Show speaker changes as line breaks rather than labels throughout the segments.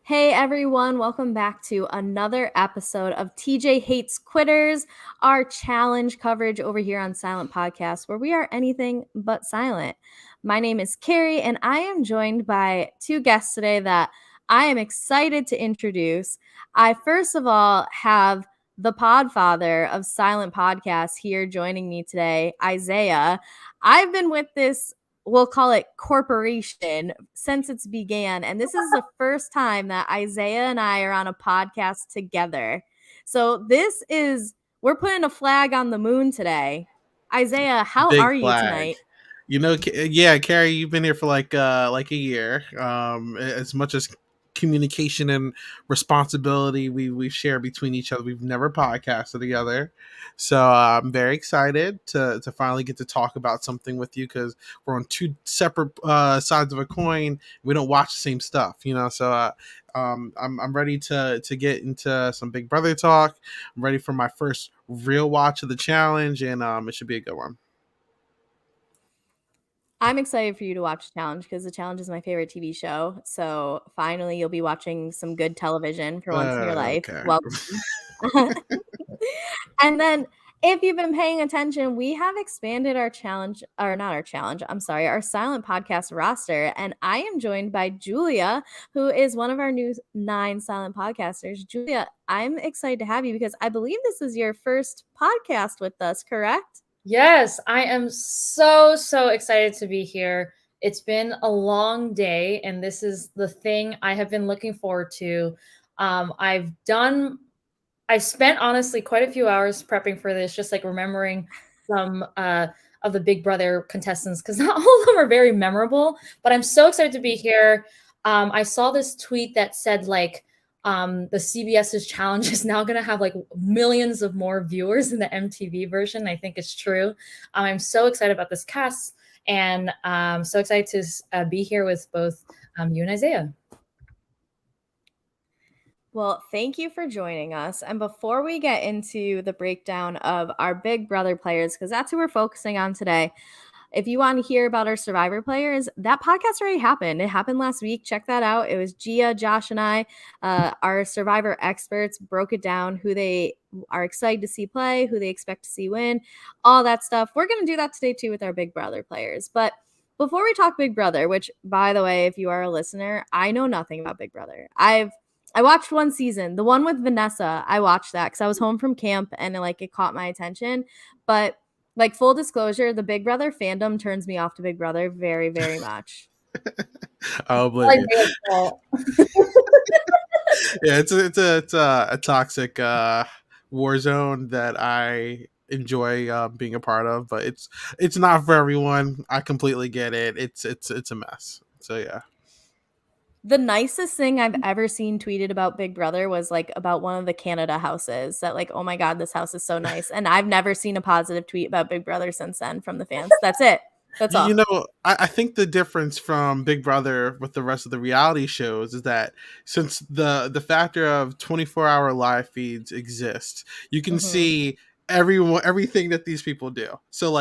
Hey everyone, welcome back to another episode of TJ Hates Quitters, our challenge coverage over here on Silent Podcast, where we are anything but silent. My name is Kari, and I am joined by two guests today that I am excited to introduce. I first of all have the podfather of Silent Podcast here joining me today, Isaiah. I've been with this, we'll call it corporation, since it's began. And this is the first time that Isaiah and I are on a podcast together. So we're putting a flag on the moon today. Isaiah, how
Big
are you
flag.
tonight?
Yeah, Carrie, you've been here for like a year. As much as communication and responsibility we share between each other, we've never podcasted together. So I'm very excited to finally get to talk about something with you because we're on two separate sides of a coin. We don't watch the same stuff, you know. So I'm ready to get into some Big Brother talk. I'm ready for my first real watch of the challenge, and it should be a good one.
I'm excited for you to watch The Challenge because The Challenge is my favorite TV show. So finally, you'll be watching some good television for once in your life.
Okay.
Welcome. And then if you've been paying attention, we have expanded our challenge, or not our challenge, I'm sorry, our silent podcast roster. And I am joined by Julia, who is one of our new 9 silent podcasters. Julia, I'm excited to have you because I believe this is your first podcast with us, correct?
Yes, I am so excited to be here. It's been a long day, and this is the thing I have been looking forward to. I spent honestly quite a few hours prepping for this, just like remembering some of the Big Brother contestants, because not all of them are very memorable. But I'm so excited to be here. I saw this tweet that said the CBS's challenge is now going to have like millions of more viewers than the MTV version. I think it's true. I'm so excited about this cast, and so excited to be here with both you and Isaiah.
Well, thank you for joining us. And before we get into the breakdown of our Big Brother players, because that's who we're focusing on today, if you want to hear about our Survivor players, that podcast already happened. It happened last week. Check that out. It was Gia, Josh, and I, our Survivor experts, broke it down, who they are excited to see play, who they expect to see win, all that stuff. We're going to do that today too with our Big Brother players. But before we talk Big Brother, which, by the way, if you are a listener, I know nothing about Big Brother. I watched one season, the one with Vanessa. I watched that because I was home from camp and it caught my attention. But full disclosure, the Big Brother fandom turns me off to Big Brother very, very much.
I'll blame you. Yeah, it's a toxic war zone that I enjoy being a part of, but it's not for everyone. I completely get it. It's a mess. So yeah.
The nicest thing I've ever seen tweeted about Big Brother was about one of the Canada houses that oh my God, this house is so nice. And I've never seen a positive tweet about Big Brother since then from the fans. That's it. That's all.
You know, I think the difference from Big Brother with the rest of the reality shows is that since the factor of 24-hour live feeds exists, you can see everything that these people do. So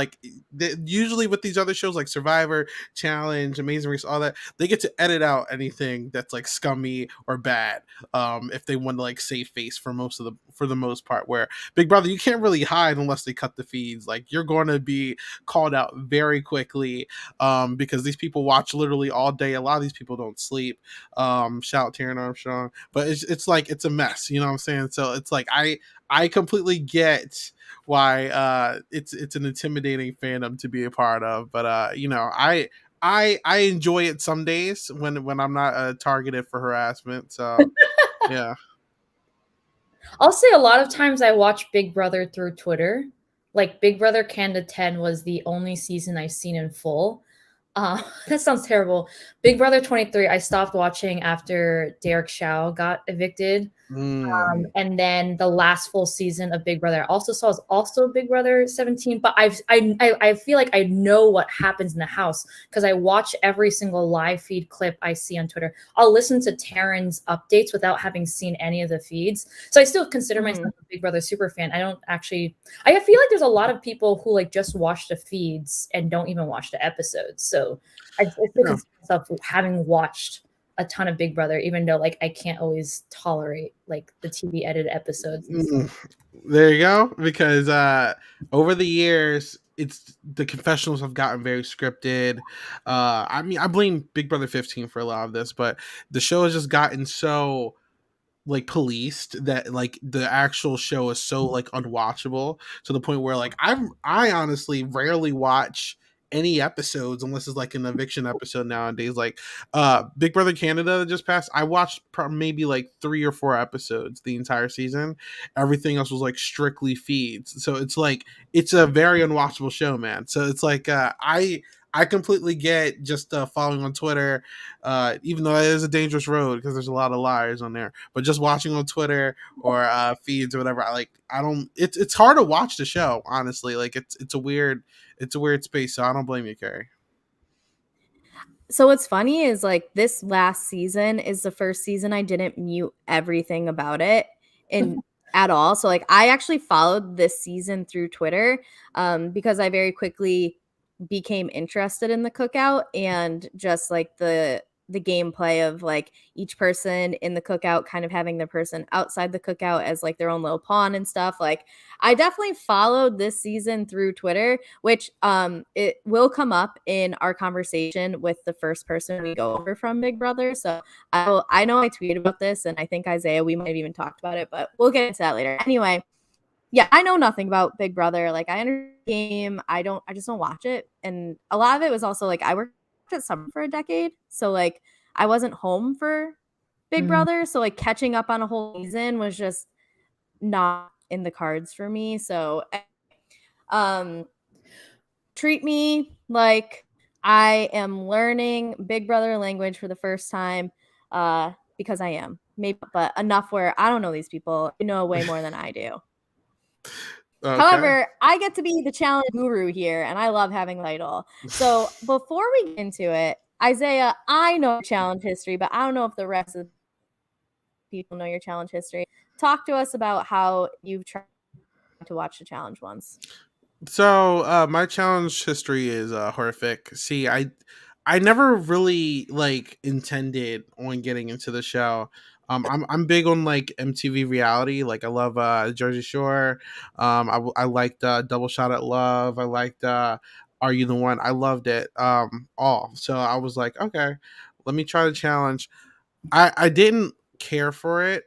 usually with these other shows like Survivor, Challenge, Amazing Race, all that, they get to edit out anything that's scummy or bad, if they want to save face for the most part. Where Big Brother, you can't really hide unless they cut the feeds. You're going to be called out very quickly, because these people watch literally all day. A lot of these people don't sleep. Shout out Taryn Armstrong, but it's a mess. You know what I'm saying? So it's I completely get why it's an intimidating fandom to be a part of, but I enjoy it some days when I'm not targeted for harassment. So yeah.
I'll say a lot of times I watch Big Brother through Twitter. Like Big Brother Canada 10 was the only season I've seen in full. That sounds terrible. Big Brother 23, I stopped watching after Derek Shaw got evicted. And then the last full season of Big Brother I also saw is also Big Brother 17, but I feel like I know what happens in the house because I watch every single live feed clip I see on Twitter. I'll listen to Taryn's updates without having seen any of the feeds. So I still consider myself a Big Brother super fan. I feel like there's a lot of people who just watch the feeds and don't even watch the episodes. So I still consider myself having watched a ton of Big Brother, even though like I can't always tolerate like the TV edited episodes and stuff.
There you go. Because over the years, it's the confessionals have gotten very scripted. I mean, I blame Big Brother 15 for a lot of this, but the show has just gotten so like policed that like the actual show is so like unwatchable to the point where like I honestly rarely watch any episodes unless it's like an eviction episode nowadays. Like Big Brother Canada that just passed, I watched maybe like 3 or 4 episodes the entire season. Everything else was like strictly feeds, so it's like it's a very unwatchable show, man. So it's like I completely get just following on Twitter, even though it is a dangerous road because there's a lot of liars on there. But just watching on Twitter or feeds or whatever, I don't. It's hard to watch the show, honestly. Like it's a weird space. So I don't blame you, Kari.
So what's funny is like this last season is the first season I didn't mute everything about it in at all. So like I actually followed this season through Twitter because I very quickly became interested in the cookout and just like the gameplay of like each person in the cookout kind of having the person outside the cookout as like their own little pawn and stuff. Like I definitely followed this season through Twitter, which it will come up in our conversation with the first person we go over from Big Brother. So I know I tweeted about this and I think Isaiah, we might have even talked about it, but we'll get into that later. Anyway, yeah, I know nothing about Big Brother. Like I understand the game. I just don't watch it. And a lot of it was also like I worked at Summer for a decade. So like I wasn't home for Big Brother. So like catching up on a whole season was just not in the cards for me. So treat me like I am learning Big Brother language for the first time. Because I am. Maybe, but enough where I don't know these people. You know way more than I do.
Okay.
However, I get to be the challenge guru here, and I love having the title. So before we get into it, Isaiah, I know your challenge history, but I don't know if the rest of the people know your challenge history. Talk to us about how you've tried to watch the challenge once.
So my challenge history is horrific. See, I never really like intended on getting into the show. I'm big on like MTV reality. Like I love Jersey Shore. I liked Double Shot at Love. I liked Are You the One? I loved it all. So I was like, okay, let me try the challenge. I didn't care for it.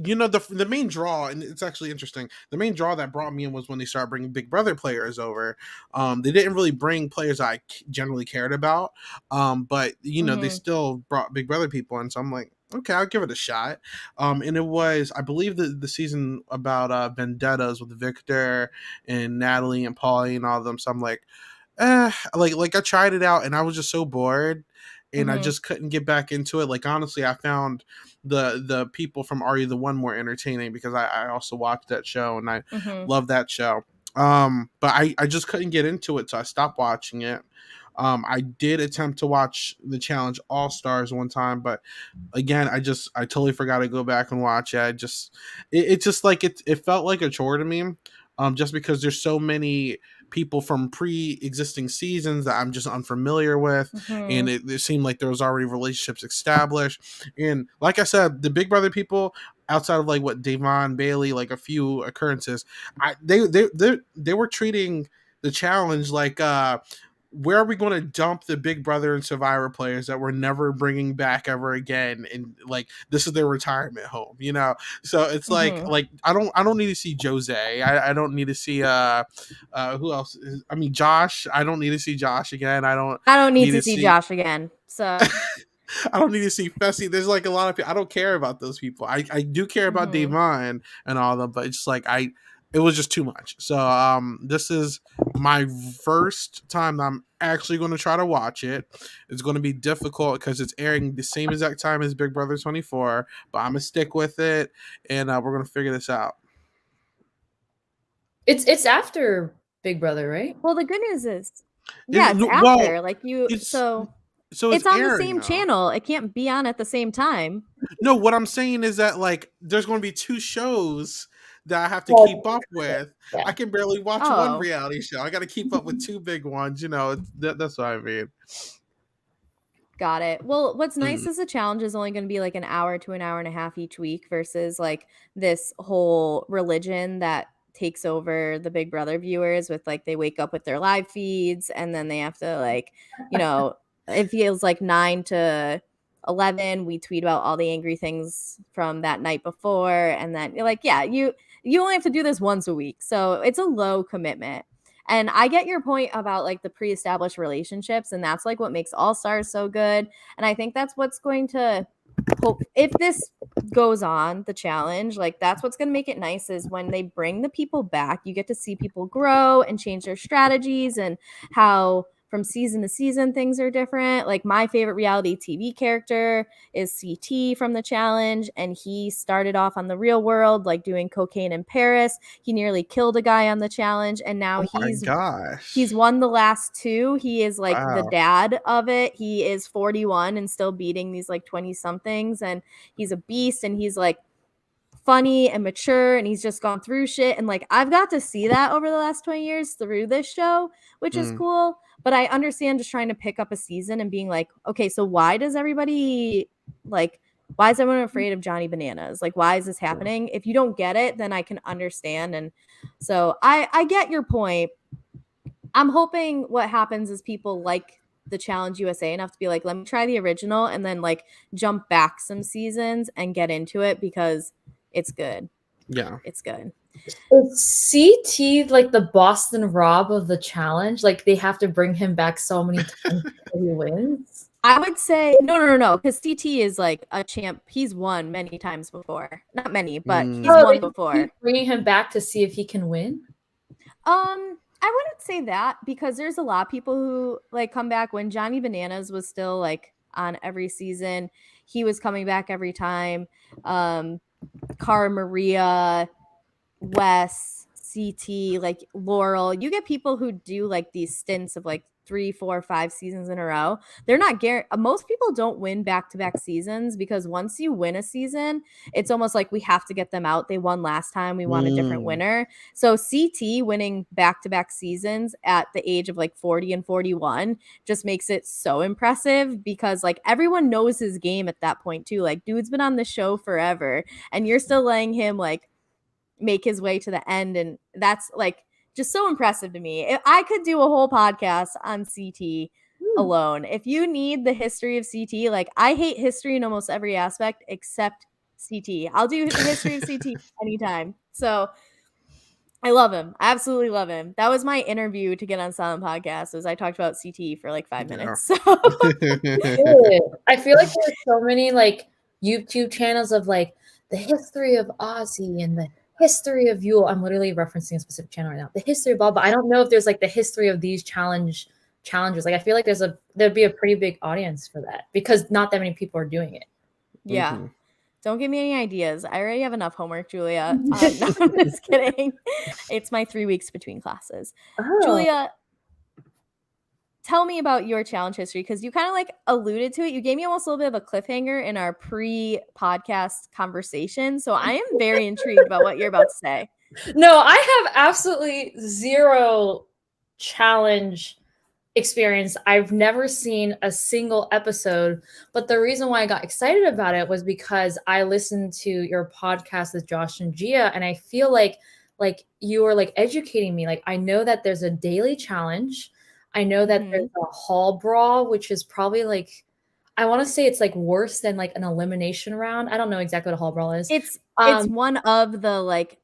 You know, the main draw, and it's actually interesting. The main draw that brought me in was when they started bringing Big Brother players over. They didn't really bring players I generally cared about, but you know they still brought Big Brother people in. So I'm like, okay, I'll give it a shot. And it was, I believe, the season about vendettas with Victor and Natalie and Paulie and all of them. So I'm like, like I tried it out and I was just so bored and I just couldn't get back into it. Like honestly, I found the people from Are You the One more entertaining because I also watched that show and I love that show. But I just couldn't get into it, so I stopped watching it. I did attempt to watch the Challenge All Stars one time, but again, I totally forgot to go back and watch it. It just like it felt like a chore to me. Just because there's so many people from pre-existing seasons that I'm just unfamiliar with, and it seemed like there was already relationships established. And like I said, the Big Brother people, outside of like what Davon Bailey, like a few occurrences, they were treating the challenge like where are we going to dump the Big Brother and Survivor players that we're never bringing back ever again, and like this is their retirement home, you know? So it's like I don't need to see Jose. I don't need to see who else? I mean Josh. I don't need to see Josh again. I don't
need to see Josh again. So
I don't need to see Fessy. There's like a lot of people. I don't care about those people. I do care about Davon and all of them, but it's just like it was just too much. So this is my first time that I'm actually going to try to watch it. It's going to be difficult because it's airing the same exact time as Big Brother 24, but I'm gonna stick with it, and we're gonna figure this out.
It's after Big Brother, right?
Well, the good news is, yeah, it's after. Like so it's on the same channel. It can't be on at the same time.
No, what I'm saying is that like there's going to be 2 shows that I have to keep up with. Yeah. I can barely watch one reality show. I got to keep up with 2 big ones. You know, that's what I mean.
Got it. Well, what's nice is the challenge is only going to be like an hour to an hour and a half each week versus like this whole religion that takes over the Big Brother viewers with like they wake up with their live feeds and then they have to like, it feels like 9 to 11 we tweet about all the angry things from that night before, and then you're like, yeah, you only have to do this once a week. So it's a low commitment. And I get your point about like the pre-established relationships, and that's like what makes All Stars so good. And I think that's what's going to hope, if this goes on, the challenge, like that's what's going to make it nice is when they bring the people back, you get to see people grow and change their strategies and how from season to season things are different. Like my favorite reality TV character is CT from the challenge, and he started off on The Real World like doing cocaine in Paris. He nearly killed a guy on the challenge, and now he's won the last 2. He is like the dad of it. He is 41 and still beating these like 20 somethings, and he's a beast, and he's like funny and mature, and he's just gone through shit. And like I've got to see that over the last 20 years through this show, which is cool. But I understand just trying to pick up a season and being like, okay, so why is everyone afraid of Johnny Bananas? Like, why is this happening? If you don't get it, then I can understand. And so I get your point. I'm hoping what happens is people like the Challenge USA enough to be like, let me try the original and then like jump back some seasons and get into it because it's good.
Yeah.
It's good.
Is CT like the Boston Rob of the challenge? Like they have to bring him back so many times before he wins?
I would say no, because CT is like a champ. He's won many times before. Not many, but he's won before.
Bringing him back to see if he can win?
I wouldn't say that, because there's a lot of people who like come back. When Johnny Bananas was still like on every season, he was coming back every time. Cara Maria, Wes, CT, like Laurel, you get people who do like these stints of like 3, 4, 5 seasons in a row. They're not most people don't win back-to-back seasons, because once you win a season, it's almost like we have to get them out. They won last time, we want a different winner. So CT winning back-to-back seasons at the age of like 40 and 41 just makes it so impressive, because like everyone knows his game at that point too. Like dude's been on the show forever, and you're still letting him like make his way to the end, and that's like just so impressive to me. I could do a whole podcast on CT alone. If you need the history of CT, like I hate history in almost every aspect except CT. I'll do the history of CT anytime. So I love him. I absolutely love him. That was my interview to get on Silent Podcast, was I talked about CT for like 5 minutes. So
I feel like there's so many like YouTube channels of like the history of Ozzy and the history of Yule. I'm literally referencing a specific channel right now. The history of Bob. I don't know if there's like the history of these challenges. Like I feel like there'd be a pretty big audience for that, because not that many people are doing it.
Yeah. Mm-hmm. Don't give me any ideas. I already have enough homework, Julia. No, I'm just kidding. It's my 3 weeks between classes. Oh. Julia, tell me about your challenge history, because you kind of like alluded to it. You gave me almost a little bit of a cliffhanger in our pre-podcast conversation. So I am very intrigued about what you're about to say.
No, I have absolutely zero challenge experience. I've never seen a single episode, but the reason why I got excited about it was because I listened to your podcast with Josh and Gia, and I feel like you were like educating me. Like I know that there's a daily challenge. I know that there's a hall brawl, which is probably like, I want to say it's like worse than like an elimination round. I don't know exactly what a hall brawl is.
It's one of the like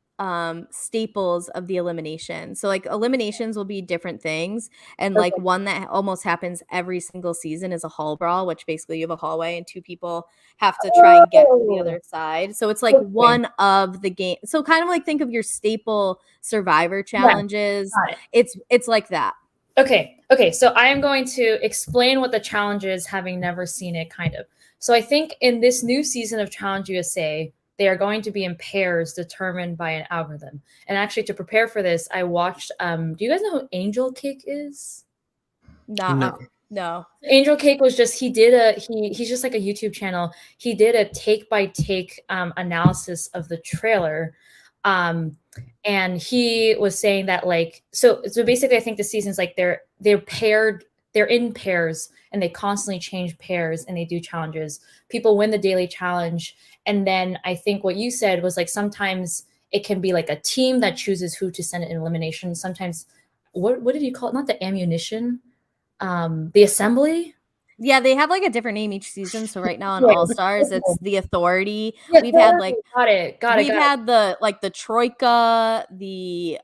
staples of the elimination. So like eliminations will be different things, and like one that almost happens every single season is a hall brawl, which basically you have a hallway and 2 people have to try and get to the other side. So it's like one of the game. So kind of like think of your staple Survivor challenges. Yeah, it's like that.
Okay. So I am going to explain what the challenge is, having never seen it, kind of. So I think in this new season of Challenge USA, they are going to be in pairs determined by an algorithm. And actually, to prepare for this, I watched, do you guys know who Angel Cake is?
No.
Angel Cake was just, he's just like a YouTube channel. He did a take-by-take analysis of the trailer. And he was saying that like, so basically I think the season's like they're paired they're in pairs and they constantly change pairs and they do challenges. People win the daily challenge. And then I think what you said was like sometimes it can be like a team that chooses who to send in elimination. Sometimes, what did you call it? Not the ammunition, the assembly.
Yeah, they have like a different name each season. So right now on All Stars, it's the Authority.
Yeah,
we've had like
we've
had the Troika, the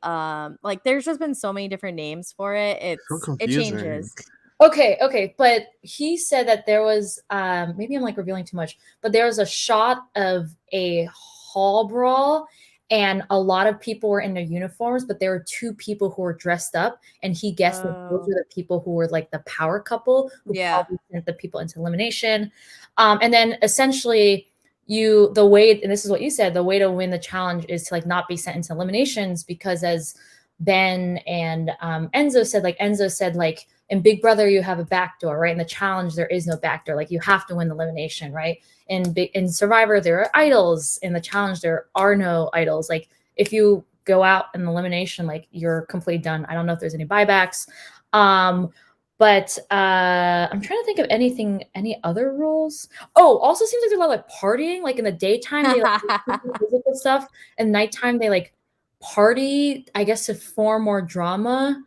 like there's just been so many different names for it. It changes.
Okay, but he said that there was maybe I'm like revealing too much, but there was a shot of a hall brawl and a lot of people were in their uniforms, but there were two people who were dressed up, and he guessed that those were the people who were like the power couple who probably sent the people into elimination. And then essentially the way, and this is what you said, the way to win the challenge is to like not be sent into eliminations, because as Ben and Enzo said, like in Big Brother, you have a backdoor, right? In the challenge, there is no backdoor. Like you have to win the elimination, right? In Survivor, there are idols. In the challenge, there are no idols. Like if you go out in elimination, like you're completely done. I don't know if there's any buybacks. But I'm trying to think of any other rules. Oh, also seems like there's a lot of like partying. Like in the daytime, they like do physical stuff, and nighttime they like party, I guess, to form more drama.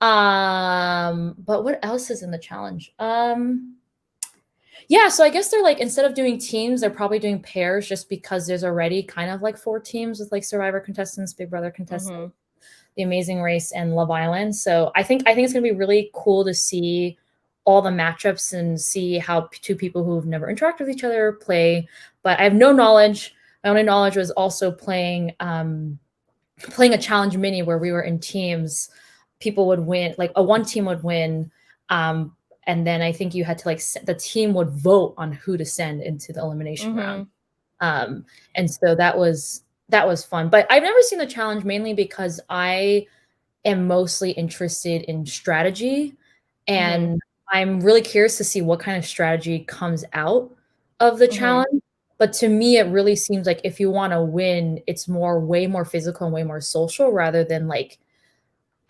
But what else is in the challenge? Yeah, so I guess they're like, instead of doing teams, they're probably doing pairs, just because there's already kind of like 4 teams with like Survivor contestants, Big Brother contestants, The Amazing Race, and Love Island. So I think it's gonna be really cool to see all the matchups and see how two people who've never interacted with each other play. But I have no knowledge. My only knowledge was also playing a challenge mini where we were in teams. People would win, like one team would win, and then I think you had to like the team would vote on who to send into the elimination round. And so that was fun. But I've never seen the challenge, mainly because I am mostly interested in strategy, and I'm really curious to see what kind of strategy comes out of the challenge. But to me, it really seems like if you want to win, it's way more physical and way more social, rather than like,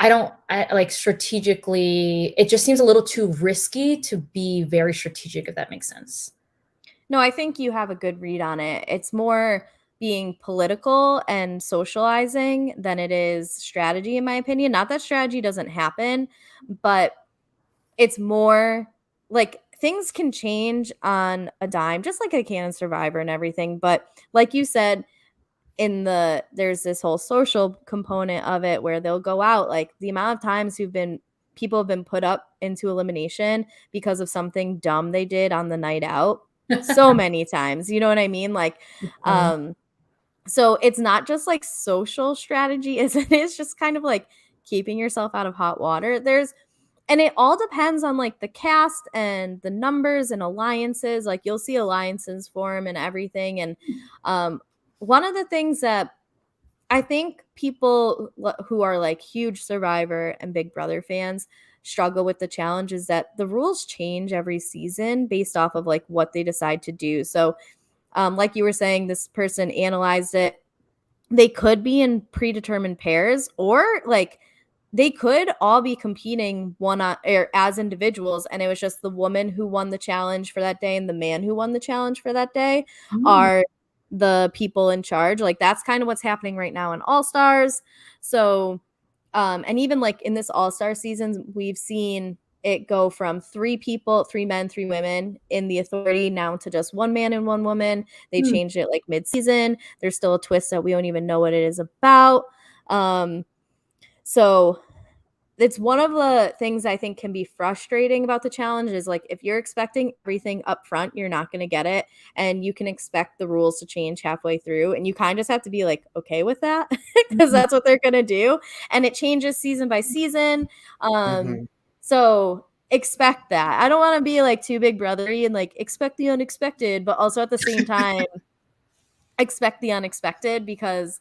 I like strategically, it just seems a little too risky to be very strategic, if that makes sense.
No, I think you have a good read on it. It's more being political and socializing than it is strategy, in my opinion. Not that strategy doesn't happen, but it's more like things can change on a dime, just like they can in Survivor and everything. But like you said, there's this whole social component of it where they'll go out, like the amount of times people have been put up into elimination because of something dumb they did on the night out. So many times, you know what I mean? Like, so it's not just like social strategy, as it is just kind of like keeping yourself out of hot water. And it all depends on like the cast and the numbers and alliances. Like you'll see alliances form and everything. And one of the things that I think people who are like huge Survivor and Big Brother fans struggle with the challenge is that the rules change every season based off of like what they decide to do. So like you were saying, this person analyzed it. They could be in predetermined pairs, or like they could all be competing as individuals, and it was just the woman who won the challenge for that day and the man who won the challenge for that day are the people in charge. Like that's kind of what's happening right now in All Stars. So and even like in this All Star season, we've seen it go from 3 men, 3 women in the Authority now to just 1 man and 1 woman. They changed it like mid-season. There's still a twist that we don't even know what it is about. So it's one of the things I think can be frustrating about the challenge is like if you're expecting everything up front, you're not going to get it, and you can expect the rules to change halfway through, and you kind of just have to be like okay with that because that's what they're going to do, and it changes season by season. So expect that. I don't want to be like too Big Brother-y and like expect the unexpected, but also at the same time expect the unexpected, because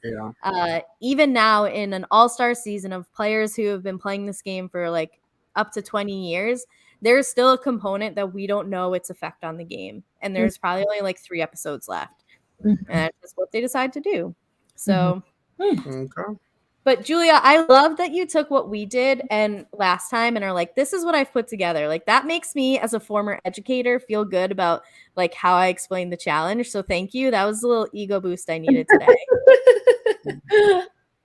even now in an all-star season of players who have been playing this game for like up to 20 years, there's still a component that we don't know its effect on the game. And there's probably only like 3 episodes left. And that's just what they decide to do. So, But Julia, I love that you took what we did and last time and are like, this is what I've put together. Like that makes me as a former educator feel good about like how I explained the challenge. So thank you. That was a little ego boost I needed today.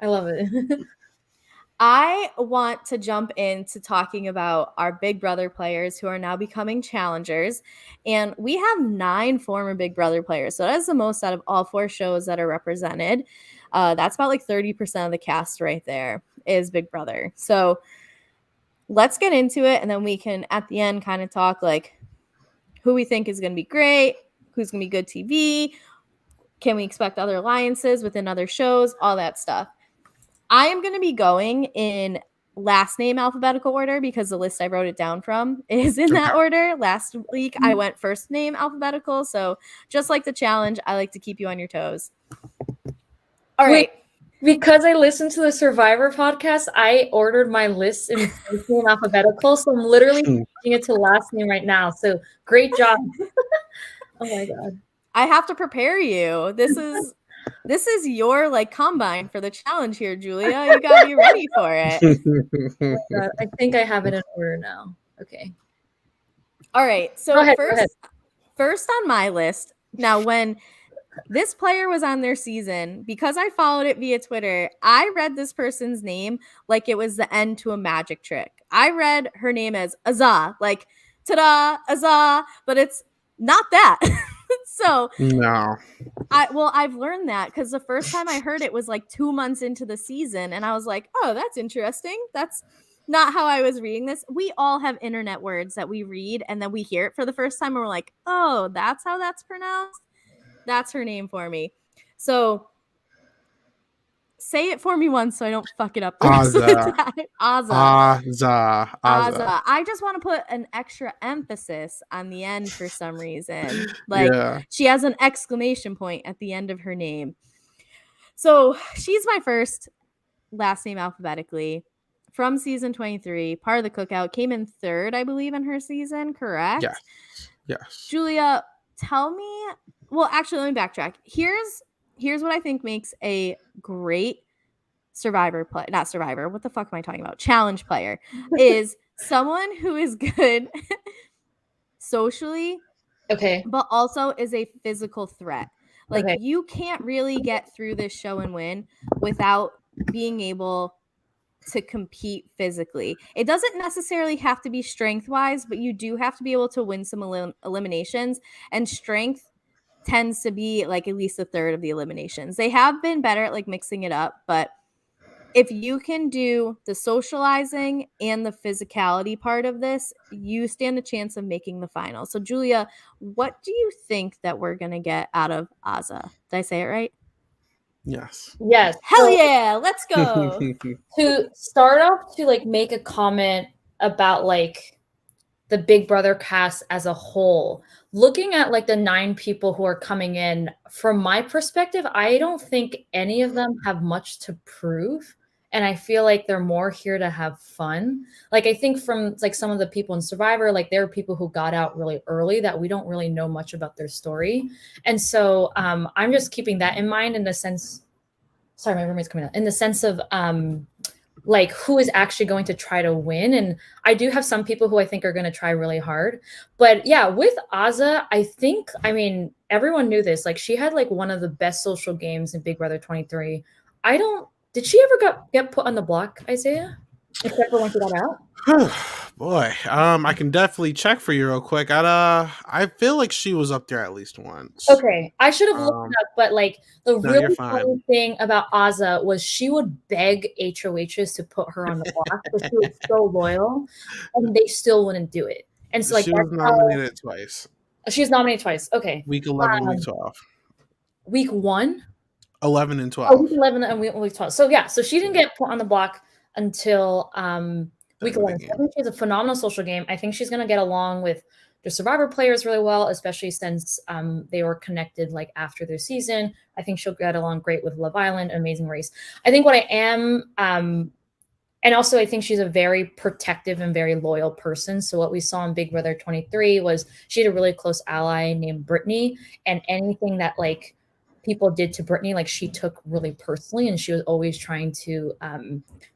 I love it.
I want to jump into talking about our Big Brother players who are now becoming challengers. And we have 9 former Big Brother players. So that's the most out of all 4 shows that are represented. That's about like 30% of the cast right there is Big Brother. So let's get into it. And then we can, at the end, kind of talk like who we think is going to be great, who's going to be good TV, can we expect other alliances within other shows, all that stuff. I am going to be going in last name alphabetical order because the list I wrote it down from is in that order. Last week, I went first name alphabetical. So just like the challenge, I like to keep you on your toes. All right.
Because I listened to the Survivor podcast, I ordered my list in first name alphabetical. So I'm literally changing it to last name right now. So great job. Oh my God.
I have to prepare you. This is your like combine for the challenge here, Julia. You gotta be ready for it.
Oh my God. I think I have it in order now. Okay.
All right. So
go ahead.
first on my list. Now, when this player was on their season, because I followed it via Twitter, I read this person's name like it was the end to a magic trick. I read her name as Azah, like ta-da, Azah, but it's not that. So
no.
I've learned that because the first time I heard it was like 2 months into the season, and I was like, oh, that's interesting. That's not how I was reading this. We all have internet words that we read, and then we hear it for the first time, and we're like, oh, that's how that's pronounced? That's her name for me. So say it for me once so I don't fuck it up.
Azah.
Azah. I just want to put an extra emphasis on the end for some reason. Like she has an exclamation point at the end of her name. So she's my first last name alphabetically from season 23, part of the cookout, came in 3rd, I believe, in her season, correct?
Yes.
Julia, tell me, well, actually, let me backtrack. Here's what I think makes a great Survivor play, not Survivor, what the fuck am I talking about? Challenge player is someone who is good socially,
okay,
but also is a physical threat. Like you can't really get through this show and win without being able to compete physically. It doesn't necessarily have to be strength-wise, but you do have to be able to win some eliminations, and strength tends to be like at least 1/3 of the eliminations. They have been better at like mixing it up, but if you can do the socializing and the physicality part of this, you stand a chance of making the final. So Julia, what do you think that we're going to get out of Azah? Did I say it right?
Yes.
Hell yeah, let's go.
To start off, to like make a comment about like the Big Brother cast as a whole, looking at like the 9 people who are coming in, from my perspective, I don't think any of them have much to prove. And I feel like they're more here to have fun. Like, I think from like some of the people in Survivor, like there are people who got out really early that we don't really know much about their story. And so I'm just keeping that in mind in the sense, sorry, my roommate's coming out, in the sense of like who is actually going to try to win. And I do have some people who I think are going to try really hard. But yeah, with Azah, I think, I mean, everyone knew this. Like she had like one of the best social games in Big Brother 23. Did she ever get put on the block, Isaiah? Except for when she got out?
Boy, I can definitely check for you real quick. I feel like she was up there at least once.
Okay, I should have looked it up, but like the really funny thing about Azah was she would beg HOHs to put her on the block because she was so loyal, and they still wouldn't do it. And so like
she was nominated twice.
She was nominated twice. Okay,
week 11, week 12.
Week 1.
11 and 12.
Oh, week 11 and week 12. So yeah, so she didn't get put on the block until week 11. So I think she has a phenomenal social game. I think she's going to get along with the Survivor players really well, especially since they were connected like after their season. I think she'll get along great with Love Island, Amazing Race. I think what I am, and also I think she's a very protective and very loyal person. So what we saw in Big Brother 23 was she had a really close ally named Brittany, and anything that like people did to Brittany, like she took really personally, and she was always trying to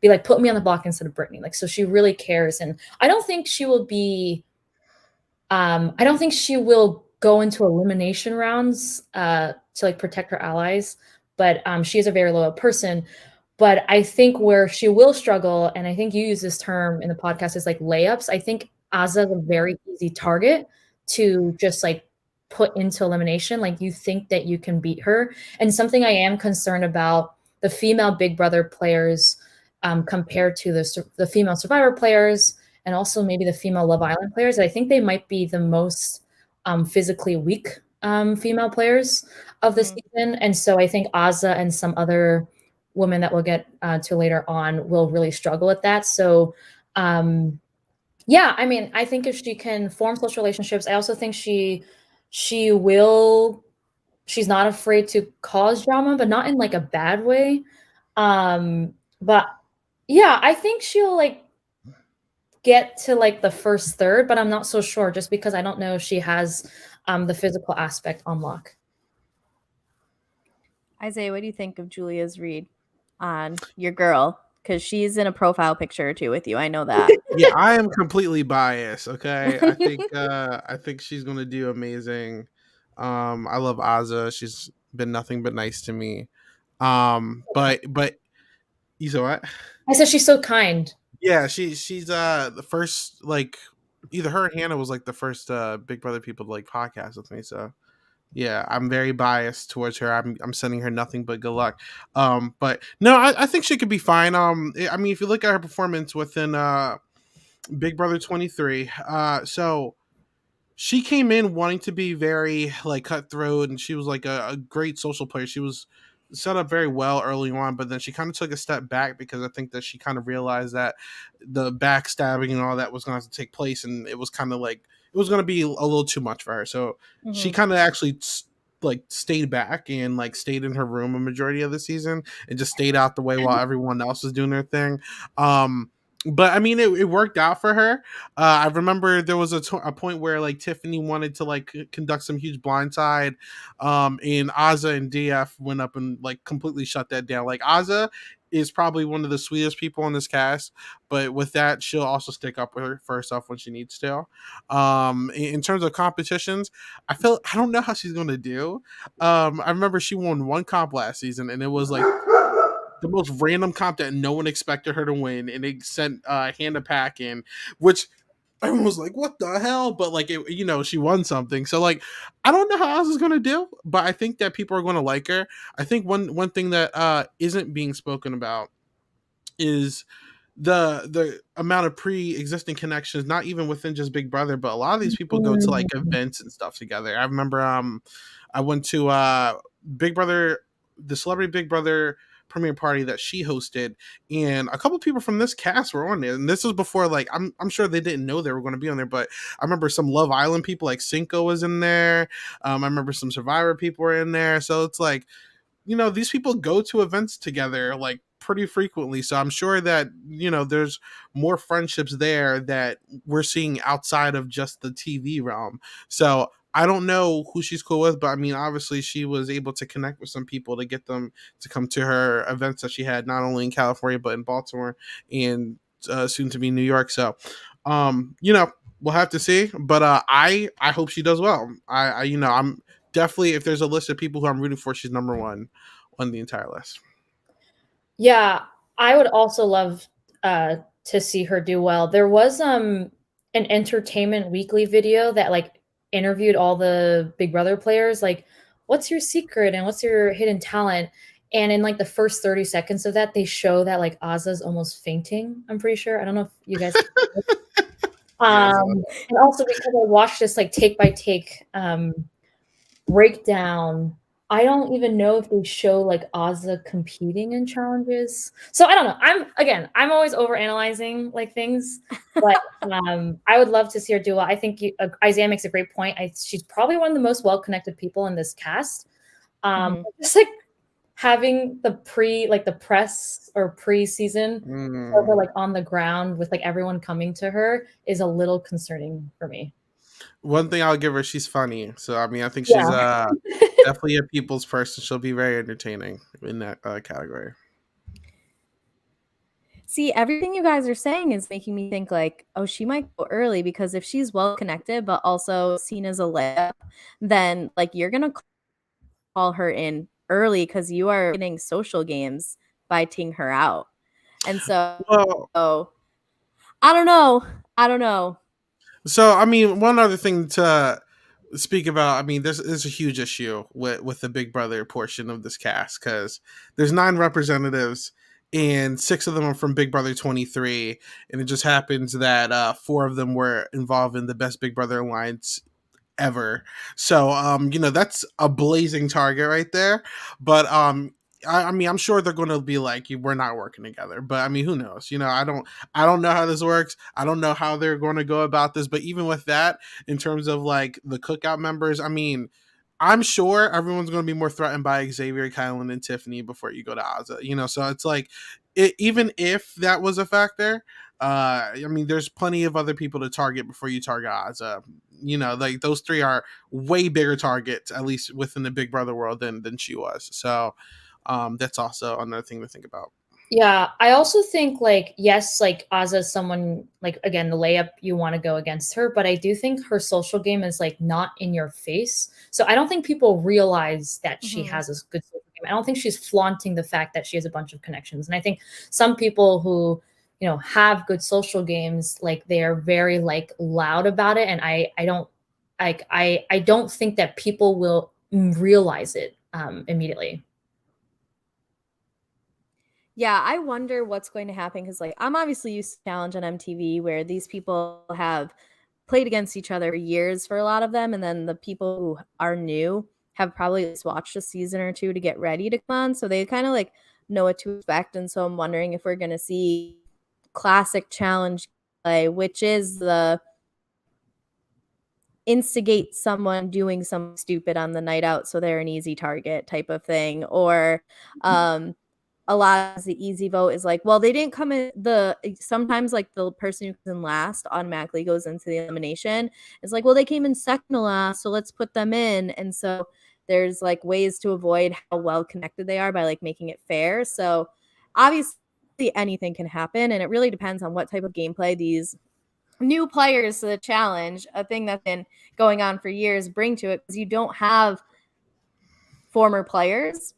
be like, put me on the block instead of Brittany. Like, so she really cares. And I don't think she will go into elimination rounds to like protect her allies, but she is a very loyal person. But I think where she will struggle, and I think you use this term in the podcast, is like layups. I think Azza is a very easy target to just like put into elimination. Like you think that you can beat her. And something I am concerned about the female Big Brother players compared to the female Survivor players, and also maybe the female Love Island players. I think they might be the most physically weak female players of the season. And so I think Azza and some other women that we'll get to later on will really struggle with that. So yeah, I mean, I think if she can form close relationships, I also think she's not afraid to cause drama, but not in like a bad way. But yeah, I think she'll like get to like the first third, but I'm not so sure just because I don't know if she has the physical aspect on lock.
Isaiah, what do you think of Julia's read on your girl? Because she's in a profile picture or two with you. I know that.
Yeah, I am completely biased. Okay, I think she's gonna do amazing. I love Azza. She's been nothing but nice to me. But you saw what?
I said she's so kind.
Yeah, she's the first, like, either her or Hannah was like the first Big Brother people to like podcast with me. So yeah, I'm very biased towards her. I'm sending her nothing but good luck. But no, I think she could be fine. I mean, if you look at her performance within Big Brother 23, so she came in wanting to be very like cutthroat, and she was like a great social player. She was set up very well early on, but then she kind of took a step back because I think that she kind of realized that the backstabbing and all that was going to take place, and it was kind of like it was going to be a little too much for her. So she kind of actually like stayed back and like stayed in her room a majority of the season and just stayed out the way while everyone else was doing their thing. But I mean, it worked out for her. I remember there was a point where like Tiffany wanted to like conduct some huge blindside, and Azza and DF went up and like completely shut that down. Like Azza is probably one of the sweetest people in this cast, but with that, she'll also stick up for herself when she needs to. In terms of competitions, I don't know how she's gonna do. I remember she won one comp last season, and it was like the most random comp that no one expected her to win, and they sent Hannah Pack in, which everyone was like, "What the hell?" But like, she won something. So like, I don't know how else is gonna do, but I think that people are going to like her. I think one thing that isn't being spoken about is the amount of pre-existing connections, not even within just Big Brother, but a lot of these people go to like events and stuff together. I remember I went to Big Brother, the Celebrity Big Brother premiere party that she hosted, and a couple of people from this cast were on there, and this was before like I'm sure they didn't know they were going to be on there, but I remember some Love Island people like Cinco was in there. I remember some Survivor people were in there, so it's like, these people go to events together like pretty frequently. So I'm sure that, there's more friendships there that we're seeing outside of just the TV realm. So I don't know who she's cool with, but I mean, obviously she was able to connect with some people to get them to come to her events that she had, not only in California, but in Baltimore and soon to be New York. So, we'll have to see, but I hope she does well. I'm definitely, if there's a list of people who I'm rooting for, she's number one on the entire list.
Yeah, I would also love to see her do well. There was an Entertainment Weekly video that like interviewed all the Big Brother players, like, what's your secret and what's your hidden talent? And in like the first 30 seconds of that, they show that like Azza's almost fainting, I'm pretty sure. I don't know if you guys and also because I watched this like take by take breakdown, I don't even know if they show like Azza competing in challenges. So I don't know. I'm always overanalyzing like things, but I would love to see her do well. I think Isaiah makes a great point. She's probably one of the most well-connected people in this cast. Just like having the press or pre-season over like on the ground with like everyone coming to her is a little concerning for me.
One thing I'll give her, she's funny. So I mean, I think she's definitely a people's person. She'll be very entertaining in that category.
See, everything you guys are saying is making me think like, oh, she might go early because if she's well connected, but also seen as a layup, then like you're gonna call her in early because you are winning social games by teeing her out. And so,
Well,
I don't know. I don't know.
so I mean, one other thing to speak about. I mean, there's a huge issue with the Big Brother portion of this cast because there's 9 representatives and 6 of them are from Big Brother 23, and it just happens that 4 of them were involved in the Best Big Brother Alliance ever. So that's a blazing target right there. But I mean, I'm sure they're going to be like, we're not working together. But I mean, who knows? I don't know how this works. I don't know how they're going to go about this. But even with that, in terms of like the cookout members, I mean, I'm sure everyone's going to be more threatened by Xavier, Kylan, and Tiffany before you go to Ozza. So it's like, even if that was a factor, I mean, there's plenty of other people to target before you target Ozza. Like those 3 are way bigger targets, at least within the Big Brother world, than she was. So that's also another thing to think about.
Yeah, I also think like yes, like Azza is someone like again the layup you want to go against her, but I do think her social game is like not in your face. So I don't think people realize that she has a good social game. I don't think she's flaunting the fact that she has a bunch of connections. And I think some people who have good social games, like they are very like loud about it, and I don't like I don't think that people will realize it immediately.
Yeah, I wonder what's going to happen because, like, I'm obviously used to Challenge on MTV where these people have played against each other for years for a lot of them, and then the people who are new have probably just watched a season or 2 to get ready to come on, so they kind of like know what to expect. And so I'm wondering if we're going to see classic challenge play, which is the instigate someone doing something stupid on the night out so they're an easy target type of thing, or a lot of the easy vote is like, well, they didn't come in sometimes like the person who comes in last automatically goes into the elimination. It's like, well, they came in second to last, so let's put them in. And so there's like ways to avoid how well connected they are by like making it fair. So obviously anything can happen, and it really depends on what type of gameplay these new players to the challenge, a thing that's been going on for years, bring to it, because you don't have former players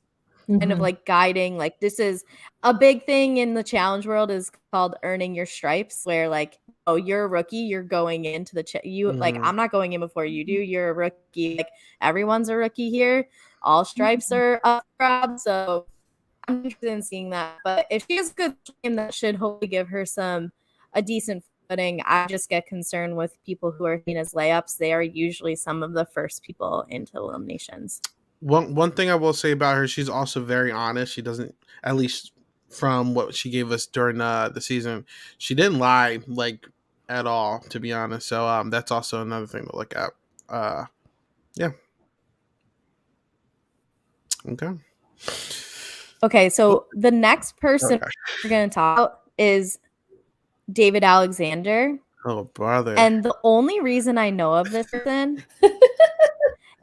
kind of like guiding. Like this is a big thing in the challenge world is called earning your stripes, where like, oh, you're a rookie, you're going into the like, I'm not going in before you do, you're a rookie, like everyone's a rookie here, all stripes are up for grabs. So I'm interested in seeing that. But if she has a good game, that should hopefully give her a decent footing. I just get concerned with people who are seen as layups. They are usually some of the first people into eliminations.
One thing I will say about her, she's also very honest. She doesn't, at least from what she gave us during the season, she didn't lie like at all, to be honest. So that's also another thing to look at. Yeah.
Okay, so the next person we're going to talk about is David Alexander.
Oh, brother.
And the only reason I know of this person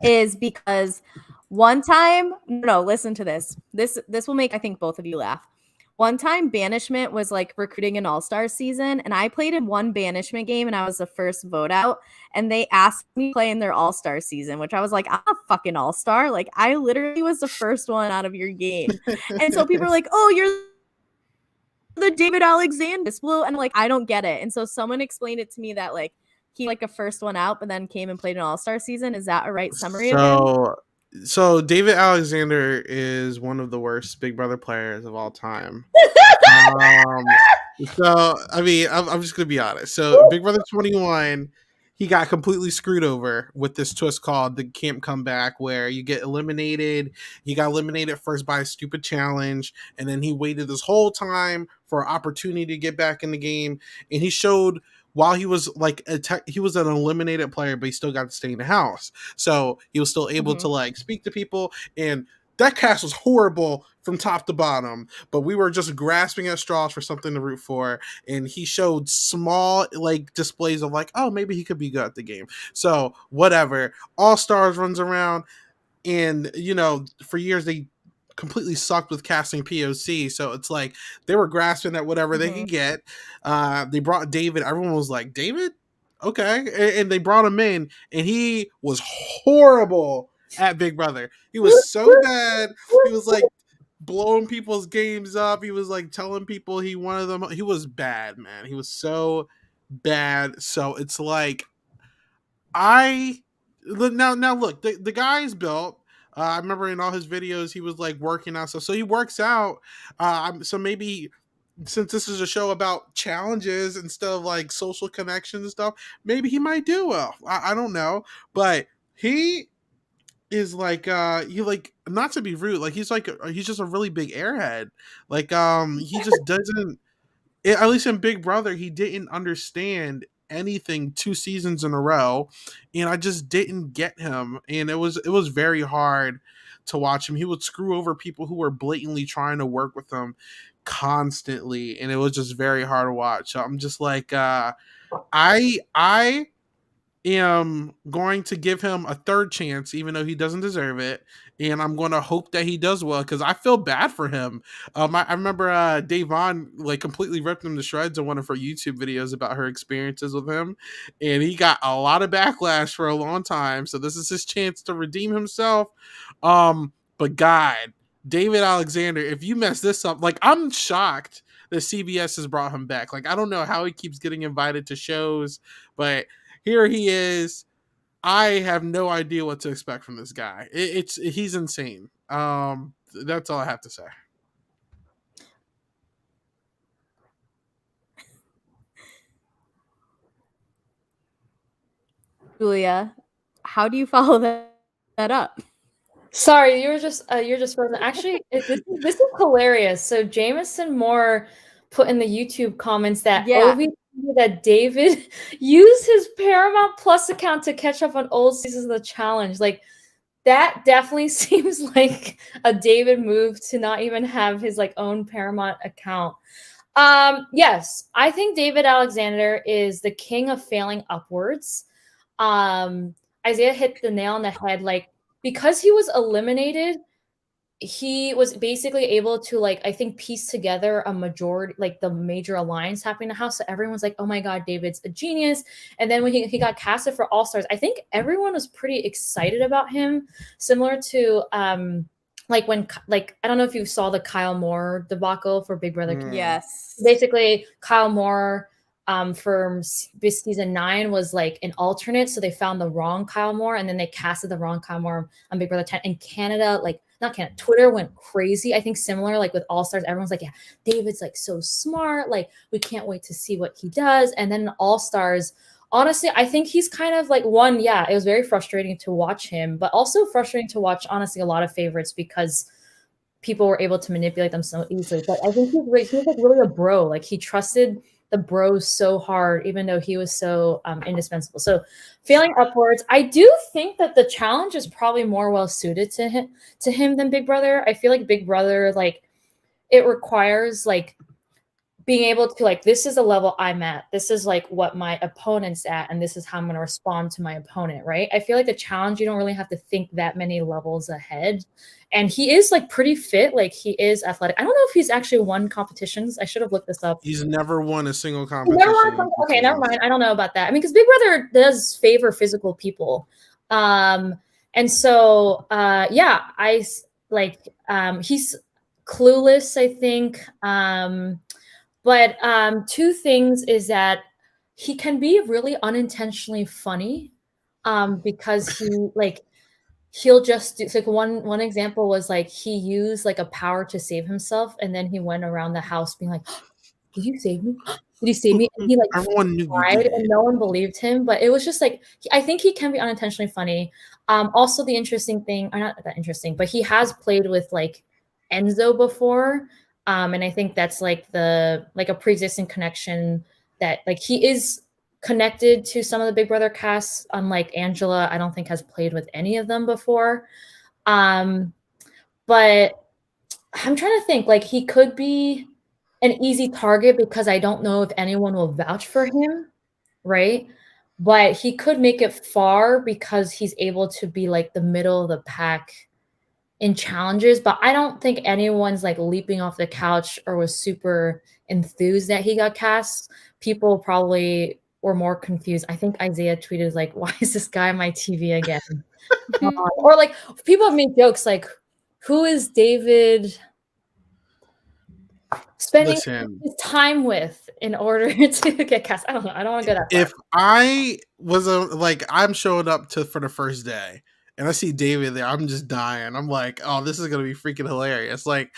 is because one time, no, listen to this. This will make, I think, both of you laugh. One time, Banishment was like recruiting an all-star season, and I played in one Banishment game, and I was the first vote out. And they asked me to play in their all-star season, which I was like, I'm a fucking all-star. Like, I literally was the first one out of your game. And so people are like, oh, you're the David Alexander. Well, and like, I don't get it. And so someone explained it to me that like he like a first one out, but then came and played an all-star season. Is that a right summary of him?
So David Alexander is one of the worst Big Brother players of all time. So I mean, I'm just gonna be honest. So Big Brother 21, he got completely screwed over with this twist called the Camp Comeback, where you get eliminated. He got eliminated first by a stupid challenge, and then he waited this whole time for an opportunity to get back in the game, and he showed. While he was like he was an eliminated player, but he still got to stay in the house. So he was still able to like speak to people. And that cast was horrible from top to bottom, but we were just grasping at straws for something to root for. And he showed small like displays of like, oh, maybe he could be good at the game. So whatever. All Stars runs around. and for years they completely sucked with casting POC, so it's like they were grasping at whatever they could get. They brought David. Everyone was like, David, okay, and they brought him in, and he was horrible at Big Brother. He was so bad. He was like blowing people's games up. He was like telling people he wanted them. He was bad, man. He was so bad. So it's like now look, the guy's built. I remember in all his videos he was like working out stuff. So he works out. So maybe since this is a show about challenges instead of like social connections and stuff, maybe he might do well. I don't know, but he is like he like, not to be rude, like he's just a really big airhead. Like he just doesn't, at least in Big Brother, he didn't understand anything 2 seasons in a row, and I just didn't get him, and it was very hard to watch him. He would screw over people who were blatantly trying to work with him constantly, and it was just very hard to watch. So I'm just like I am going to give him a third chance, even though he doesn't deserve it. And I'm going to hope that he does well, because I feel bad for him. I remember Davon like completely ripped him to shreds in one of her YouTube videos about her experiences with him. And he got a lot of backlash for a long time. So this is his chance to redeem himself. But God, David Alexander, if you mess this up, like, I'm shocked that CBS has brought him back. Like, I don't know how he keeps getting invited to shows, but here he is. I have no idea what to expect from this guy. He's insane. That's all I have to say.
Julia, how do you follow that up?
Sorry, you're just frozen. Actually, this is hilarious. So Jameson Moore put in the YouTube comments that Ovi that David used his Paramount Plus account to catch up on old seasons of the challenge. Like, that definitely seems like a David move to not even have his like own Paramount account. Yes, I think David Alexander is the king of failing upwards. Isaiah hit the nail on the head. Like, because he was eliminated, he was basically able to, like, I think, piece together a majority, like the major alliance happening in the house. So everyone's like, oh my God, David's a genius. And then when he got casted for All Stars, I think everyone was pretty excited about him, similar to like when, like, I don't know if you saw the Kyle Moore debacle for Big Brother.
Yes.
Basically, Kyle Moore for season 9 was like an alternate. So they found the wrong Kyle Moore, and then they casted the wrong Kyle Moore on Big Brother 10. And Canada, like, not Canada, Twitter went crazy. I think similar, like with All Stars, everyone's like, yeah, David's like so smart. Like, we can't wait to see what he does. And then All Stars, honestly, I think he's kind of like it was very frustrating to watch him, but also frustrating to watch, honestly, a lot of favorites, because people were able to manipulate them so easily. But I think he's like really a bro. Like, he trusted the bros so hard, even though he was so indispensable. So failing upwards, I do think that the challenge is probably more well suited to him than Big Brother. I feel like Big Brother, like, it requires like being able to, like, this is the level I'm at, this is like what my opponent's at, and this is how I'm going to respond to my opponent, right? I feel like the challenge, you don't really have to think that many levels ahead. And he is like pretty fit, like he is athletic. I don't know if he's actually won competitions. I should have looked this up.
He's never won a single competition.
Okay, never mind. I don't know about that. I mean, because Big Brother does favor physical people. And so I like he's clueless, I think. But two things is that he can be really unintentionally funny, because he'll just do, like, one example was like he used like a power to save himself, and then he went around the house being like, did you save me? Did you save me? And he like
everyone knew
cried, and no one believed him. But it was just like, I think he can be unintentionally funny. Also, the interesting thing, or not that interesting, but he has played with like Enzo before. And I think that's like a pre-existing connection that, like, he is connected to some of the Big Brother casts, unlike Angela, I don't think has played with any of them before. But I'm trying to think, like, he could be an easy target because I don't know if anyone will vouch for him, right? but he could make it far because he's able to be like the middle of the pack in challenges. But I don't think anyone's like leaping off the couch or was super enthused that he got cast. People probably were more confused. I think Isaiah tweeted like, "Why is this guy on my TV again?" Or like people have made jokes like, "Who is David spending his time with in order to get cast?" I don't know. I don't want to go that far.
If I was I'm showing up for the first day and I see David there, I'm just dying. I'm like, oh, this is gonna be freaking hilarious. Like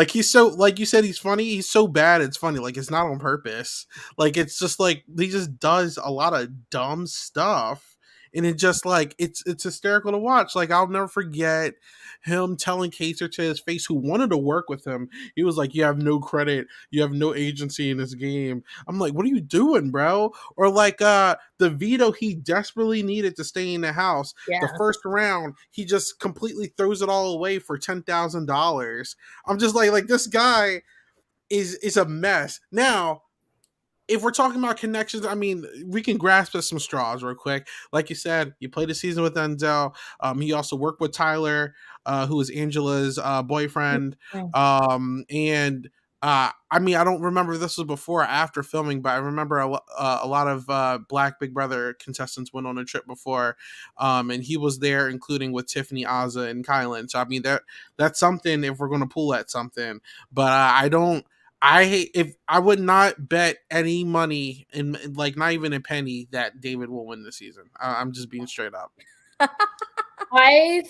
he's so, like you said, he's funny. He's so bad, it's funny. Like it's not on purpose. Like it's just like he just does a lot of dumb stuff, and it just like it's hysterical to watch. Like I'll never forget him telling Kaser to his face, who wanted to work with him. He was like, "You have no credit. You have no agency in this game." I'm like, "What are you doing, bro?" Or like the veto he desperately needed to stay in the house.
Yeah.
The first round, he just completely throws it all away for $10,000. I'm just like this guy is a mess. Now, if we're talking about connections, I mean, we can grasp at some straws real quick. Like you said, you played a season with Denzel. He also worked with Tyler, who is Angela's boyfriend. And I mean, I don't remember if this was before or after filming, but I remember a lot of Black Big Brother contestants went on a trip before, and he was there, including with Tiffany, Azza, and Kylan. So I mean, that's something if we're going to pull at something. But I don't. I would not bet any money in, like, not even a penny, that David will win this season. I'm just being straight up.
I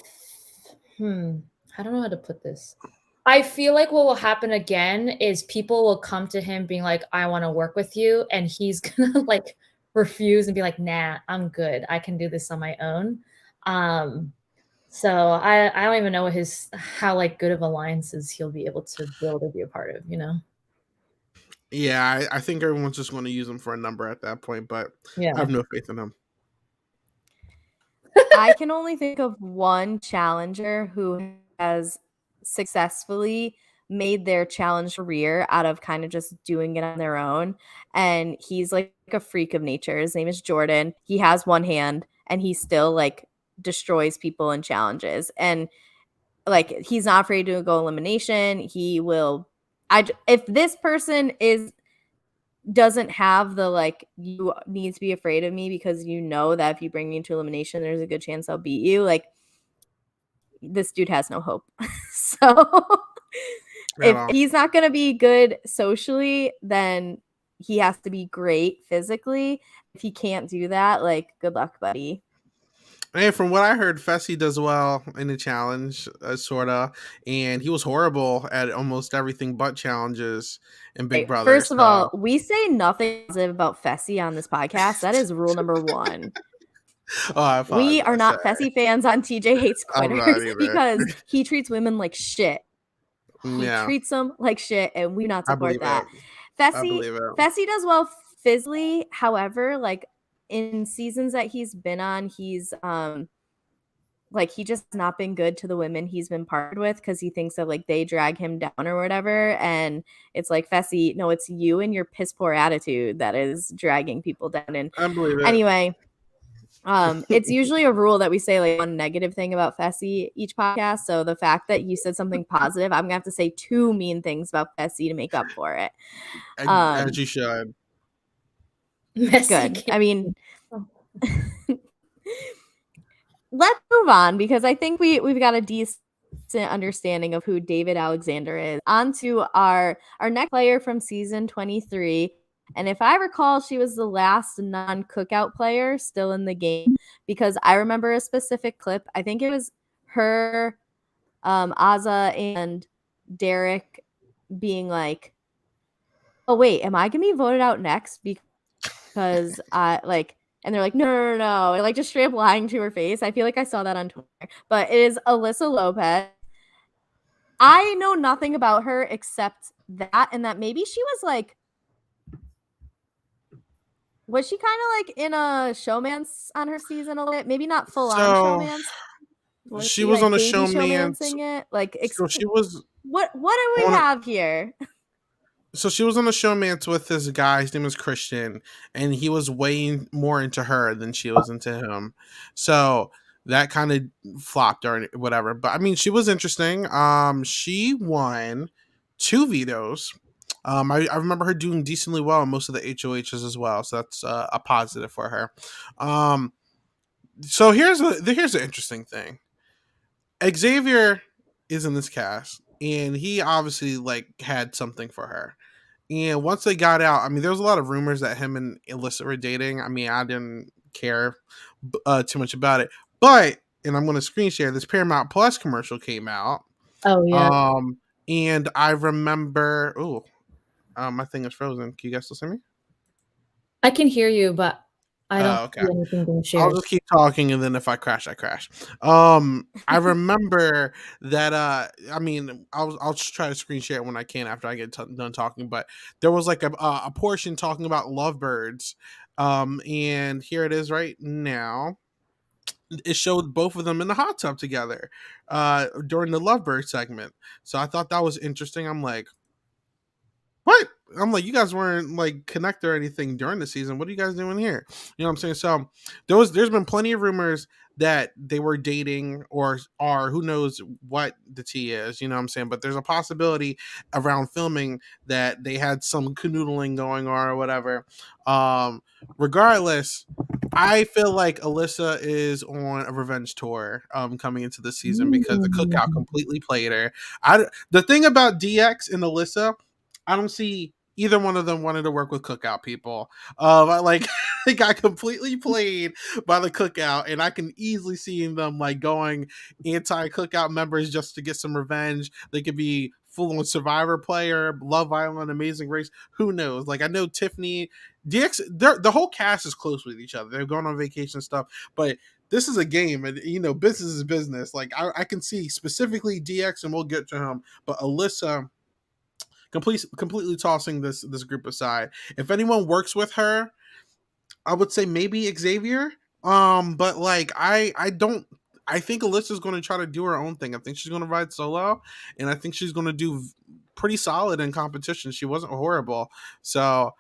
don't know how to put this. I feel like what will happen again is people will come to him being like, "I want to work with you," and he's gonna like refuse and be like, "Nah, I'm good. I can do this on my own." So I don't even know how like good of alliances he'll be able to build or be a part of, you know?
Yeah, I think everyone's just going to use him for a number at that point, but
Yeah.
I have no faith in him.
I can only think of one challenger who has successfully made their challenge career out of kind of just doing it on their own. And he's like a freak of nature. His name is Jordan. He has one hand and he still like destroys people in challenges. And like he's not afraid to go elimination. He will if this person doesn't have the like, you need to be afraid of me because you know that if you bring me into elimination, there's a good chance I'll beat you. Like, this dude has no hope. So if he's not going to be good socially, then he has to be great physically. If he can't do that, like, good luck, buddy.
And from what I heard, Fessy does well in the challenge, sort of, and he was horrible at almost everything but challenges in Big Brother.
First of all, we say nothing positive about Fessy on this podcast. That is rule number one. We are not Fessy fans on TJ Hates Quitters because he treats women like shit. He treats them like shit, and we not support that. Fessy does well physically. However, like in seasons that he's been on, he's like he just not been good to the women he's been partnered with because he thinks that like they drag him down or whatever. And it's like, Fessy, no, it's you and your piss poor attitude that is dragging people down. And anyway, it's usually a rule that we say like one negative thing about Fessy each podcast. So the fact that you said something positive, I'm gonna have to say two mean things about Fessy to make up for it.
As you should.
Good. I mean, let's move on because I think we've got a decent understanding of who David Alexander is. On to our next player from season 23. And if I recall, she was the last non-cookout player still in the game because I remember a specific clip. I think it was her, Azza, and Derek being like, "Oh, wait, am I going to be voted out next?" Because I like, and they're like, no, and like just straight up lying to her face. I feel like I saw that on Twitter, but it is Alyssa Lopez. I know nothing about her except that, and that maybe she was like, was she kind of like in a showmance on her season a little bit? Maybe not full on showmance.
She was on a
showmancing it. Like,
so she was.
What do we have here?
So she was on the showmance with this guy. His name was Christian, and he was way more into her than she was into him. So that kind of flopped or whatever. But I mean, she was interesting. She won 2 vetoes. I remember her doing decently well in most of the HOHs as well. So that's a positive for her. So here's the interesting thing. Xavier is in this cast, and he obviously like had something for her. And once they got out, I mean, there was a lot of rumors that him and Alyssa were dating. I mean, I didn't care too much about it, but and I'm going to screen share this Paramount Plus commercial came out.
Oh yeah,
And I remember. Oh, my thing is frozen. Can you guys still see me?
I can hear you, but I don't
Okay.
see anything being
I'll
shared.
just keep talking, and then if I crash, I crash. I remember that. I mean, I'll just try to screen share it when I can after I get done talking. But there was like a portion talking about lovebirds, and here it is right now. It showed both of them in the hot tub together, during the lovebird segment. So I thought that was interesting. I'm like, what? I'm like, you guys weren't like connected or anything during the season. What are you guys doing here? You know what I'm saying? So there's been plenty of rumors that they were dating or are, who knows what the tea is, you know what I'm saying? But there's a possibility around filming that they had some canoodling going on or whatever. Regardless, I feel like Alyssa is on a revenge tour coming into the season because the cookout completely played her. The thing about DX and Alyssa, I don't see either one of them wanted to work with cookout people. Like they got completely played by the cookout, and I can easily see them like going anti-cookout members just to get some revenge. They could be full on Survivor player, Love Island, Amazing Race. Who knows? Like I know Tiffany, DX, the whole cast is close with each other. They're going on vacation and stuff, but this is a game, and you know, business is business. Like I can see specifically DX, and we'll get to him, but Alyssa completely tossing this group aside. If anyone works with her, I would say maybe Xavier. But like I don't. I think Alyssa's going to try to do her own thing. I think she's going to ride solo, and I think she's going to do pretty solid in competition. She wasn't horrible, so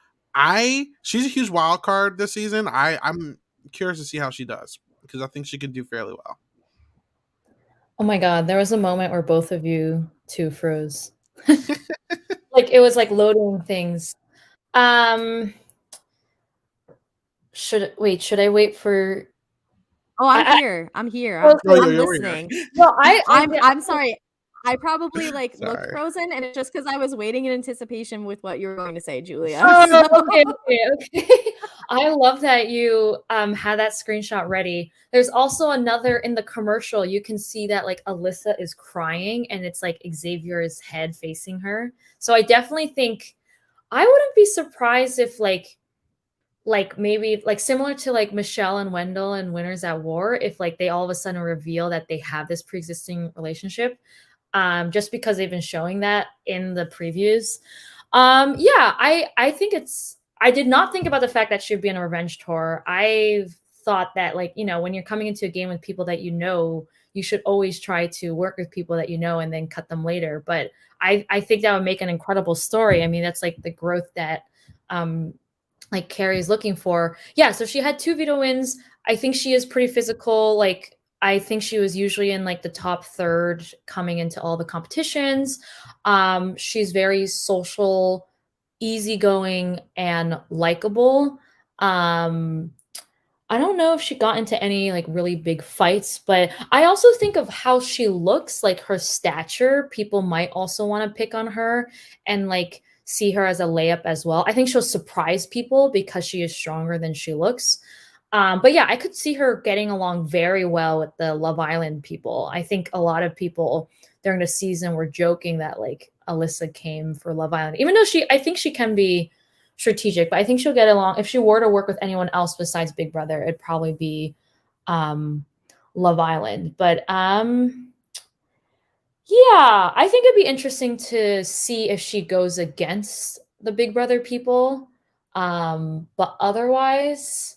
she's a huge wild card this season. I'm curious to see how she does because I think she can do fairly well.
Oh my god, there was a moment where both of you two froze. Like it was like loading things. Should I wait for?
Oh, I'm here. I'm here.
Okay.
I'm listening.
No,
I'm sorry. I probably like looked
Sorry.
frozen, and it's just because I was waiting in anticipation with what you were going to say, Julia.
Oh, okay. I love that you had that screenshot ready. There's also another in the commercial. You can see that like Alyssa is crying, and it's like Xavier's head facing her. So I definitely think I wouldn't be surprised if like maybe like similar to like Michelle and Wendell and Winners at War, if like they all of a sudden reveal that they have this pre-existing relationship. Just because they've been showing that in the previews. Yeah, I think I did not think about the fact that she'd be on a revenge tour. I thought that like, you know, when you're coming into a game with people that you know, you should always try to work with people that you know and then cut them later. But I think that would make an incredible story. I mean, that's like the growth that like Kari is looking for. Yeah, so she had 2 veto wins. I think she is pretty physical. Like I think she was usually in like the top third coming into all the competitions. She's very social, easygoing, and likable. I don't know if she got into any like really big fights, but I also think of how she looks, like her stature. People might also want to pick on her and like see her as a layup as well. I think she'll surprise people because she is stronger than she looks. But yeah, I could see her getting along very well with the Love Island people. I think a lot of people during the season were joking that like Alyssa came for Love Island, even though I think she can be strategic, but I think she'll get along. If she were to work with anyone else besides Big Brother, it'd probably be Love Island. But yeah, I think it'd be interesting to see if she goes against the Big Brother people. But otherwise,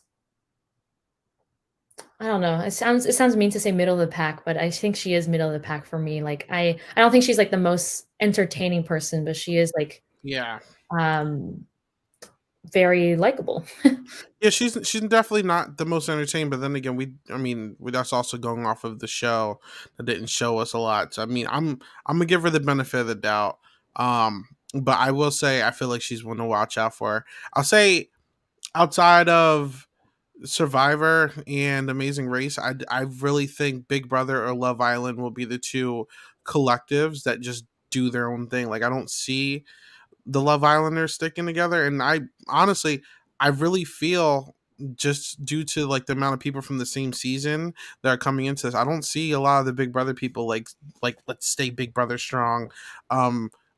I don't know. It sounds mean to say middle of the pack, but I think she is middle of the pack for me. Like I don't think she's like the most entertaining person, but she is like
Yeah.
very likable.
Yeah, she's definitely not the most entertaining, but then again, that's also going off of the show that didn't show us a lot. So I mean, I'm gonna give her the benefit of the doubt. But I will say I feel like she's one to watch out for. I'll say outside of Survivor and Amazing Race, I really think Big Brother or Love Island will be the two collectives that just do their own thing. Like I don't see the Love Islanders sticking together, and I honestly I really feel just due to like the amount of people from the same season that are coming into this, I don't see a lot of the Big Brother people like let's stay Big Brother strong.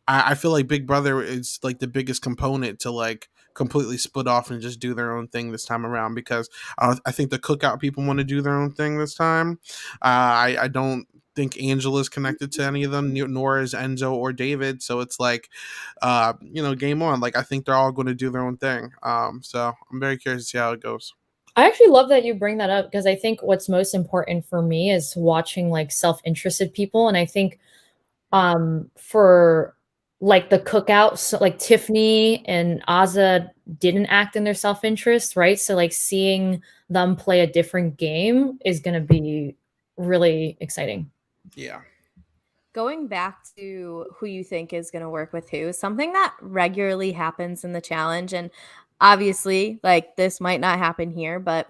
I feel like Big Brother is like the biggest component to like completely split off and just do their own thing this time around because I think the cookout people want to do their own thing this time. I don't think Angela's connected to any of them, nor is Enzo or David. So it's like, game on. Like I think they're all going to do their own thing. So I'm very curious to see how it goes.
I actually love that you bring that up because I think what's most important for me is watching like self-interested people, and I think for like the cookout, so like Tiffany and Azza didn't act in their self-interest, right? So like seeing them play a different game is going to be really exciting.
Yeah.
Going back to who you think is going to work with who, something that regularly happens in the challenge, and obviously, like this might not happen here, but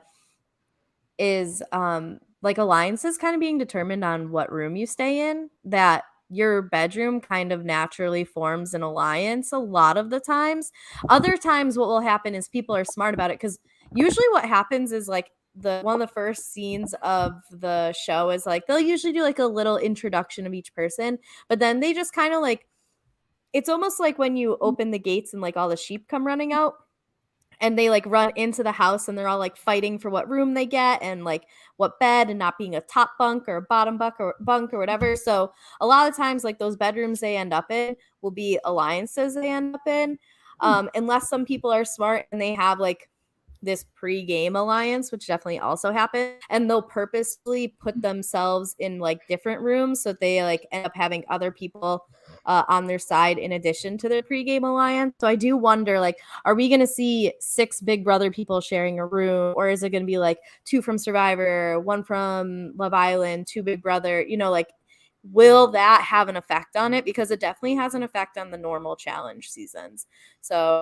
is like alliances kind of being determined on what room you stay in, that your bedroom kind of naturally forms an alliance a lot of the times. Other times what will happen is people are smart about it because usually what happens is like one of the first scenes of the show is like they'll usually do like a little introduction of each person, but then they just kind of like, it's almost like when you open the gates and like all the sheep come running out and they like run into the house and they're all like fighting for what room they get and like what bed, and not being a top bunk or a bottom bunk or whatever. So a lot of times like those bedrooms they end up in will be alliances they end up in, unless some people are smart and they have like this pre-game alliance, which definitely also happens, and they'll purposely put themselves in like different rooms so they like end up having other people on their side in addition to their pre-game alliance. So I do wonder, like, are we going to see 6 Big Brother people sharing a room, or is it going to be like 2 from Survivor, 1 from Love Island, 2 Big Brother? Like, will that have an effect on it? Because it definitely has an effect on the normal challenge seasons. So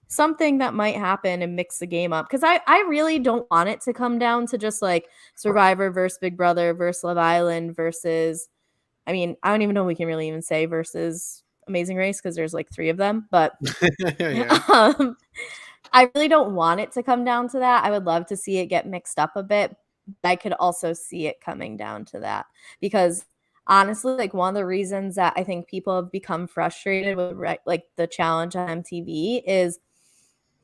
something that might happen and mix the game up, because I really don't want it to come down to just like Survivor versus Big Brother versus Love Island versus, I mean, I don't even know if we can really even say versus Amazing Race because there's like 3 of them, but I really don't want it to come down to that. I would love to see it get mixed up a bit, but I could also see it coming down to that because honestly, like one of the reasons that I think people have become frustrated with like the challenge on MTV is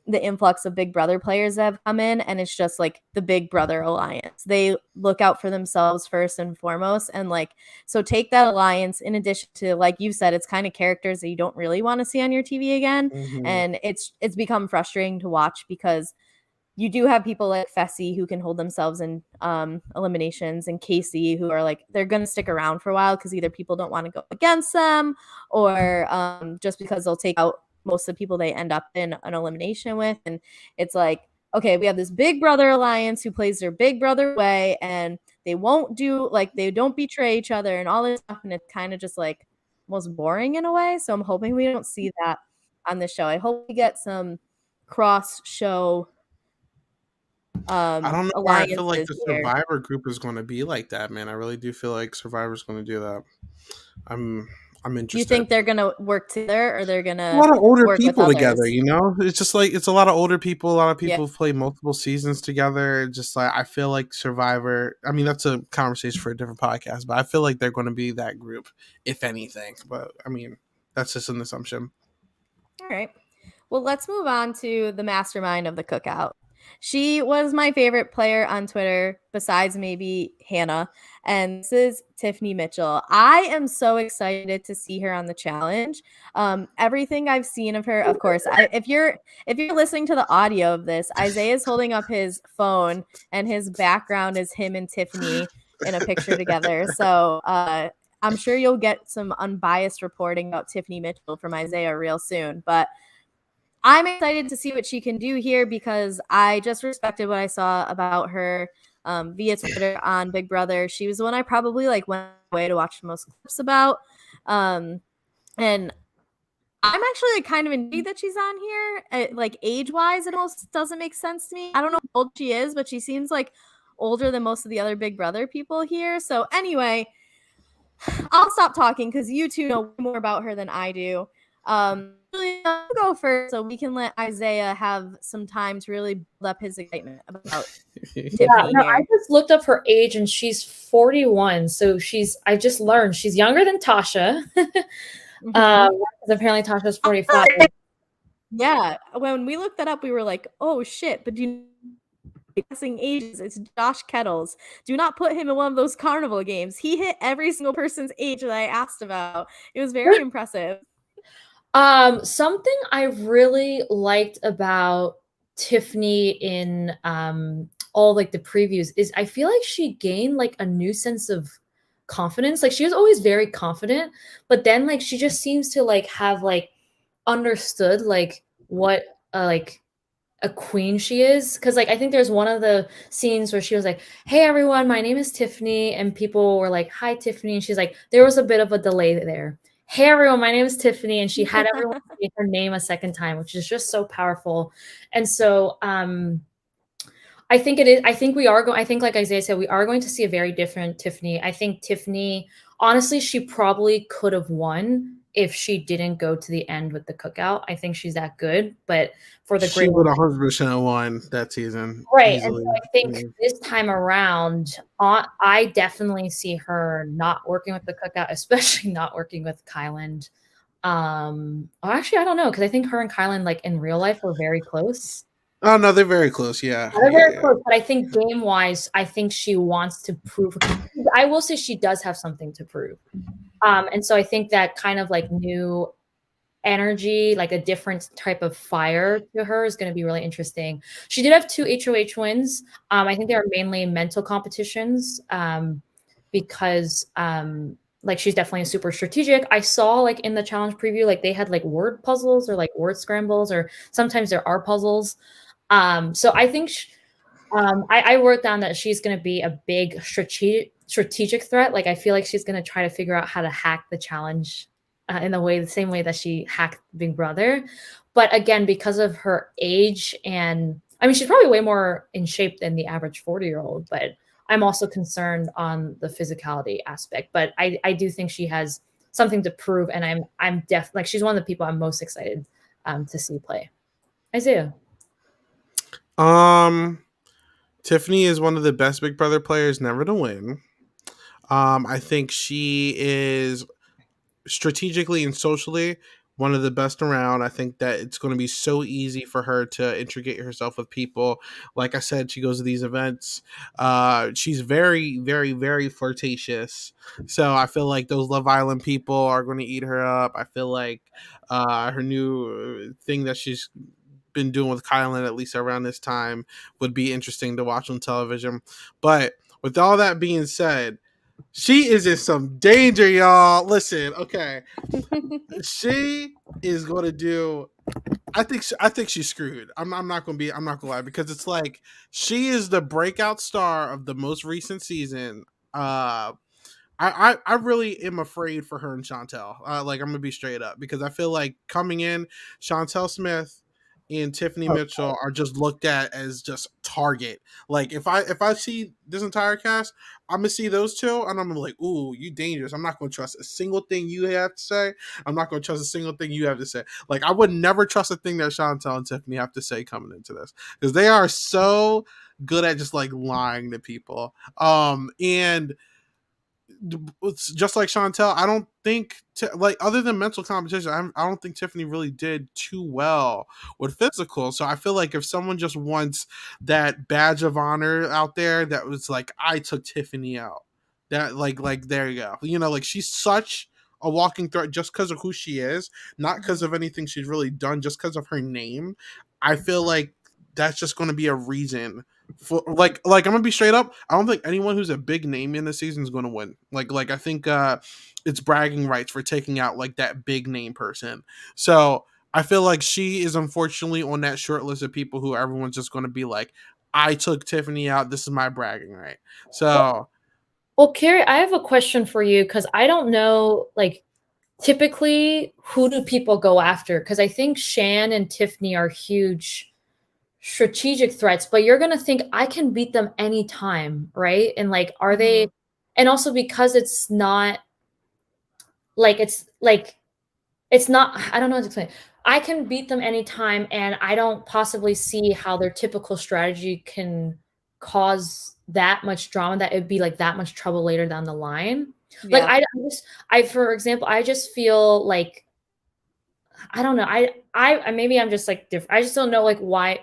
the influx of Big Brother players that have come in, and it's just like the Big Brother alliance. They look out for themselves first and foremost, and like so take that alliance in addition to, like you said, it's kind of characters that you don't really want to see on your TV again.
Mm-hmm.
And it's become frustrating to watch because you do have people like Fessy who can hold themselves in eliminations, and Casey who are like, they're going to stick around for a while because either people don't want to go against them or just because they'll take out most of the people they end up in an elimination with. And it's like, okay, we have this Big Brother alliance who plays their Big Brother way, and they won't do, like, they don't betray each other and all this stuff. And it's kind of just like most boring in a way. So I'm hoping we don't see that on the show. I hope we get some cross show
I don't know why I feel like the
here.
Survivor group is going to be like that, man. I really do feel like Survivor's going to do that. I'm interested.
You think they're gonna work together, or they're gonna
a lot of older
work
people
with
together?
others?
It's just like it's a lot of older people. A lot of people
Yeah.
play multiple seasons together. Just like I feel like Survivor. I mean, that's a conversation for a different podcast, but I feel like they're going to be that group, if anything. But I mean, that's just an assumption.
All right. Well, let's move on to the mastermind of the cookout. She was my favorite player on Twitter, besides maybe Hannah, and this is Tiffany Mitchell. I am so excited to see her on the challenge. Everything I've seen of her, of course, if you're listening to the audio of this, Isaiah is holding up his phone, and his background is him and Tiffany in a picture together. So I'm sure you'll get some unbiased reporting about Tiffany Mitchell from Isaiah real soon, but I'm excited to see what she can do here because I just respected what I saw about her via Twitter on Big Brother. She was the one I probably like went away to watch the most clips about. And I'm actually like kind of intrigued that she's on here. Like age-wise, it almost doesn't make sense to me. I don't know how old she is, but she seems like older than most of the other Big Brother people here. So anyway, I'll stop talking because you two know more about her than I do. I'll go first so we can let Isaiah have some time to really build up his excitement about Tiffany
no,
here.
I just looked up her age and she's 41. So I just learned she's younger than Tasha. Apparently Tasha's 45.
Yeah, when we looked that up, we were like, oh shit, but do you guessing ages? It's Josh Kettles. Do not put him in one of those carnival games. He hit every single person's age that I asked about. It was very impressive.
Something I really liked about Tiffany in all like the previews is I feel like she gained like a new sense of confidence. Like she was always very confident, but then like she just seems to like have like understood like what like a queen she is. Because like I think there's one of the scenes where she was like, hey everyone, my name is Tiffany, and people were like, hi Tiffany, and she's like, there was a bit of a delay there. Hey everyone, my name is Tiffany, and she had everyone say her name a second time, which is just so powerful. And so I think it is. I think we are going. I think, like Isaiah said, we are going to see a very different Tiffany. I think Tiffany, honestly, she probably could have won if she didn't go to the end with the cookout. I think she's that good, but for the
she would 100% won that season,
right?
easily.
And so I think this time around, I definitely see her not working with the cookout, especially not working with Kyland. Actually, I don't know because I think her and Kyland, like in real life, were very close.
Oh no, they're very close. Yeah,
they're very close. But I think game wise, I think she wants to prove. I will say she does have something to prove, and so I think that kind of like new energy, like a different type of fire to her, is going to be really interesting. She did have 2 HOH wins. I think they are mainly mental competitions, because like she's definitely super strategic. I saw like in the challenge preview, like they had like word puzzles or like word scrambles, or sometimes there are puzzles. So I think I wrote down that she's going to be a big strategic threat. Like I feel like she's going to try to figure out how to hack the challenge in the same way that she hacked Big Brother. But again, because of her age, and I mean, she's probably way more in shape than the average 40-year-old, but I'm also concerned on the physicality aspect. But I do think she has something to prove, and I'm like she's one of the people I'm most excited to see play. Isaiah.
Tiffany is one of the best Big Brother players never to win. I think she is strategically and socially one of the best around. I think that it's going to be so easy for her to integrate herself with people. Like I said, she goes to these events. She's very, very, very flirtatious. So I feel like those Love Island people are going to eat her up. I feel like her new thing that she's been doing with Kylan, at least around this time, would be interesting to watch on television. But with all that being said, she is in some danger, y'all. Listen, okay. She is going to do. I think she's screwed. I'm not going to lie, because it's like she is the breakout star of the most recent season. I really am afraid for her and Chantel. Like I'm gonna be straight up, because I feel like coming in, Chantel Smith and Tiffany Mitchell are just looked at as just target. Like if I see this entire cast, I'm gonna see those two and I'm gonna be like, ooh, you dangerous. I'm not gonna trust a single thing you have to say. I'm not gonna trust a single thing you have to say. Like I would never trust a thing that Chantel and Tiffany have to say coming into this, because they are so good at just like lying to people. And it's just like Chantel, I don't think like other than mental competition, I don't think Tiffany really did too well with physical. So I feel like if someone just wants that badge of honor out there, that was like, I took Tiffany out, that like there you go. You know, like she's such a walking threat just because of who she is, not because of anything she's really done, just because of her name. I feel like that's just going to be a reason for like I'm gonna be straight up. I don't think anyone who's a big name in the season is going to win. Like I think it's bragging rights for taking out like that big name person. So I feel like she is unfortunately on that short list of people who everyone's just going to be like, I took Tiffany out. This is my bragging right. So,
Well, Kari, I have a question for you because I don't know, like, typically who do people go after? Because I think Shan and Tiffany are huge strategic threats, but you're going to think I can beat them anytime, right? And like, are they, and also because it's not it's not, I don't know how to explain. I can beat them anytime, and I don't possibly see how their typical strategy can cause that much drama that it'd be like that much trouble later down the line. Like
Yeah.
for example, I just feel like I don't know. Maybe I'm just like different. I just don't know like why,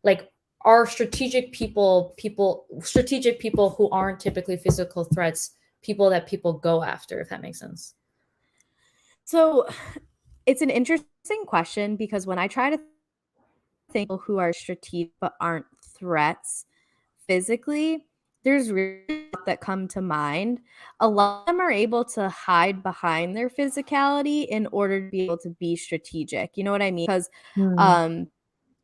like are strategic people who aren't typically physical threats, people that people go after, if that makes sense.
So it's an interesting question because when I try to think who are strategic but aren't threats physically, there's really that come to mind. A lot of them are able to hide behind their physicality in order to be able to be strategic. You know what I mean? Because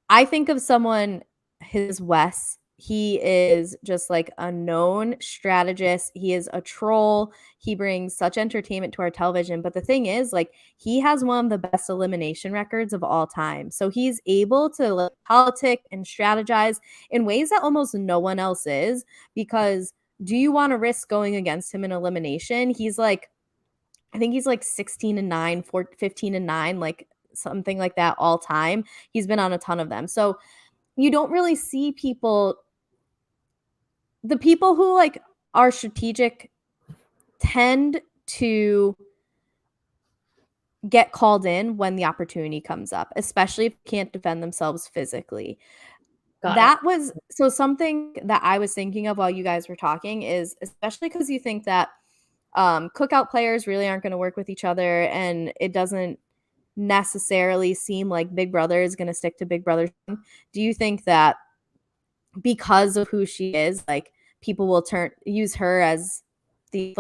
I think of someone, his Wes. He is just like a known strategist. He is a troll. He brings such entertainment to our television. But the thing is, like, he has one of the best elimination records of all time. So he's able to like, politic and strategize in ways that almost no one else is. Because do you want to risk going against him in elimination? He's like, I think he's like 16-9, 15-9, like something like that all time. He's been on a ton of them. So you don't really see the people who like are strategic tend to get called in when the opportunity comes up, especially if they can't defend themselves physically. That was so something that I was thinking of while you guys were talking is especially because you think that cookout players really aren't going to work with each other, and it doesn't necessarily seem like Big Brother is going to stick to Big Brother. Do you think that because of who she is, like people will use her as the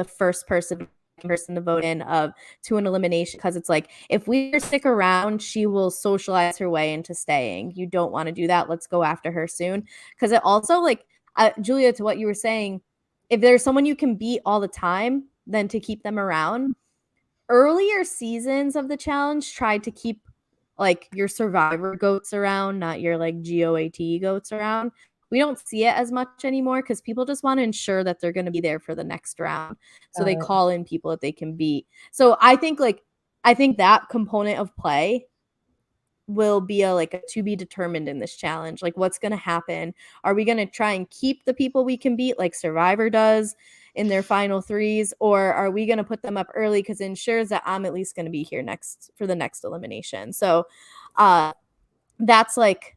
first person to vote in of to an elimination because it's like if we stick around she will socialize her way into staying. You don't want to do that. Let's go after her soon because it also like Julia, to what you were saying, if there's someone you can beat all the time, then to keep them around. Earlier seasons of the challenge tried to keep like your survivor goats around, not your like GOAT goats around. We don't see it as much anymore because people just want to ensure that they're going to be there for the next round. So they call in people that they can beat. So I think that component of play will be a to be determined in this challenge. Like what's going to happen? Are we going to try and keep the people we can beat like Survivor does in their final threes, or are we going to put them up early because it ensures that I'm at least going to be here next for the next elimination? So that's like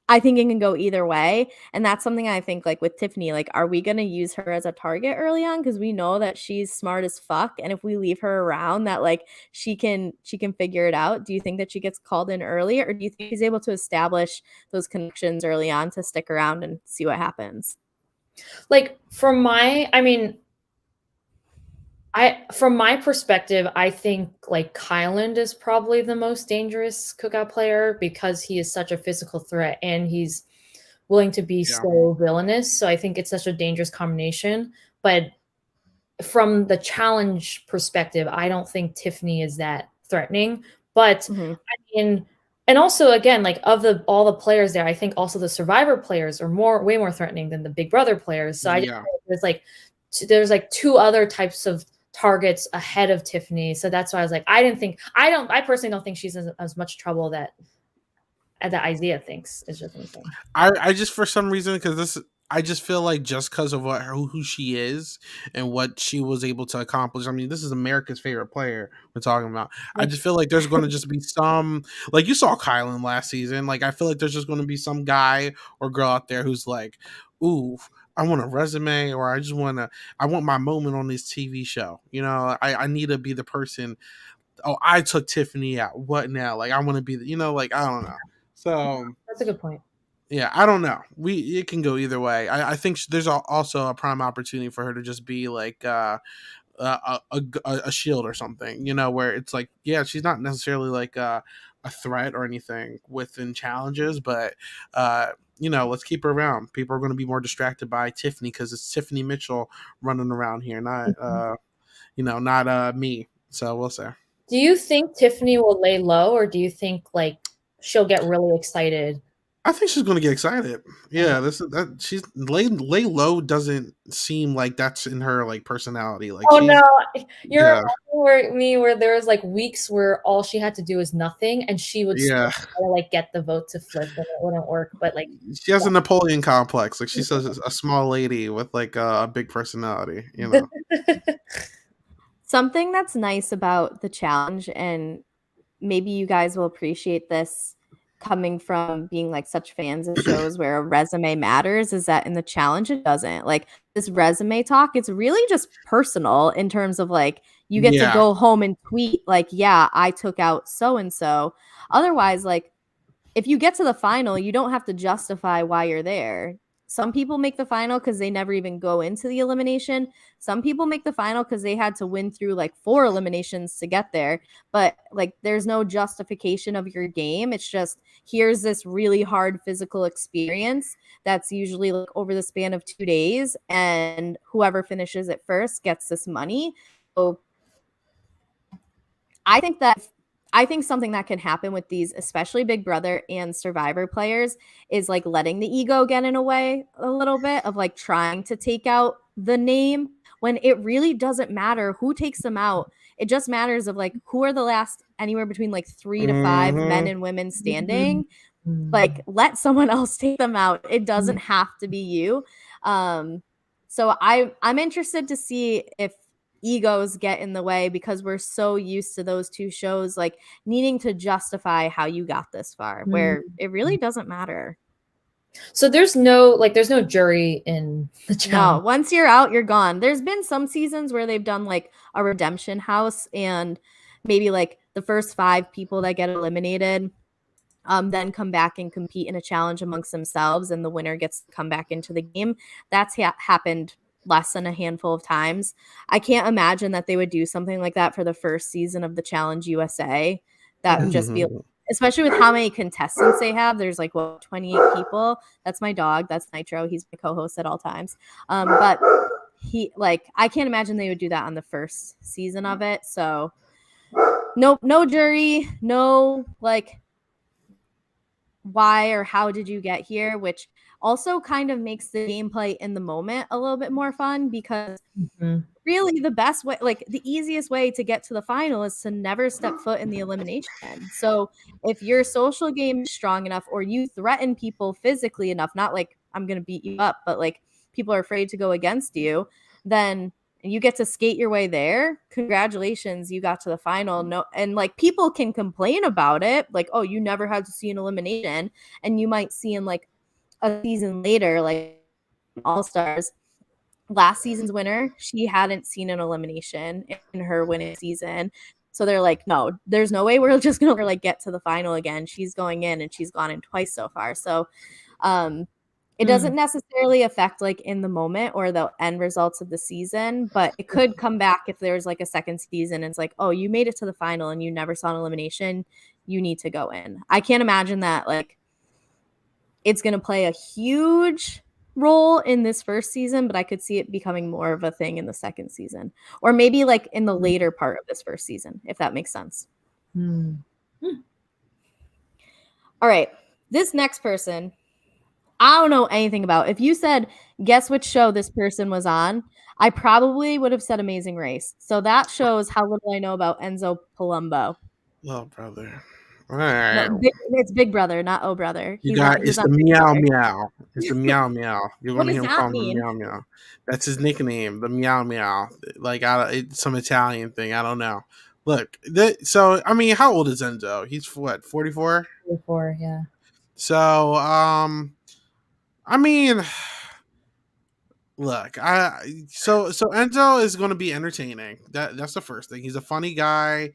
I think it can go either way. And that's something I think like with Tiffany, like, are we going to use her as a target early on? Because we know that she's smart as fuck. And if we leave her around that like she can figure it out. Do you think that she gets called in early, or do you think she's able to establish those connections early on to stick around and see what happens?
Like from my perspective, I think like Kyland is probably the most dangerous cookout player because he is such a physical threat and he's willing to be so villainous. So I think it's such a dangerous combination. But from the challenge perspective, I don't think Tiffany is that threatening. But I mean, and also again, like of all the players there, I think also the Survivor players are way more threatening than the Big Brother players. So I just there's like two other types of targets ahead of Tiffany. So that's why I was like, I personally don't think she's as much trouble that Isaiah thinks is just anything.
I just for some reason because I just feel like just because of who she is and what she was able to accomplish. I mean, this is America's favorite player we're talking about. I just feel like there's going to just be some, like you saw Kylan last season. Like I feel like there's just going to be some guy or girl out there who's like, ooh, I want a resume, or I want my moment on this TV show. You know, I need to be the person. Oh, I took Tiffany out. What now? Like I want to be like I don't know. So
that's a good point.
Yeah, I don't know. It can go either way. I think there's also a prime opportunity for her to just be like a shield or something, where it's like, yeah, she's not necessarily like a threat or anything within challenges, but let's keep her around. People are going to be more distracted by Tiffany because it's Tiffany Mitchell running around here, not me. So we'll see.
Do you think Tiffany will lay low, or do you think like she'll get really excited?
I think she's going to get excited. Yeah, she's lay low doesn't seem like that's in her like personality. Like,
oh no, you're
yeah.
where there was like weeks where all she had to do is nothing, and she would
Yeah.
still try to, like get the vote to flip, and it wouldn't work. But like
She has a Napoleon complex. Like, she's a small lady with like a big personality.
Something that's nice about the challenge, and maybe you guys will appreciate this coming from being like such fans of shows where a resume matters, is that in the challenge it doesn't. Like, this resume talk, it's really just personal in terms of like you get to go home and tweet like, yeah, I took out so and so. Otherwise, like, if you get to the final, you don't have to justify why you're there. Some people make the final because they never even go into the elimination. Some people make the final because they had to win through like 4 eliminations to get there. But like, there's no justification of your game. It's just, here's this really hard physical experience that's usually like over the span of 2 days, and whoever finishes it first gets this money. So I think something that can happen with these, especially Big Brother and Survivor players, is like letting the ego get in a way a little bit of like trying to take out the name when it really doesn't matter who takes them out. It just matters of like who are the last anywhere between like 3 to 5 men and women standing. Like, let someone else take them out. It doesn't have to be you. So I'm interested to see if egos get in the way, because we're so used to those 2 shows like needing to justify how you got this far, where it really doesn't matter.
So there's no jury in the challenge.
No, once you're out, you're gone. There's been some seasons where they've done like a redemption house, and maybe like the first 5 people that get eliminated then come back and compete in a challenge amongst themselves, and the winner gets to come back into the game. That's happened less than a handful of times. I can't imagine that they would do something like that for the first season of the Challenge USA. That would just be, especially with how many contestants they have. There's like 28 people. That's my dog. That's Nitro. He's my co-host at all times. But I can't imagine they would do that on the first season of it. So no jury, no like why or how did you get here, which also kind of makes the gameplay in the moment a little bit more fun, because really the best way, like the easiest way to get to the final is to never step foot in the elimination. So if your social game is strong enough, or you threaten people physically enough, not like I'm going to beat you up, but like people are afraid to go against you, then you get to skate your way there. Congratulations, you got to the final. No, and like people can complain about it, like, oh, you never had to see an elimination, and you might see in like a season later, like All Stars, last season's winner, she hadn't seen an elimination in her winning season. So they're like, no, there's no way we're just gonna like get to the final again. She's going in, and she's gone in twice so far. So it doesn't necessarily affect like in the moment or the end results of the season, but it could come back if there's like a second season and it's like, oh, you made it to the final and you never saw an elimination, you need to go in. I can't imagine that like it's going to play a huge role in this first season, but I could see it becoming more of a thing in the second season, or maybe like in the later part of this first season, if that makes sense. All right, this next person, I don't know anything about. If you said, guess which show this person was on, I probably would have said Amazing Race. So that shows how little I know about Enzo Palumbo.
Oh, brother. All right.
No, it's Big Brother, not Oh Brother.
It's the Meow Meow. It's the Meow Meow. You're
What
going to
does
hear him
that
call him the
mean?
Meow Meow. That's his nickname, the Meow Meow. Like, it's some Italian thing. I don't know. Look, so I mean, how old is Enzo? He's what, 44?
44, yeah.
So, I mean, look, so Enzo is going to be entertaining. That's the first thing. He's a funny guy.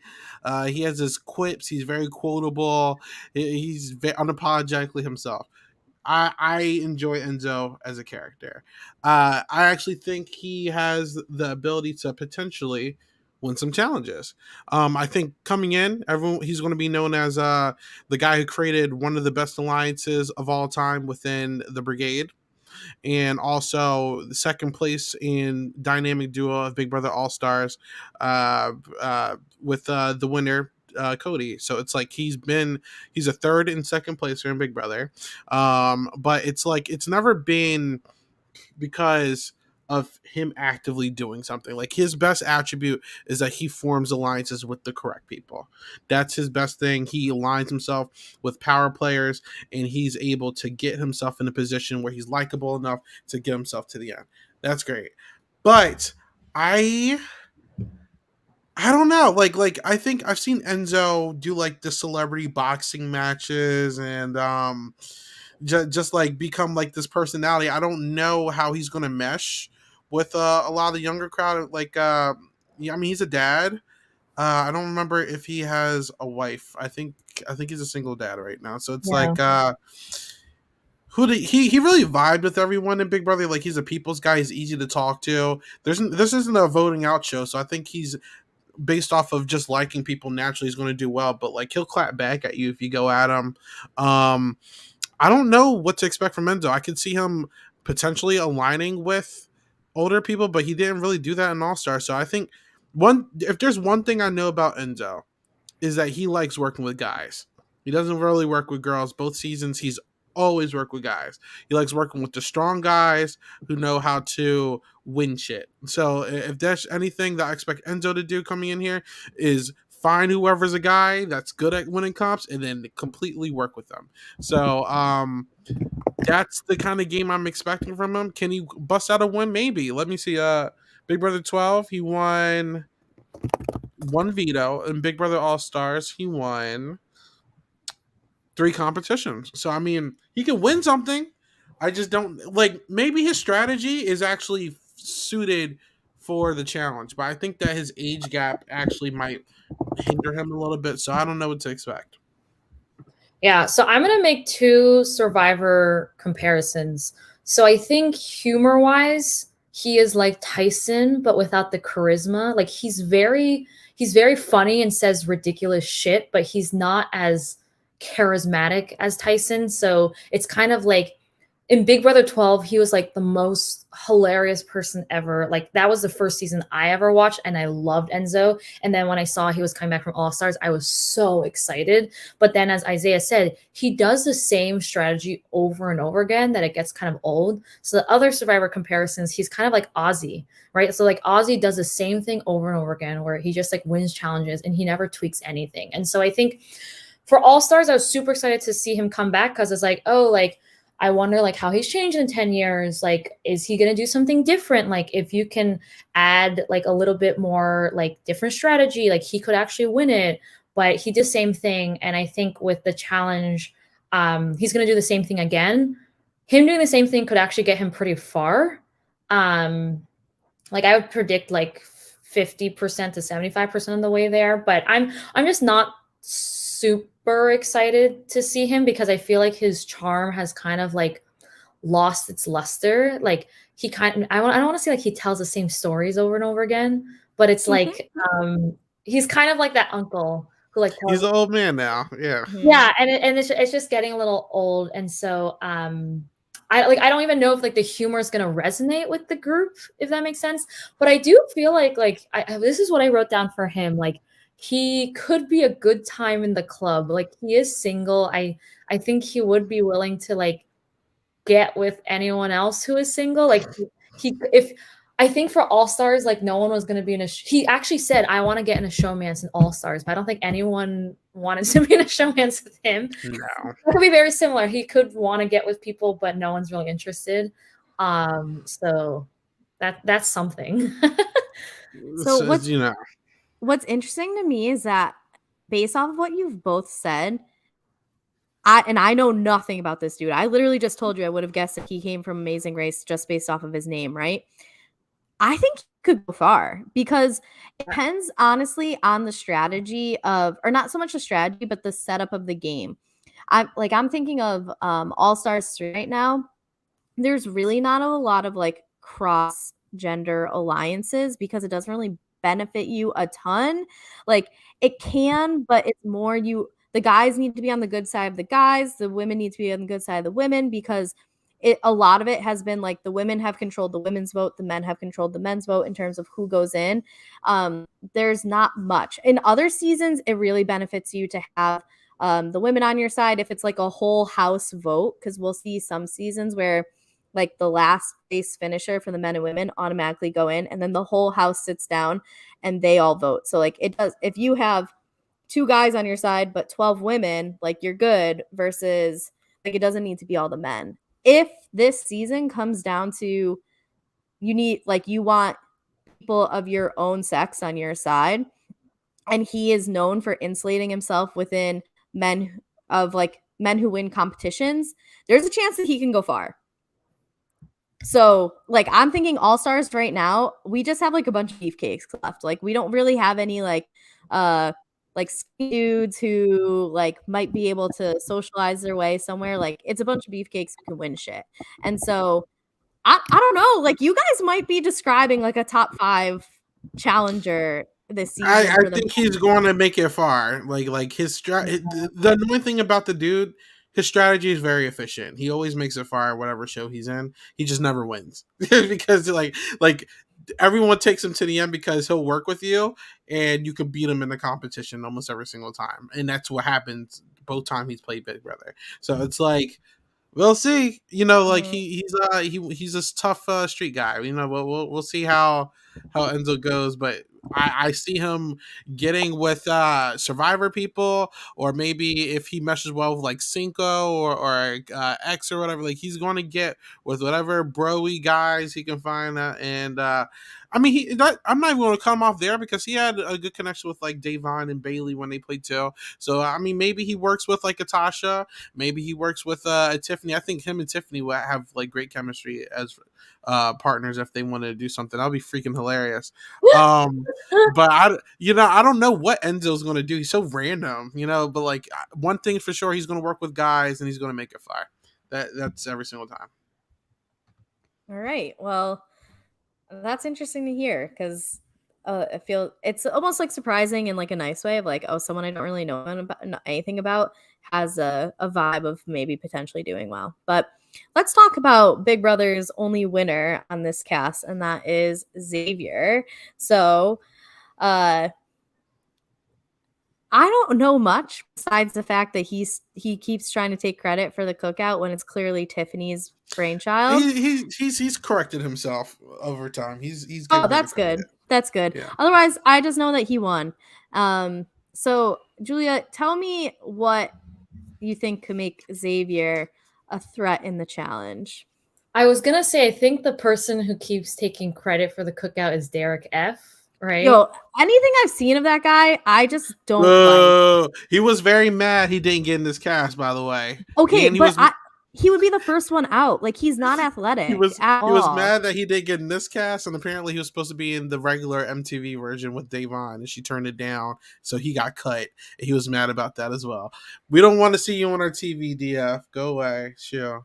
He has his quips. He's very quotable. He's unapologetically himself. I enjoy Enzo as a character. I actually think he has the ability to potentially win some challenges. I think coming in, he's going to be known as the guy who created one of the best alliances of all time within the brigade, and also the second place in dynamic duo of Big Brother All Stars, with the winner. Cody, so it's like he's a third and second placer in Big Brother, but it's like it's never been because of him actively doing something. Like his best attribute is that he forms alliances with the correct people. That's his best thing. He aligns himself with power players, and he's able to get himself in a position where he's likable enough to get himself to the end. That's great. But I don't know. Like I think I've seen Enzo do like the celebrity boxing matches, and just like become like this personality. I don't know how he's gonna mesh with a lot of the younger crowd. Like, yeah, I mean, he's a dad. I don't remember if he has a wife. I think he's a single dad right now. So it's
Yeah.
like, he really vibed with everyone in Big Brother. Like he's a people's guy. He's easy to talk to. This isn't a voting out show, so I think he's based off of just liking people naturally. He's going to do well, but like he'll clap back at you if you go at him. I don't know what to expect from Enzo. I could see him potentially aligning with older people, but he didn't really do that in All Star. So I think if there's one thing I know about Enzo is that he likes working with guys. He doesn't really work with girls. Both seasons, he's always worked with guys. He likes working with the strong guys who know how to win shit. So if there's anything that I expect Enzo to do coming in here is find whoever's a guy that's good at winning comps and then completely work with them. So that's the kind of game I'm expecting from him. Can he bust out a win? Maybe. Let me see. Big Brother 12, he won one veto. And Big Brother All Stars, he won 3 competitions. So I mean, he can win something. I just don't like. Maybe his strategy is actually suited for the challenge, but I think that his age gap actually might hinder him a little bit. So I don't know what to expect.
Yeah, so I'm going to make 2 Survivor comparisons. So I think humor-wise, he is like Tyson, but without the charisma. Like he's very funny and says ridiculous shit, but he's not as charismatic as Tyson. So it's kind of like in Big Brother 12, he was like the most hilarious person ever. Like that was the first season I ever watched, and I loved Enzo. And then when I saw he was coming back from All Stars, I was so excited. But then, as Isaiah said, he does the same strategy over and over again that it gets kind of old. So the other Survivor comparisons, he's kind of like Ozzy, right? So like Ozzy does the same thing over and over again, where he just like wins challenges and he never tweaks anything. And so I think for All Stars, I was super excited to see him come back because it's like, oh, like I wonder like how he's changed in 10 years. Like, is he going to do something different? Like if you can add like a little bit more like different strategy, like he could actually win it, but he did the same thing. And I think with the challenge, he's going to do the same thing again. Him doing the same thing could actually get him pretty far. Like I would predict like 50% to 75% of the way there, but I'm just not super excited to see him because I feel like his charm has kind of like lost its luster. Like he kind of, I don't want to say like he tells the same stories over and over again, but it's like he's kind of like that uncle who like tells
He's an old man now. Yeah.
yeah, and it's just getting a little old, and so I don't even know if like the humor is gonna resonate with the group, if that makes sense. But I do feel like this is what I wrote down for him. Like he could be a good time in the club. Like he is single. I think he would be willing to like get with anyone else who is single. Like he if I think for All Stars, like no one was going to be in a. He actually said, "I want to get in a showmance in All Stars," but I don't think anyone wanted to be in a showmance with him.
No.
It could be very similar. He could want to get with people, but no one's really interested. So that's something.
So
what's
what's interesting to me is that based off of what you've both said, I know nothing about this dude. I literally just told you I would have guessed if he came from Amazing Race just based off of his name, right? I think he could go far because it depends honestly on the strategy of, or not so much the strategy, but the setup of the game. I'm thinking of All Stars 3 right now. There's really not a lot of like cross gender alliances because it doesn't really benefit you a ton. Like it can, but it's more the guys need to be on the good side of the guys, the women need to be on the good side of the women because a lot of it has been like the women have controlled the women's vote, the men have controlled the men's vote in terms of who goes in. There's not much. In other seasons, it really benefits you to have the women on your side if it's like a whole house vote, because we'll see some seasons where like the last place finisher for the men and women automatically go in, and then the whole house sits down and they all vote. So like it does, if you have 2 guys on your side but 12 women, like you're good, versus like it doesn't need to be all the men. If this season comes down to you want people of your own sex on your side, and he is known for insulating himself within men who win competitions, there's a chance that he can go far. So, like, I'm thinking All Stars right now, we just have like a bunch of beefcakes left. Like, we don't really have any like skinny dudes who like might be able to socialize their way somewhere. Like, it's a bunch of beefcakes who can win shit. And so, I don't know. Like, you guys might be describing like a top 5 challenger this season.
I think he's going to make it far. Like his the annoying thing about the dude, his strategy is very efficient. He always makes it far whatever show he's in. He just never wins because like everyone takes him to the end because he'll work with you and you can beat him in the competition almost every single time. And that's what happens both times he's played Big Brother. So it's like we'll see. Like he's a tough street guy. We'll see how Enzo goes, but I see him getting with Survivor people, or maybe if he meshes well with like Cinco or X or whatever, like he's going to get with whatever bro-y guys he can find. And I mean, I'm not even going to come off there because he had a good connection with like Davon and Bailey when they played too. So I mean, maybe he works with like a Tasha, maybe he works with a Tiffany. I think him and Tiffany will have like great chemistry as partners if they want to do something. That'll be freaking hilarious. But I don't know what Enzo's going to do. He's so random, but like one thing for sure, he's going to work with guys and he's going to make it fire. That's every single time.
All right. Well, that's interesting to hear because I feel it's almost like surprising in like a nice way of like, oh, someone I don't really know anything about has a vibe of maybe potentially doing well. But let's talk about Big Brother's only winner on this cast, and that is Xavier. So I don't know much besides the fact that he keeps trying to take credit for the cookout when it's clearly Tiffany's brainchild.
He's corrected himself over time. He's
that's good. That's good.
Yeah.
Otherwise, I just know that he won. So Julia, tell me what you think could make Xavier a threat in the challenge.
I was gonna say, I think the person who keeps taking credit for the cookout is Derek F. Right?
Yo, anything I've seen of that guy, I just don't like.
He was very mad he didn't get in this cast, by the way.
Okay, but he would be the first one out. Like, he's not athletic.
He was mad that he didn't get in this cast, and apparently he was supposed to be in the regular MTV version with Davon, and she turned it down, so he got cut. And he was mad about that as well. We don't want to see you on our TV, DF. Go away. Sure.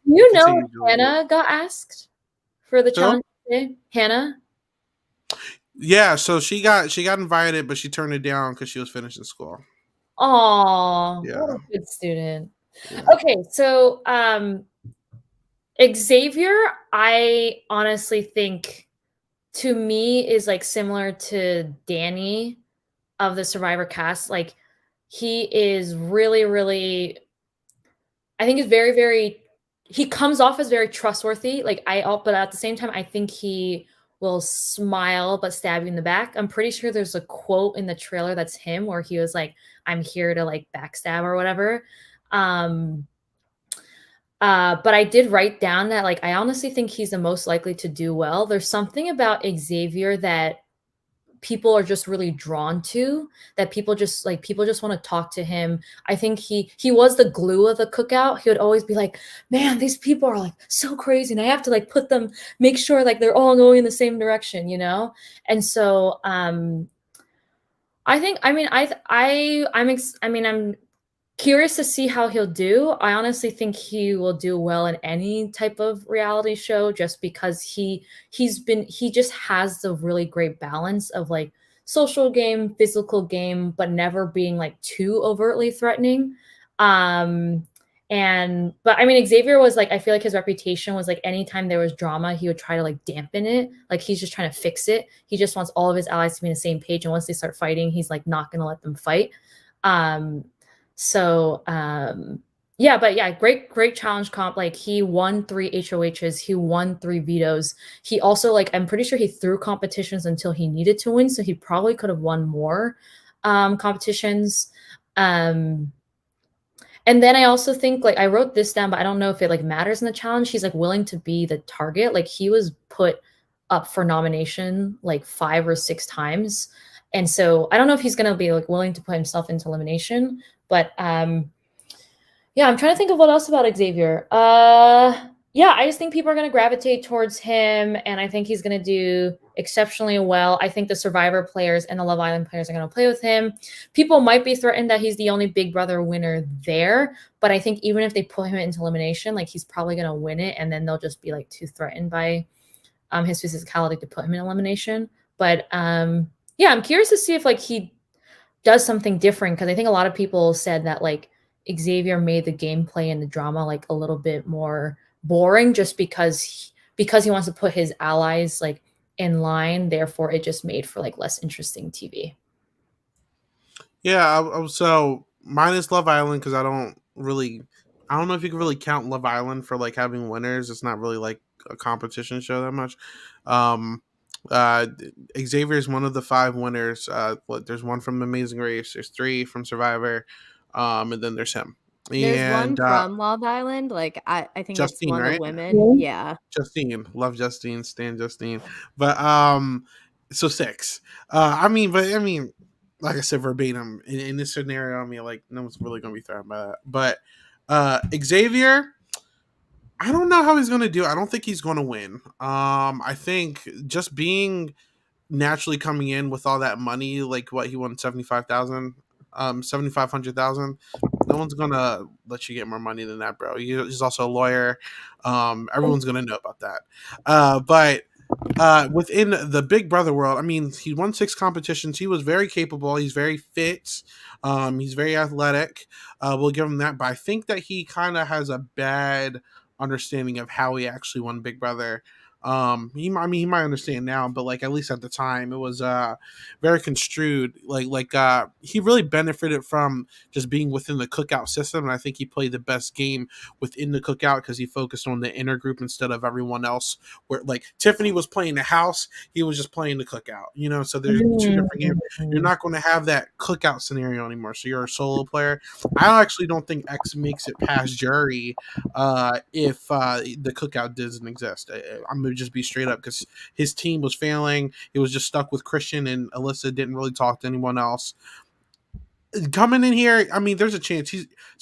Hannah got asked for the challenge today? Hannah?
Yeah, so she got invited, but she turned it down because she was finishing school.
Aw,
yeah.
What a good student. Yeah. Okay, so Xavier, I honestly think to me is like similar to Danny of the Survivor cast. Like he is really, really, I think is very, very, he comes off as very trustworthy. But at the same time, I think he will smile but stab you in the back. I'm pretty sure there's a quote in the trailer that's him where he was like, I'm here to like backstab or whatever. But I did write down that like I honestly think he's the most likely to do well. There's something about Xavier that people are just really drawn to, that people just want to talk to him. I think he was the glue of the cookout. He would always be like, man, these people are like so crazy, and I have to like make sure like they're all going in the same direction, And so Curious to see how he'll do. I honestly think he will do well in any type of reality show just because he just has the really great balance of like social game, physical game, but never being like too overtly threatening. Um but I mean Xavier was like I feel like his reputation was like anytime there was drama, he would try to like dampen it. Like he's just trying to fix it. He just wants all of his allies to be on the same page, and once they start fighting, he's like not going to let them fight. Um yeah, but yeah, great challenge comp. Like he won 3 HOHs, he won 3 vetoes. He also like I'm pretty sure he threw competitions until he needed to win, so he probably could have won more competitions. Um and then I also think like I wrote this down, but I don't know if it like matters in the challenge. He's like willing to be the target. Like he was put up for nomination like 5 or 6 times. And so I don't know if he's gonna be like willing to put himself into elimination, but yeah, I'm trying to think of what else about Xavier. Yeah, I just think people are going to gravitate towards him, and I think he's going to do exceptionally well. I think the Survivor players and the Love Island players are going to play with him. People might be threatened that he's the only Big Brother winner there, but I think even if they put him into elimination, like he's probably going to win it, and then they'll just be like too threatened by his physicality to put him in elimination. But yeah, I'm curious to see if like he does something different because I think a lot of people said that like Xavier made the gameplay and the drama like a little bit more boring just because he wants to put his allies like in line. Therefore, it just made for like less interesting TV.
Yeah, so minus Love Island because I don't know if you can really count Love Island for like having winners. It's not really like a competition show that much. Um, uh, Xavier is one of the 5 winners. There's one from Amazing Race. There's 3 from Survivor, and then there's him.
There's
And
one from Love Island. Like I think it's
Justine,
one of the
right?
women. Yeah.
Justine, love Justine, stand Justine. But so 6. I mean, like I said verbatim in this scenario, I mean, like no one's really gonna be threatened by that. But Xavier, I don't know how he's gonna do. I don't think he's gonna win. I think just being naturally coming in with all that money, like what he won 75,000, 7,500,000. No one's gonna let you get more money than that, bro. He's also a lawyer. Everyone's gonna know about that. But within the Big Brother world, I mean, he won 6 competitions. He was very capable. He's very fit. He's very athletic. We'll give him that. But I think that he kind of has a bad understanding of how he actually won Big Brother. He might understand now, but like at least at the time, it was very construed. He really benefited from just being within the cookout system, and I think he played the best game within the cookout because he focused on the inner group instead of everyone else. Where like Tiffany was playing the house, he was just playing the cookout. So there's 2 different games. You're not going to have that cookout scenario anymore. So you're a solo player. I actually don't think X makes it past jury if the cookout doesn't exist. I'm gonna just be straight up because his team was failing. He was just stuck with Christian and Alyssa. Didn't really talk to anyone else. Coming in here, I mean, there's a chance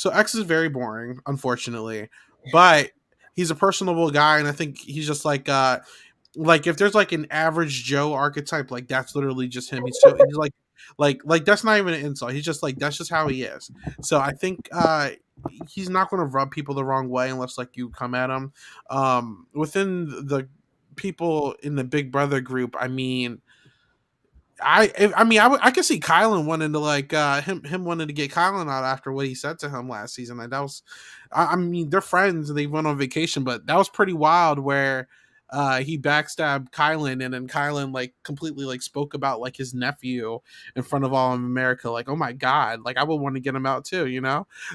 X is very boring, unfortunately, but he's a personable guy, and I think he's just like if there's like an average Joe archetype, like that's literally just him. He's like that's not even an insult. He's just like that's just how he is. So I think he's not going to rub people the wrong way unless like you come at him. Within the people in the Big Brother group, I mean, I could see Kylan wanting to like him wanting to get Kylan out after what he said to him last season. Like that was, I mean, they're friends and they went on vacation, but that was pretty wild where he backstabbed Kylan and then Kylan like completely like spoke about like his nephew in front of all of America. Like, oh my god, like I would want to get him out too.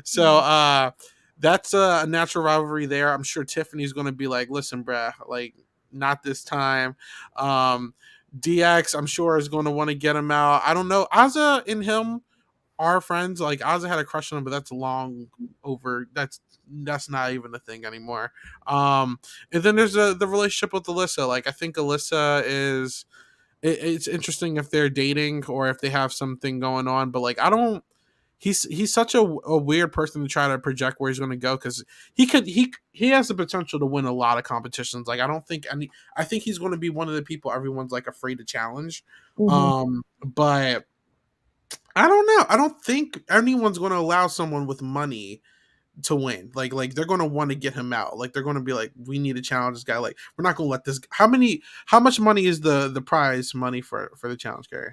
So that's a natural rivalry there. I'm sure Tiffany's going to be like, listen, bruh, like not this time. DX, I'm sure, is going to want to get him out. I don't know. Azza and him are friends. Like Azza had a crush on him, but that's long over. That's not even a thing anymore. And then there's the relationship with Alyssa. Like I think Alyssa is. It's interesting if they're dating or if they have something going on. But like I don't. He's such a weird person to try to project where he's going to go because he has the potential to win a lot of competitions. Like I think he's going to be one of the people everyone's like afraid to challenge. But I don't know. I don't think anyone's going to allow someone with money to win. Like they're going to want to get him out. Like they're going to be like, we need to challenge this guy. Like we're not going to let this. How much money is the prize money for the challenge, Kari?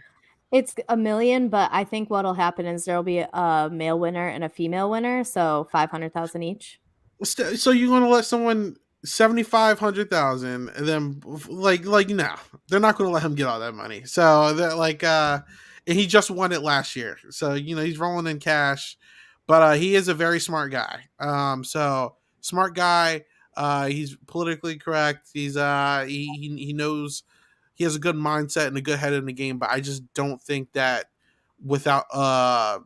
It's $1 million, but I think what'll happen is there'll be a male winner and a female winner, so 500,000 each.
So you're going to let someone 7,500,000 and then like no, they're not going to let him get all that money. So they're like and he just won it last year, so he's rolling in cash. But he is a very smart guy. So smart guy. He's politically correct. He knows, he has a good mindset and a good head in the game. But I just don't think that without a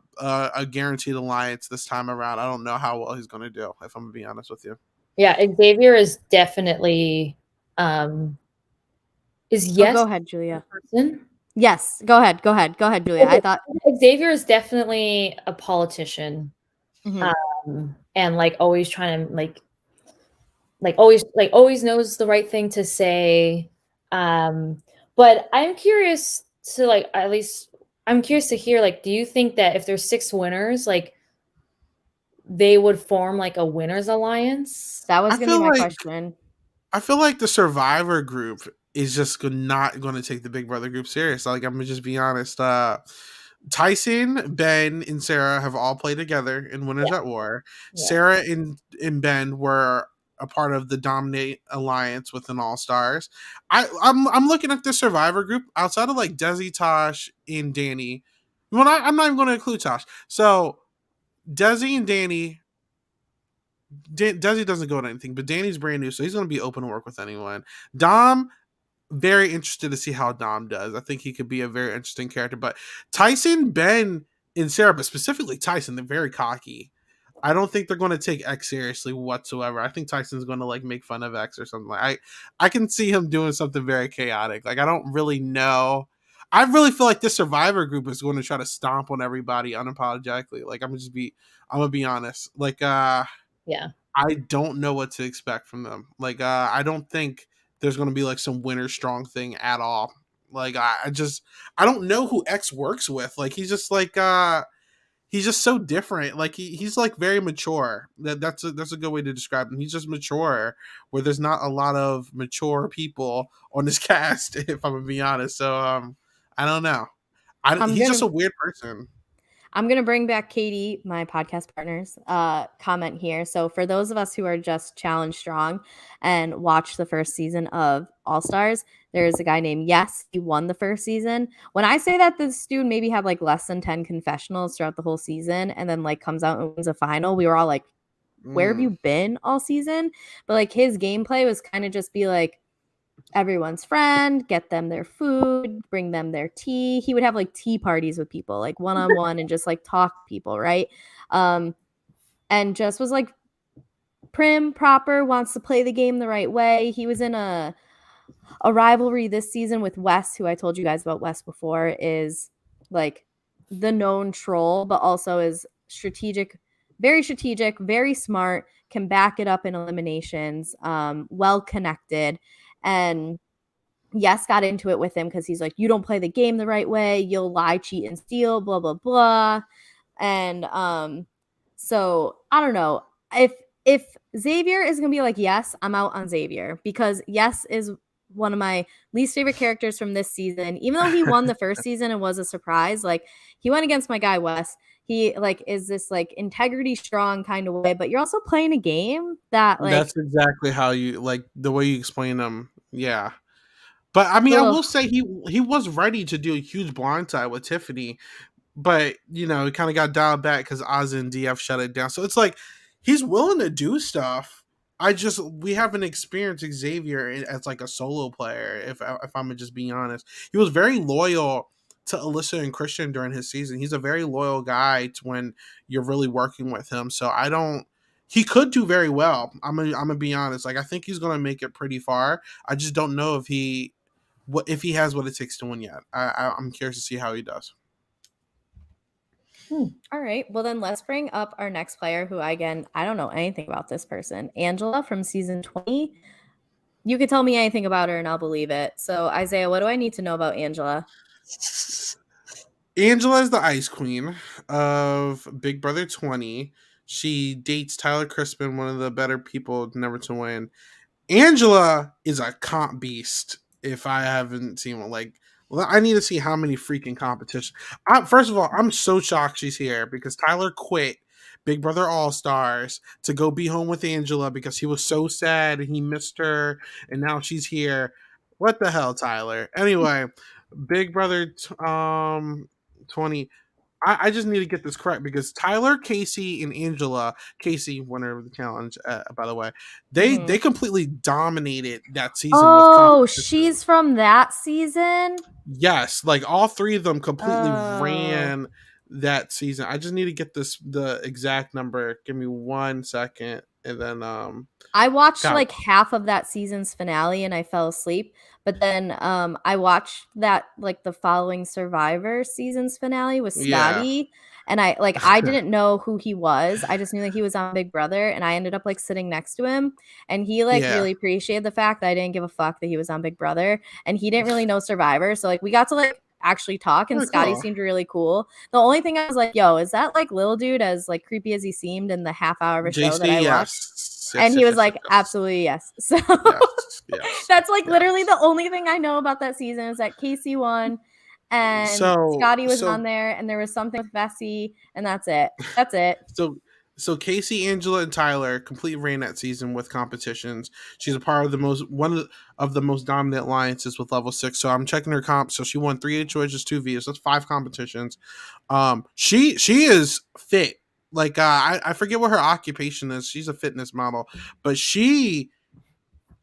guaranteed alliance this time around, I don't know how well he's going to do. If I'm gonna be honest with you.
Yeah, Xavier is definitely yes.
Go ahead, Julia.
Person.
Yes, go ahead, Julia.
Okay.
I thought
Xavier is definitely a politician, and like always trying to always knows the right thing to say. But I'm curious to I'm curious to hear, do you think that if there's 6 winners, they would form like a winners alliance?
that was going to be my question.
I feel like the Survivor group is just not going to take the Big Brother group serious. Like, I'm going to just be honest. Tyson, Ben, and Sarah have all played together in Winners at War. Yeah. Sarah and Ben were a part of the Dominate Alliance with an All Stars. I'm looking at the Survivor group outside of like Desi, Tosh, and Danny. Well, I'm not even going to include Tosh. So Desi and Danny. Desi doesn't go to anything, but Danny's brand new, so he's going to be open to work with anyone. Dom, very interested to see how Dom does. I think he could be a very interesting character. But Tyson, Ben, and Sarah, but specifically Tyson, they're very cocky. I don't think they're going to take X seriously whatsoever. I think Tyson's going to like make fun of X or something. I can see him doing something very chaotic. Like, I don't really know. I really feel like this Survivor group is going to try to stomp on everybody unapologetically. Like, I'm gonna be honest. Like,
yeah,
I don't know what to expect from them. Like, I don't think there's going to be like some winner strong thing at all. Like, I don't know who X works with. Like, he's just like, he's just so different. Like, he's like very mature. That's a good way to describe him. He's just mature, where there's not a lot of mature people on this cast, if I'm gonna be honest. So, I don't know. He's just a weird person.
I'm going to bring back Katie, my podcast partner's comment here. So for those of us who are just Challenge Strong and watched the first season of All Stars, there's a guy named Yes. He won the first season. When I say that this dude maybe had like less than 10 confessionals throughout the whole season and then like comes out and wins a final, we were all like, where have you been all season? But like his gameplay was kind of just be like, everyone's friend, get them their food, bring them their tea. He would have like tea parties with people, like one-on-one, and just like talk to people, right? And just was like prim, proper, wants to play the game the right way. He was in a rivalry this season with Wes, who I told you guys about Wes before, is like the known troll, but also is strategic, very smart, can back it up in eliminations, well connected. And Yes got into it with him because he's like, you don't play the game the right way. You'll lie, cheat, and steal, blah, blah, blah. And so I don't know. If Xavier is going to be like, Yes, I'm out on Xavier, because Yes is one of my least favorite characters from this season. Even though he won the first season and was a surprise, like he went against my guy Wes. He like is this like integrity strong kind of way, but you're also playing a game that like
that's exactly how you like the way you explain them. Yeah. But I mean, I will say he was ready to do a huge blindside with Tiffany, but he kind of got dialed back because Oz and DF shut it down. So it's like he's willing to do stuff. We haven't experienced Xavier as like a solo player. If I'm gonna just be honest, he was very loyal to Alyssa and Christian during his season. He's a very loyal guy to when you're really working with him. So he could do very well. I'm gonna be honest. Like, I think he's gonna make it pretty far. I just don't know if he has what it takes to win yet. I'm curious to see how he does.
All right. Well, then let's bring up our next player who, again, I don't know anything about this person. Angela from season 20. You could tell me anything about her and I'll believe it. So, Isaiah, what do I need to know about Angela?
Angela is the ice queen of Big Brother 20. She dates Tyler Crispin, one of the better people never to win. Angela is a comp beast. If I haven't seen one, like, well, I need to see how many freaking competitions. First of all, I'm so shocked she's here because Tyler quit Big Brother All Stars to go be home with Angela because he was so sad and he missed her, and now she's here. What the hell, Tyler? Anyway, Big Brother 20. I just need to get this correct because Tyler, Casey, and Angela, Casey, winner of the challenge, by the way, they completely dominated that season with
Oh,
competition.
she's from that season?
Yes, like all three of them completely
Oh.
ran that season. I just need to get the exact number. Give me 1 second, and then
I watched
God,
like half of that season's finale and I fell asleep. But then I watched that like the following Survivor season's finale with
yeah,
Scotty. And I didn't know who he was. I just knew that he was on Big Brother and I ended up like sitting next to him and he like
yeah,
really appreciated the fact that I didn't give a fuck that he was on Big Brother and he didn't really know Survivor. So like we got to like actually talk and
very
Scotty
cool.
seemed really cool. The only thing I was like, yo, is that like little dude as like creepy as he seemed in the half hour of a show that
JC,
I watched?
yes,
And
yes,
he
yes,
was
yes, yes,
like,
yes,
absolutely yes. So
yes, yes,
that's like literally
yes.
the only thing I know about that season is that Casey won and
So
Scotty was on
so
there and there was something with Vessi and that's it. That's it.
So so Casey, Angela, and Tyler completely ran that season with competitions. She's a part of the most dominant alliances with level 6. So I'm checking her comp. So she won 3 HOHs, 2 Vs. That's 5 competitions. She is fit. Like I forget what her occupation is. She's a fitness model, but she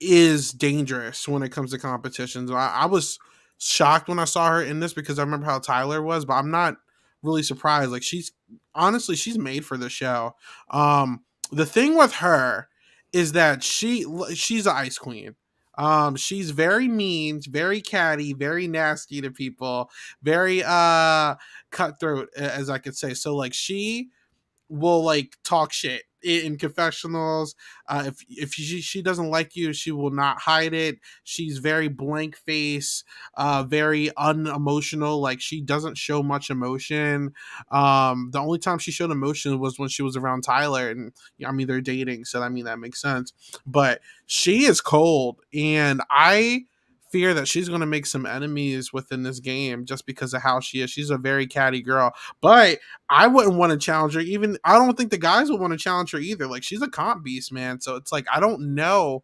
is dangerous when it comes to competitions. I was shocked when I saw her in this because I remember how Tyler was, but I'm not really surprised. Like she's honestly she's made for the show. The thing with her is that she's an ice queen. She's very mean, very catty, very nasty to people, very cutthroat, as I could say. So like she will like talk shit in confessionals. If she doesn't like you, she will not hide it. She's very blank face, very unemotional. Like she doesn't show much emotion. The only time she showed emotion was when she was around Tyler, and I mean they're dating, so I mean that makes sense. But she is cold, and I fear that she's going to make some enemies within this game just because of how she is. She's a very catty girl, but I wouldn't want to challenge her. Even I don't think the guys would want to challenge her either. Like she's a comp beast, man. So it's like I don't know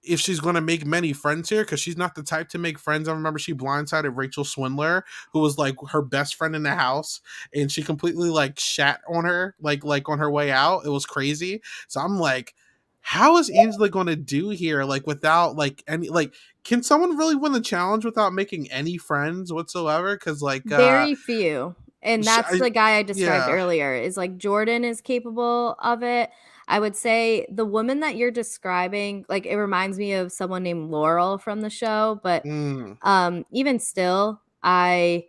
if she's going to make many friends here because she's not the type to make friends. I remember she blindsided Rachel Swindler, who was like her best friend in the house, and she completely like shat on her, like on her way out. It was crazy. So I'm like, how is Angela going to do here? Like without like any like. Can someone really win the challenge without making any friends whatsoever? Because like
Very few. And that's
I,
the guy I described
yeah.
earlier is like Jordan is capable of it. I would say the woman that you're describing, like it reminds me of someone named Laurel from the show, but
Mm,
even still, I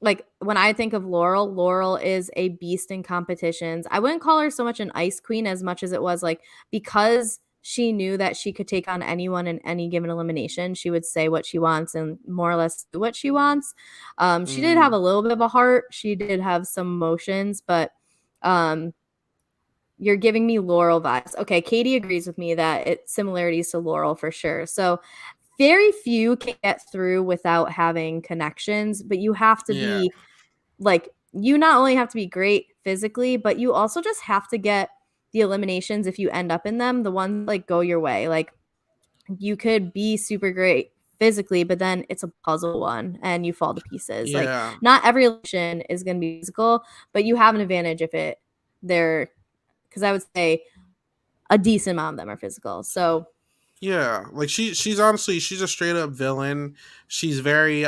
like when I think of Laurel, Laurel is a beast in competitions. I wouldn't call her so much an ice queen as much as it was like because she knew that she could take on anyone in any given elimination, she would say what she wants and more or less do what she wants. She did have
mm,
a little bit of a heart. She did have some emotions, but um, you're giving me Laurel vibes. Okay, Katie agrees with me that it's similarities to Laurel for sure. So very few can get through without having connections, but you have to
yeah,
be like you not only have to be great physically, but you also just have to get the eliminations if you end up in them, the ones like go your way. Like you could be super great physically, but then it's a puzzle one and you fall to pieces. Like
yeah,
not every elimination is going to be physical, but you have an advantage if they're because I would say a decent amount of them are physical. So
yeah. Like she's honestly she's a straight up villain. She's very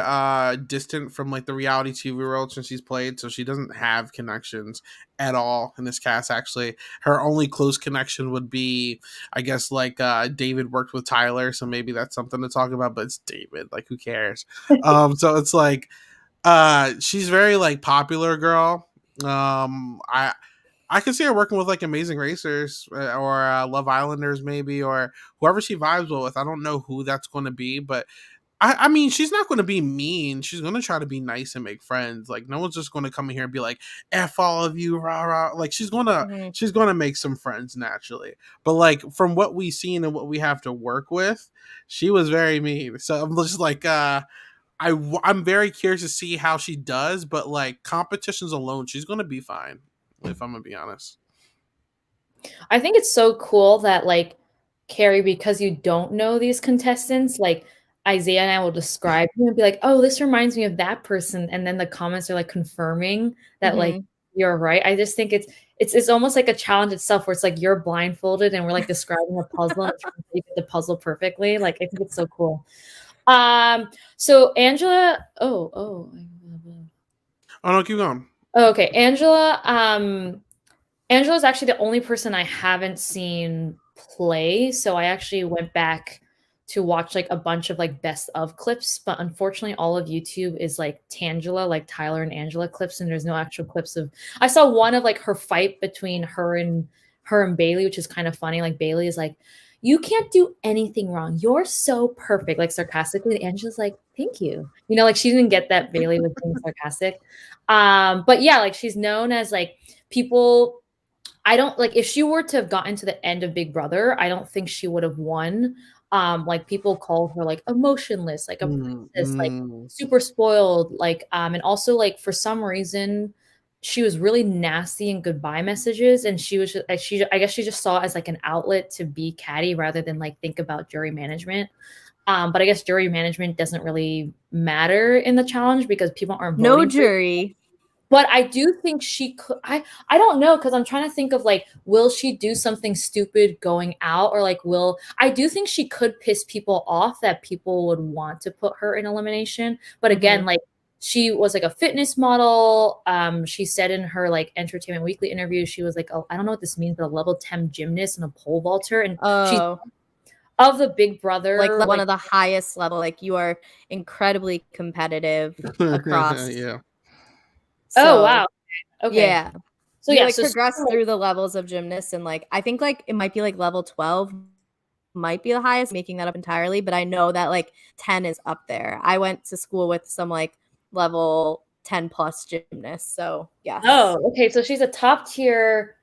distant from like the reality TV world since she's played, so she doesn't have connections at all in this cast. Actually, her only close connection would be, I guess, like David worked with Tyler, so maybe that's something to talk about. But it's David, like who cares? So it's like she's very like popular girl. I could see her working with like Amazing Racers or Love Islanders maybe or whoever she vibes well with. I don't know who that's going to be, but I mean, she's not going to be mean. She's going to try to be nice and make friends. Like, no one's just going to come in here and be like, "F all of you, rah rah." Like, she's gonna make some friends naturally. But like from what we've seen and what we have to work with, she was very mean. So I'm just like, I'm very curious to see how she does. But like competitions alone, she's going to be fine. If I'm gonna be honest.
I think it's so cool that like Kari, because you don't know these contestants, like Isaiah and I will describe you and be like, "Oh, this reminds me of that person," and then the comments are like confirming that like you're right. I just think it's almost like a challenge itself, where it's like you're blindfolded and we're like describing a puzzle and trying to make the puzzle perfectly. Like I think it's so cool. So Angela,
Oh no, keep going.
okay, Angela. Angela's actually the only person I haven't seen play, so I actually went back to watch, like, a bunch of, like, best of clips, but unfortunately, all of YouTube is, like, Tangela, like, Tyler and Angela clips, and there's no actual clips of I saw one of, like, her fight between her and Bailey, which is kind of funny, like, Bailey is like, "You can't do anything wrong. You're so perfect," like, sarcastically, and Angela's like, "Thank you." You know, like, she didn't get that Bailey was being sarcastic. But yeah, like, she's known as, like, people I don't like if she were to have gotten to the end of Big Brother, I don't think she would have won. Like people call her like emotionless, like a princess, like super spoiled, like and also like for some reason she was really nasty in goodbye messages, and she was just, like I guess she just saw it as like an outlet to be catty rather than like think about jury management. But I guess jury management doesn't really matter in the challenge because people aren't voting.
No jury.
But I do think she could. I don't know because I'm trying to think of like, will she do something stupid going out, or like, will I do think she could piss people off that people would want to put her in elimination. But again, like she was like a fitness model. She said in her like Entertainment Weekly interview, she was like, I don't know what this means, but a level 10 gymnast and a pole vaulter, and she's of the Big Brother,
like one of the highest level. Like you are incredibly competitive across.
Yeah.
So, oh wow. Okay.
Yeah. So you like progress through the levels of gymnasts, and like I think like it might be like level 12 might be the highest, making that up entirely, but I know that like 10 is up there. I went to school with some like level 10 plus gymnasts. So yeah.
Oh, okay. So she's a top tier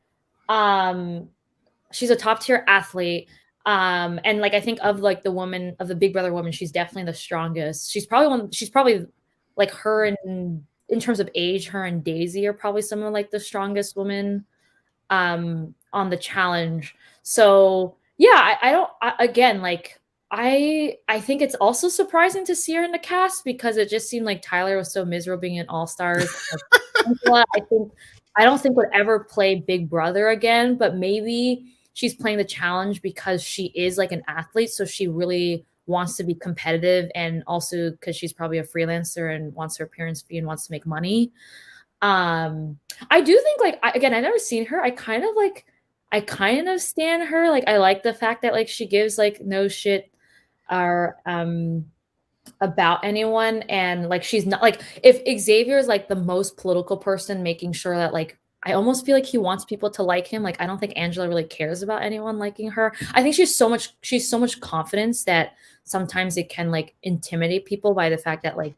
athlete. And like I think of like the woman of the Big Brother woman, she's definitely the strongest. She's probably like her in terms of age, her and Daisy are probably some of like the strongest women on the challenge. So yeah, I think it's also surprising to see her in the cast because it just seemed like Tyler was so miserable being in All Stars. I don't think would ever play Big Brother again, but maybe she's playing the challenge because she is like an athlete, so she really wants to be competitive, and also because she's probably a freelancer and wants her appearance fee and wants to make money. I do think like I've never seen her. I kind of stan her. Like I like the fact that like she gives like no shit or about anyone, and like she's not like if Xavier is like the most political person making sure that like I almost feel like he wants people to like him. Like I don't think Angela really cares about anyone liking her. I think she's so much confidence that sometimes it can like intimidate people by the fact that like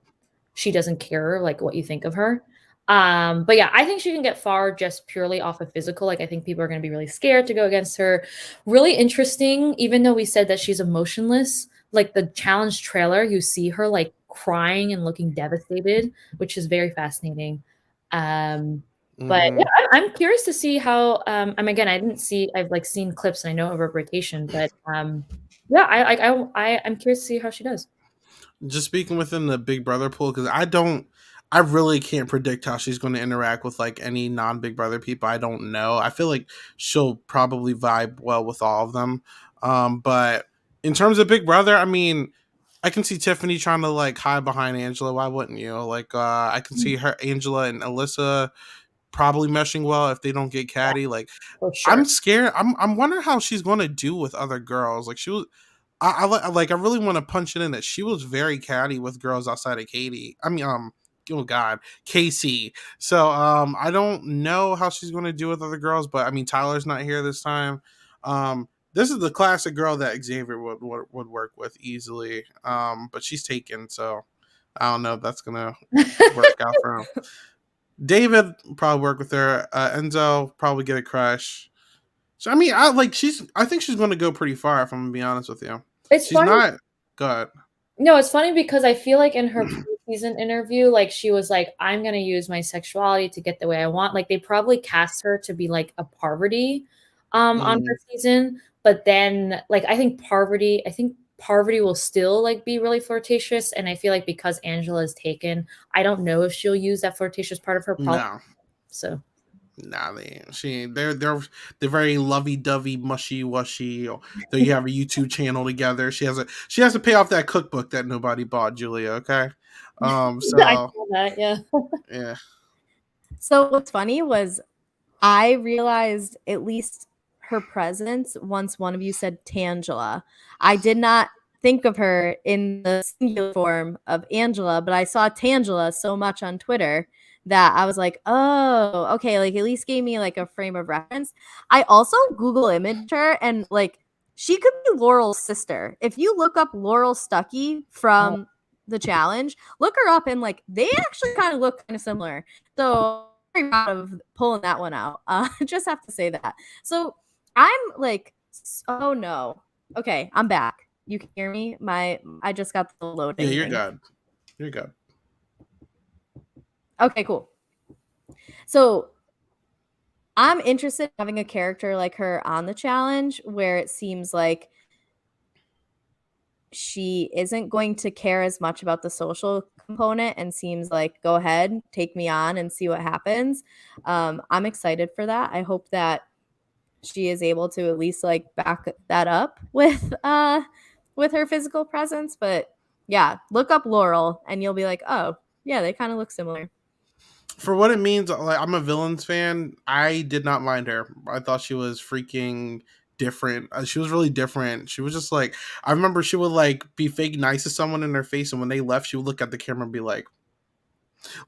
she doesn't care like what you think of her. But yeah, I think she can get far just purely off of physical. Like I think people are going to be really scared to go against her. Really interesting, even though we said that she's emotionless, like the challenge trailer, you see her like crying and looking devastated, which is very fascinating. But yeah, I'm curious to see how again, I've like seen clips and I know of her reputation, but yeah, I'm curious to see how she does.
Just speaking within the Big Brother pool, because I really can't predict how she's going to interact with like any non-Big Brother people. I don't know. I feel like she'll probably vibe well with all of them. But in terms of Big Brother, I mean, I can see Tiffany trying to like hide behind Angela. Why wouldn't you? Like, I can see her, Angela and Alyssa probably meshing well if they don't get catty. Like,
for sure.
I'm scared. I'm wondering how she's going to do with other girls. Like, she was. I really want to punch it in that she was very catty with girls outside of Katie. I mean, oh God, Casey. So I don't know how she's going to do with other girls, but I mean, Tyler's not here this time. This is the classic girl that Xavier would work with easily. But she's taken, so I don't know if that's gonna work out for him. David probably work with her. Enzo probably get a crush. So I mean, I think she's going to go pretty far. If I'm gonna be honest with you,
It's
she's
funny.
not good.
No, it's funny because I feel like in her preseason interview, like she was like, "I'm gonna use my sexuality to get the way I want." Like they probably cast her to be like a Parvati, on her season. But then, like I think Parvati will still like be really flirtatious, and I feel like because Angela is taken, I don't know if she'll use that flirtatious part of her.
No.
So.
Nah, they're very lovey dovey, mushy washy. They have a YouTube channel together. She has to pay off that cookbook that nobody bought, Julia. Okay, so
I saw that, yeah.
Yeah.
So what's funny was I realized at least her presence once one of you said Tangela. I did not think of her in the singular form of Angela, but I saw Tangela so much on Twitter that I was like, oh, okay, like at least gave me like a frame of reference. I also Google imaged her and like she could be Laurel's sister. If you look up Laurel Stuckey from the challenge, look her up and like they actually kind of look kind of similar. So very proud of pulling that one out. Just have to say that. So I'm like, oh no. Okay, I'm back. You can hear me? I just got the loading.
Yeah, you're
thing.
good. You're good.
Okay, cool. So I'm interested in having a character like her on the challenge where it seems like she isn't going to care as much about the social component and seems like, go ahead, take me on and see what happens. I'm excited for that. I hope that she is able to at least like back that up with her physical presence. But yeah, look up Laurel and you'll be like, oh yeah, they kind of look similar.
For what it means, like I'm a Villains fan. I did not mind her. I thought she was freaking different. She was really different. She was just like, I remember she would like be fake nice to someone in their face, and when they left, she would look at the camera and be like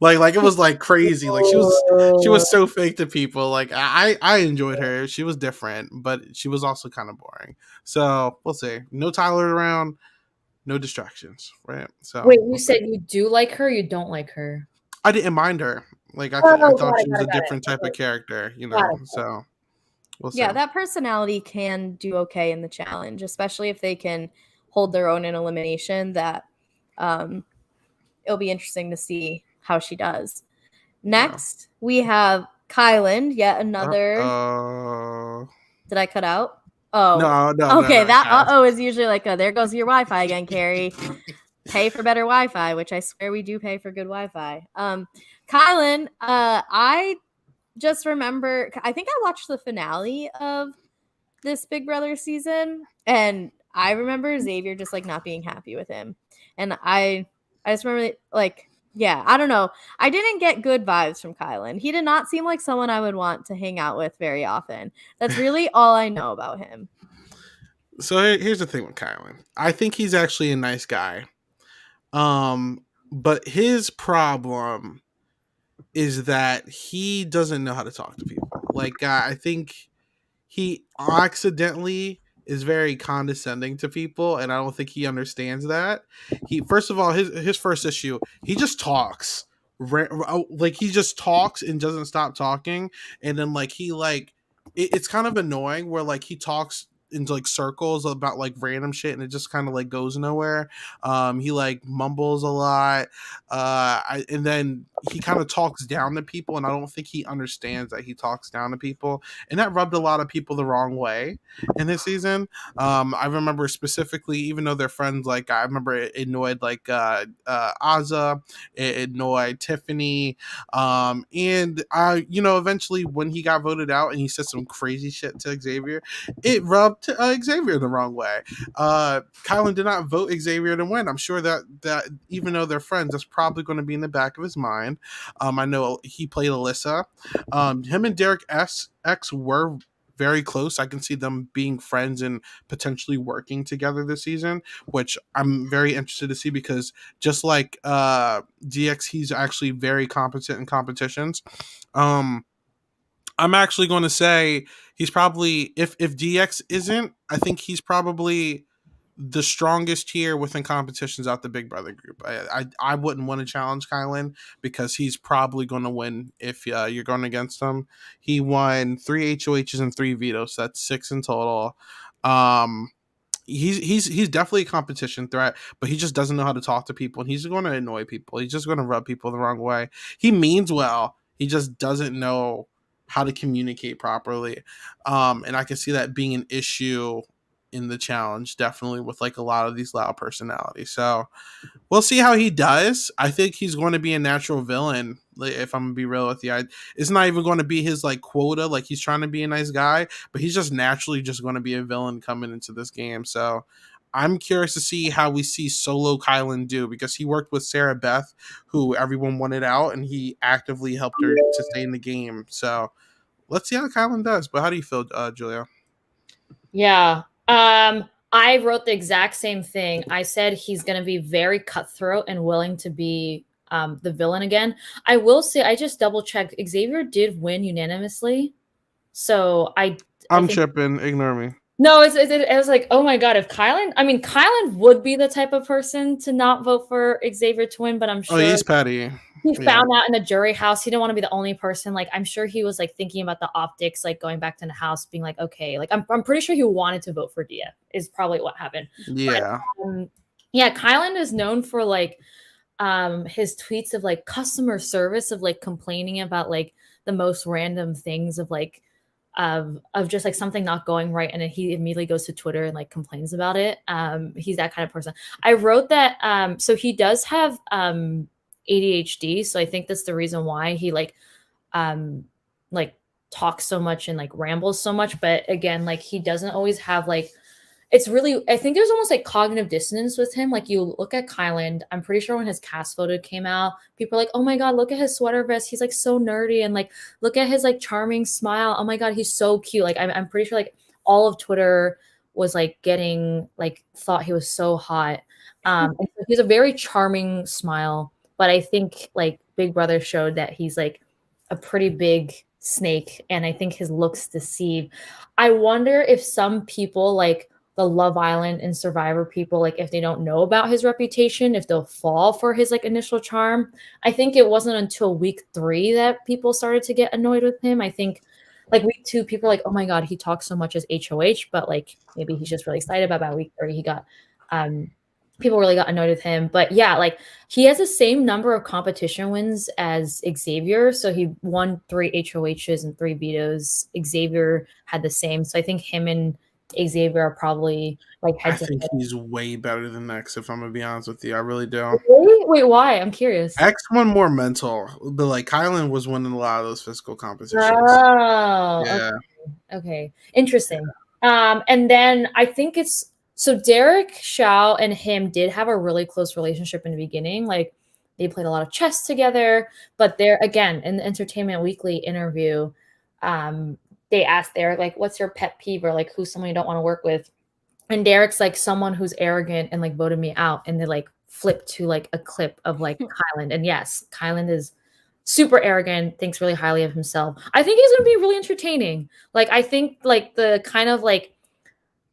it was like crazy. Like she was so fake to people. Like I enjoyed her. She was different, but she was also kind of boring. So we'll see. No Tyler around, no distractions, right? So
wait, you said you do like her, you don't like her?
I didn't mind her. Like I thought she was a different type of character, you know. So we'll see.
Yeah, that personality can do okay in the challenge, especially if they can hold their own in elimination. That it'll be interesting to see how she does. Next, we have Kylan, yet another. Did I cut out? Oh,
no.
Okay,
no,
that is usually like there goes your Wi-Fi again, Kari. Pay for better Wi-Fi, which I swear we do pay for good Wi-Fi. Kylan, I just remember, I think I watched the finale of this Big Brother season, and I remember Xavier just like not being happy with him, and I just remember like, yeah, I don't know, I didn't get good vibes from Kylan. He did not seem like someone I would want to hang out with very often. That's really all I know about him.
So here's the thing with Kylan. I think he's actually a nice guy. But his problem is that he doesn't know how to talk to people. Like I think he accidentally is very condescending to people, and I don't think he understands that. He first of all, his first issue, he just talks. Like he just talks and doesn't stop talking, and then like it's kind of annoying where like he talks into like circles about like random shit and it just kind of like goes nowhere. He like mumbles a lot, and then he kind of talks down to people, and I don't think he understands that he talks down to people, and that rubbed a lot of people the wrong way in this season. I remember specifically, even though they're friends, like I remember it annoyed like Azza, it annoyed Tiffany, and eventually when he got voted out and he said some crazy shit to Xavier, it rubbed Xavier the wrong way. Kylan did not vote Xavier to win. I'm sure that even though they're friends, that's probably going to be in the back of his mind. I know he played Alyssa. Him and Derek X were very close. I can see them being friends and potentially working together this season, which I'm very interested to see because just like DX, he's actually very competent in competitions. I'm actually going to say He's probably, if DX isn't, I think he's probably the strongest here within competitions out the Big Brother group. I wouldn't want to challenge Kylan because he's probably going to win if you're going against him. He won 3 HOHs and 3 vetoes, so that's 6 in total. He's definitely a competition threat, but he just doesn't know how to talk to people, and he's going to annoy people. He's just going to rub people the wrong way. He means well. He just doesn't know how to communicate properly. And I can see that being an issue in the challenge, definitely with like a lot of these loud personalities. So we'll see how he does. I think he's going to be a natural villain. Like, if I'm gonna be real with you, it's not even going to be his like quota. Like, he's trying to be a nice guy, but he's just naturally just going to be a villain coming into this game. So I'm curious to see how we see solo Kylan do, because he worked with Sarah Beth, who everyone wanted out, and he actively helped her to stay in the game. So let's see how Kylan does. But how do you feel, Julia?
Yeah. I wrote the exact same thing. I said he's going to be very cutthroat and willing to be the villain again. I will say, I just double checked. Xavier did win unanimously. So
I'm tripping. Ignore me.
No, it was like, oh my God, if Kylan would be the type of person to not vote for Xavier to win, but I'm sure
he's petty.
He found out in the jury house. He didn't want to be the only person. Like, I'm sure he was like thinking about the optics, like going back to the house, being like, okay, like I'm pretty sure he wanted to vote for Dia is probably what happened.
Yeah.
But, yeah, Kylan is known for like his tweets of like customer service, of like complaining about like the most random things, of like of just like something not going right, and then he immediately goes to Twitter and like complains about it. He's that kind of person. I wrote that so he does have ADHD, so I think that's the reason why he like talks so much and like rambles so much. But again, like he doesn't always have like, it's really, I think there's almost like cognitive dissonance with him. Like, you look at Kylan, I'm pretty sure when his cast photo came out, people are like, oh my God, look at his sweater vest. He's like so nerdy. And like, look at his like charming smile. Oh my God, he's so cute. Like, I'm pretty sure like all of Twitter was like getting like, thought he was so hot. And so he's a very charming smile. But I think like Big Brother showed that he's like a pretty big snake. And I think his looks deceive. I wonder if some people like the Love Island and Survivor people, like if they don't know about his reputation, if they'll fall for his like initial charm. I think it wasn't until week 3 that people started to get annoyed with him. I think like week 2, people are like, oh my God, he talks so much as HOH, but like maybe he's just really excited about week 3. He got people really got annoyed with him. But yeah, like he has the same number of competition wins as Xavier. So he won 3 HOHs and 3 vetoes. Xavier had the same. So I think him and Xavier are probably like
I think he's way better than X, if I'm gonna be honest with you. I really do.
Really? Wait, why? I'm curious.
X won more mental, but like Kylan was winning a lot of those physical competitions.
Oh,
yeah.
Okay. Interesting. And then I think it's so Derek, Shao, and him did have a really close relationship in the beginning. Like they played a lot of chess together, but they're again in the Entertainment Weekly interview, they asked Derek, like, what's your pet peeve, or like who's someone you don't want to work with? And Derek's like, someone who's arrogant and like voted me out. And they like flipped to like a clip of like Kylan. And yes, Kylan is super arrogant, thinks really highly of himself. I think he's gonna be really entertaining. Like I think like the kind of like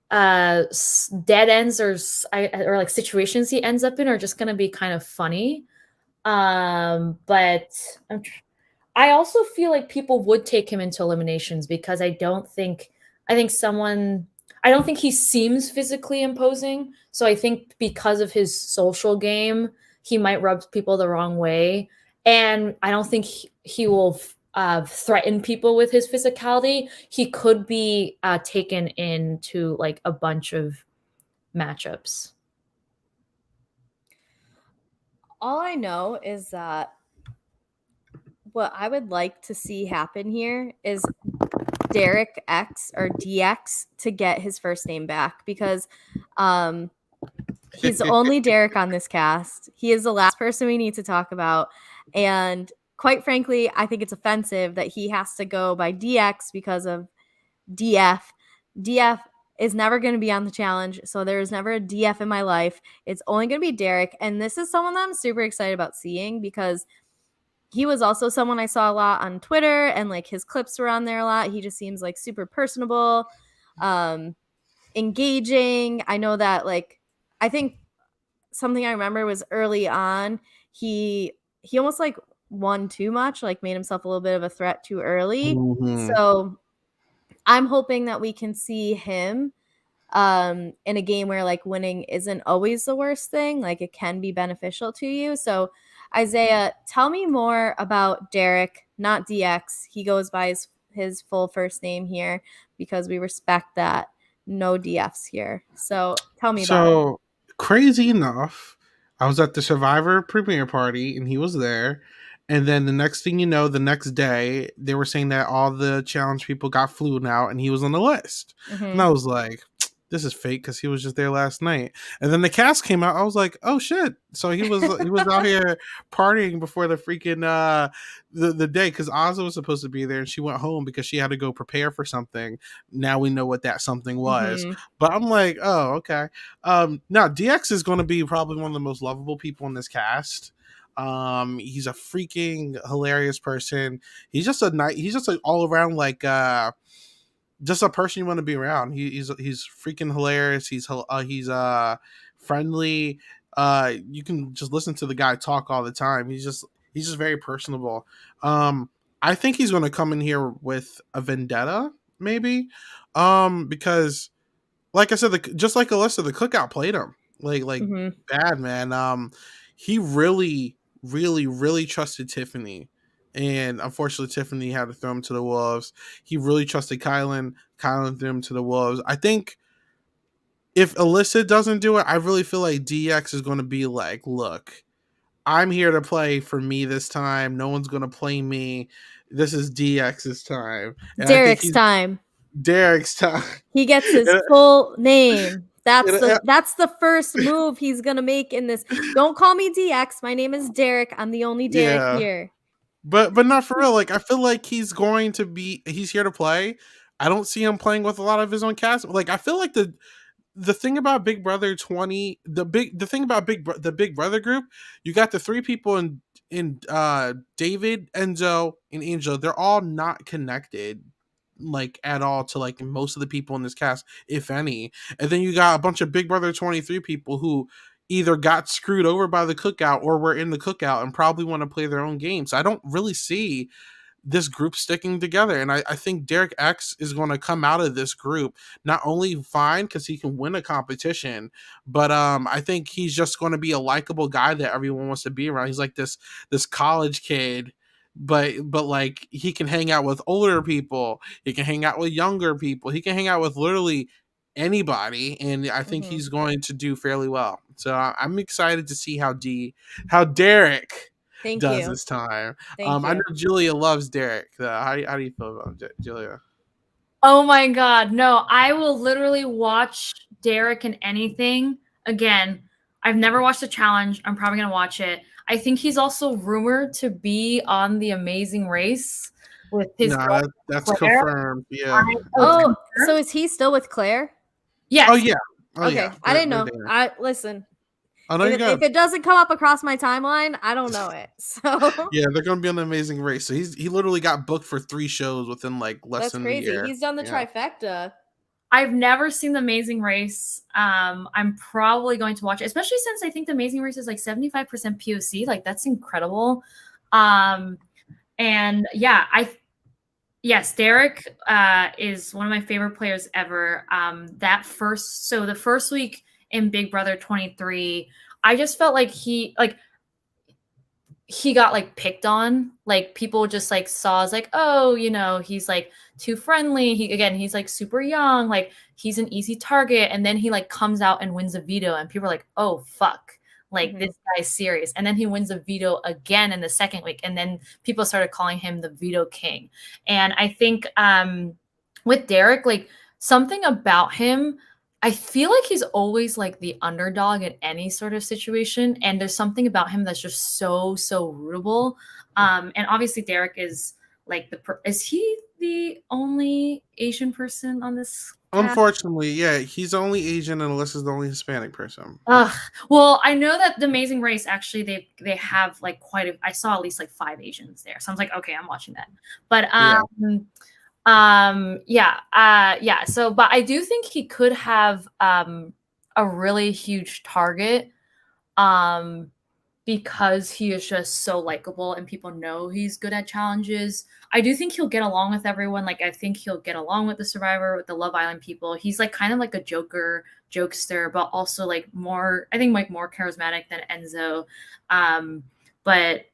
dead ends or like situations he ends up in are just gonna be kind of funny. But I also feel like people would take him into eliminations because I don't think he seems physically imposing. So I think because of his social game, he might rub people the wrong way. And I don't think he will threaten people with his physicality. He could be taken into like a bunch of matchups.
All I know is that what I would like to see happen here is Derek X or DX to get his first name back, because he's only Derek on this cast. He is the last person we need to talk about. And quite frankly, I think it's offensive that he has to go by DX because of DF. DF is never going to be on the challenge. So there is never a DF in my life. It's only going to be Derek. And this is someone that I'm super excited about seeing because he was also someone I saw a lot on Twitter, and like his clips were on there a lot. He just seems like super personable, engaging. I know that like I think something I remember was early on, he almost like won too much, like made himself a little bit of a threat too early.
Mhm.
So I'm hoping that we can see him in a game where like winning isn't always the worst thing, like it can be beneficial to you. So Isaiah, tell me more about Derek, not DX. He goes by his full first name here because we respect that. No DFs here. So tell me about it.
So crazy enough, I was at the Survivor premiere party and he was there. And then the next thing you know, the next day, they were saying that all the challenge people got flown out and he was on the list. And I was like, this is fake because he was just there last night. And then the cast came out. I was like, oh shit. So he was out here partying before the freaking the day because Ozzy was supposed to be there and she went home because she had to go prepare for something. Now we know what that something was. But I'm like, oh, okay. Now DX is going to be probably one of the most lovable people in this cast. He's a freaking hilarious person. He's just an all around like just a person you want to be around. He's freaking hilarious. He's friendly. You can just listen to the guy talk all the time. He's just very personable. I think he's going to come in here with a vendetta, maybe, because like I said, just like Alyssa, the cookout played him like bad, man. He really, really, really trusted Tiffany. And unfortunately, Tiffany had to throw him to the wolves. He really trusted Kylan. Kylan threw him to the wolves. I think if Alyssa doesn't do it, I really feel like DX is going to be like, look, I'm here to play for me this time. No one's going to play me. This is DX's time. And
Derek's time.
Derek's time.
He gets his full name. That's the first move he's gonna make in this. Don't call me DX. My name is Derek. I'm the only Derek here.
But not for real. Like I feel like he's here to play. I don't see him playing with a lot of his own cast. Like I feel like the thing about Big Brother 20, the thing about the Big Brother group, you got the three people in David, Enzo, and Angel. They're all not connected like at all to like most of the people in this cast, if any. And then you got a bunch of Big Brother 23 people who either got screwed over by the cookout or were in the cookout and probably want to play their own game. So I don't really see this group sticking together. And I think Derek X is going to come out of this group not only fine because he can win a competition, but I think he's just going to be a likable guy that everyone wants to be around. He's like this college kid, but like he can hang out with older people, he can hang out with younger people, he can hang out with literally anybody, and I think he's going to do fairly well. So I'm excited to see how Derek does this time. I know Julia loves Derek. How do you feel about Julia?
Oh my God, no! I will literally watch Derek in anything. Again, I've never watched the challenge. I'm probably gonna watch it. I think he's also rumored to be on The Amazing Race with his girl.
That's confirmed. Yeah.
Oh, so is he still with Claire?
Yes.
Oh yeah.
Oh, okay. Yeah. I didn't know. Listen.
Oh, no,
if it doesn't come up across my timeline, I don't know it. So
yeah, they're gonna be on The Amazing Race. So he literally got booked for 3 shows within like less than a year.
That's crazy. He's done the trifecta.
I've never seen The Amazing Race. I'm probably going to watch it, especially since I think The Amazing Race is like 75% POC. Like that's incredible. And yeah, yes, Derek is one of my favorite players ever. The first week in Big Brother 23, I just felt like he got like picked on. Like people just like saw as like, oh, you know, he's like too friendly. He's like super young, like he's an easy target. And then he like comes out and wins a veto and people are like, oh fuck, like this guy's serious. And then he wins a veto again in the second week. And then people started calling him the veto king. And I think with Derek, like something about him, I feel like he's always like the underdog in any sort of situation. And there's something about him that's just so rootable. And obviously Derek is like is he the only Asian person on this
Unfortunately, yeah, he's the only Asian and Alyssa's the only Hispanic person.
Well, I know that the Amazing Race actually they have like I saw at least like 5 Asians there, so I was like, okay, I'm watching that. But yeah. So, but I do think he could have a really huge target because he is just so likable and people know he's good at challenges. I do think he'll get along with everyone. Like, I think he'll get along with the Survivor, with the Love Island people. He's like kind of like a jokester, but also like more, I think like more charismatic than Enzo. But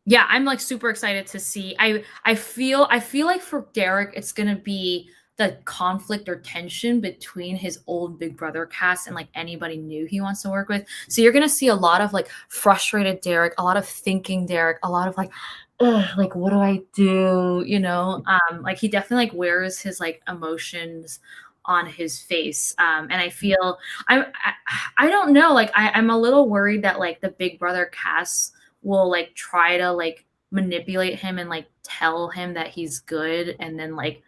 yeah, I'm like super excited to see. I feel like for Derek, it's gonna be the conflict or tension between his old Big Brother cast and like anybody new he wants to work with. So you're gonna see a lot of like frustrated Derek, a lot of thinking Derek, a lot of like, ugh, like what do I do? You know, like he definitely like wears his like emotions on his face. And I feel I don't know, like I'm a little worried that like the Big Brother cast will like try to like manipulate him and like tell him that he's good and then like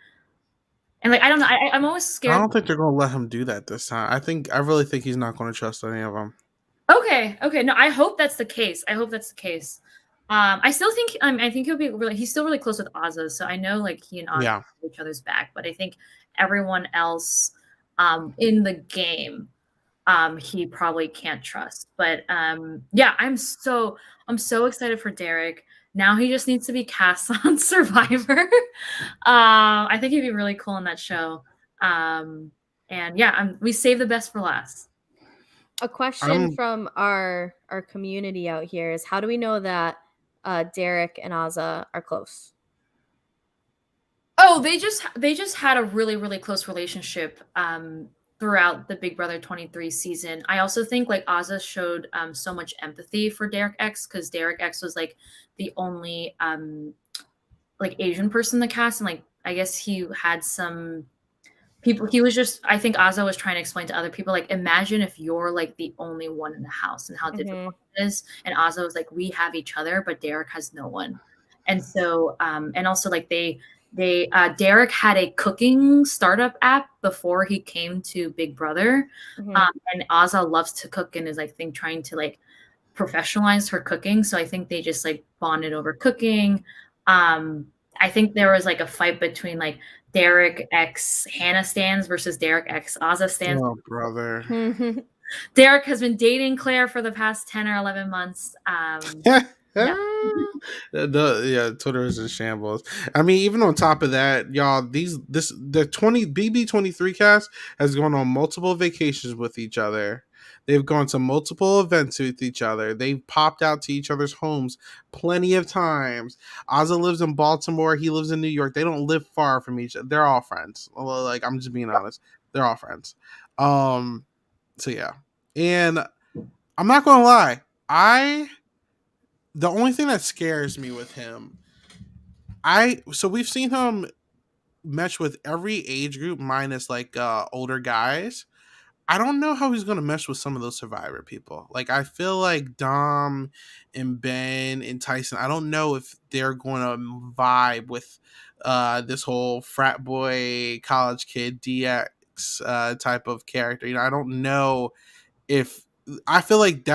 and like I don't know. I'm always scared.
I don't think they're gonna let him do that this time. I really think he's not gonna trust any of them.
Okay. No, I hope that's the case. I still think I think he's still really close with Ozza, so I know like he and Ozza have each other's back, but I think everyone else in the game he probably can't trust. But yeah, I'm so excited for Derek. Now he just needs to be cast on Survivor. I think he'd be really cool on that show. And yeah, we save the best for last.
A question from our community out here is, how do we know that Derek and Ozza are close?
Oh, they just had a really, really close relationship throughout the Big Brother 23 season. I also think like Ozza showed so much empathy for Derek X, because Derek X was like the only like Asian person in the cast, and like I guess he had some people, I think Ozza was trying to explain to other people, like, imagine if you're like the only one in the house and how difficult it is. And Ozza was like, we have each other, but Derek has no one. And so and also like Derek had a cooking startup app before he came to Big Brother. And Ozza loves to cook and is like trying to like professionalize her cooking. So I think they just like bonded over cooking. I think there was like a fight between like Derek X Hannah stans versus Derek X Ozza stans.
Oh, brother.
Derek has been dating Claire for the past 10 or 11 months.
Twitter is in shambles. I mean, even on top of that, y'all, the BB23 cast has gone on multiple vacations with each other. They've gone to multiple events with each other. They've popped out to each other's homes plenty of times. Ozza lives in Baltimore. He lives in New York. They don't live far from each other. They're all friends. Like, I'm just being honest. They're all friends. So yeah. And I'm not gonna lie. The only thing that scares me with him, so we've seen him mesh with every age group minus like older guys. I don't know how he's gonna mesh with some of those Survivor people. Like, I feel like Dom and Ben and Tyson, I don't know if they're gonna vibe with this whole frat boy college kid DX type of character. You know, I don't know if I feel like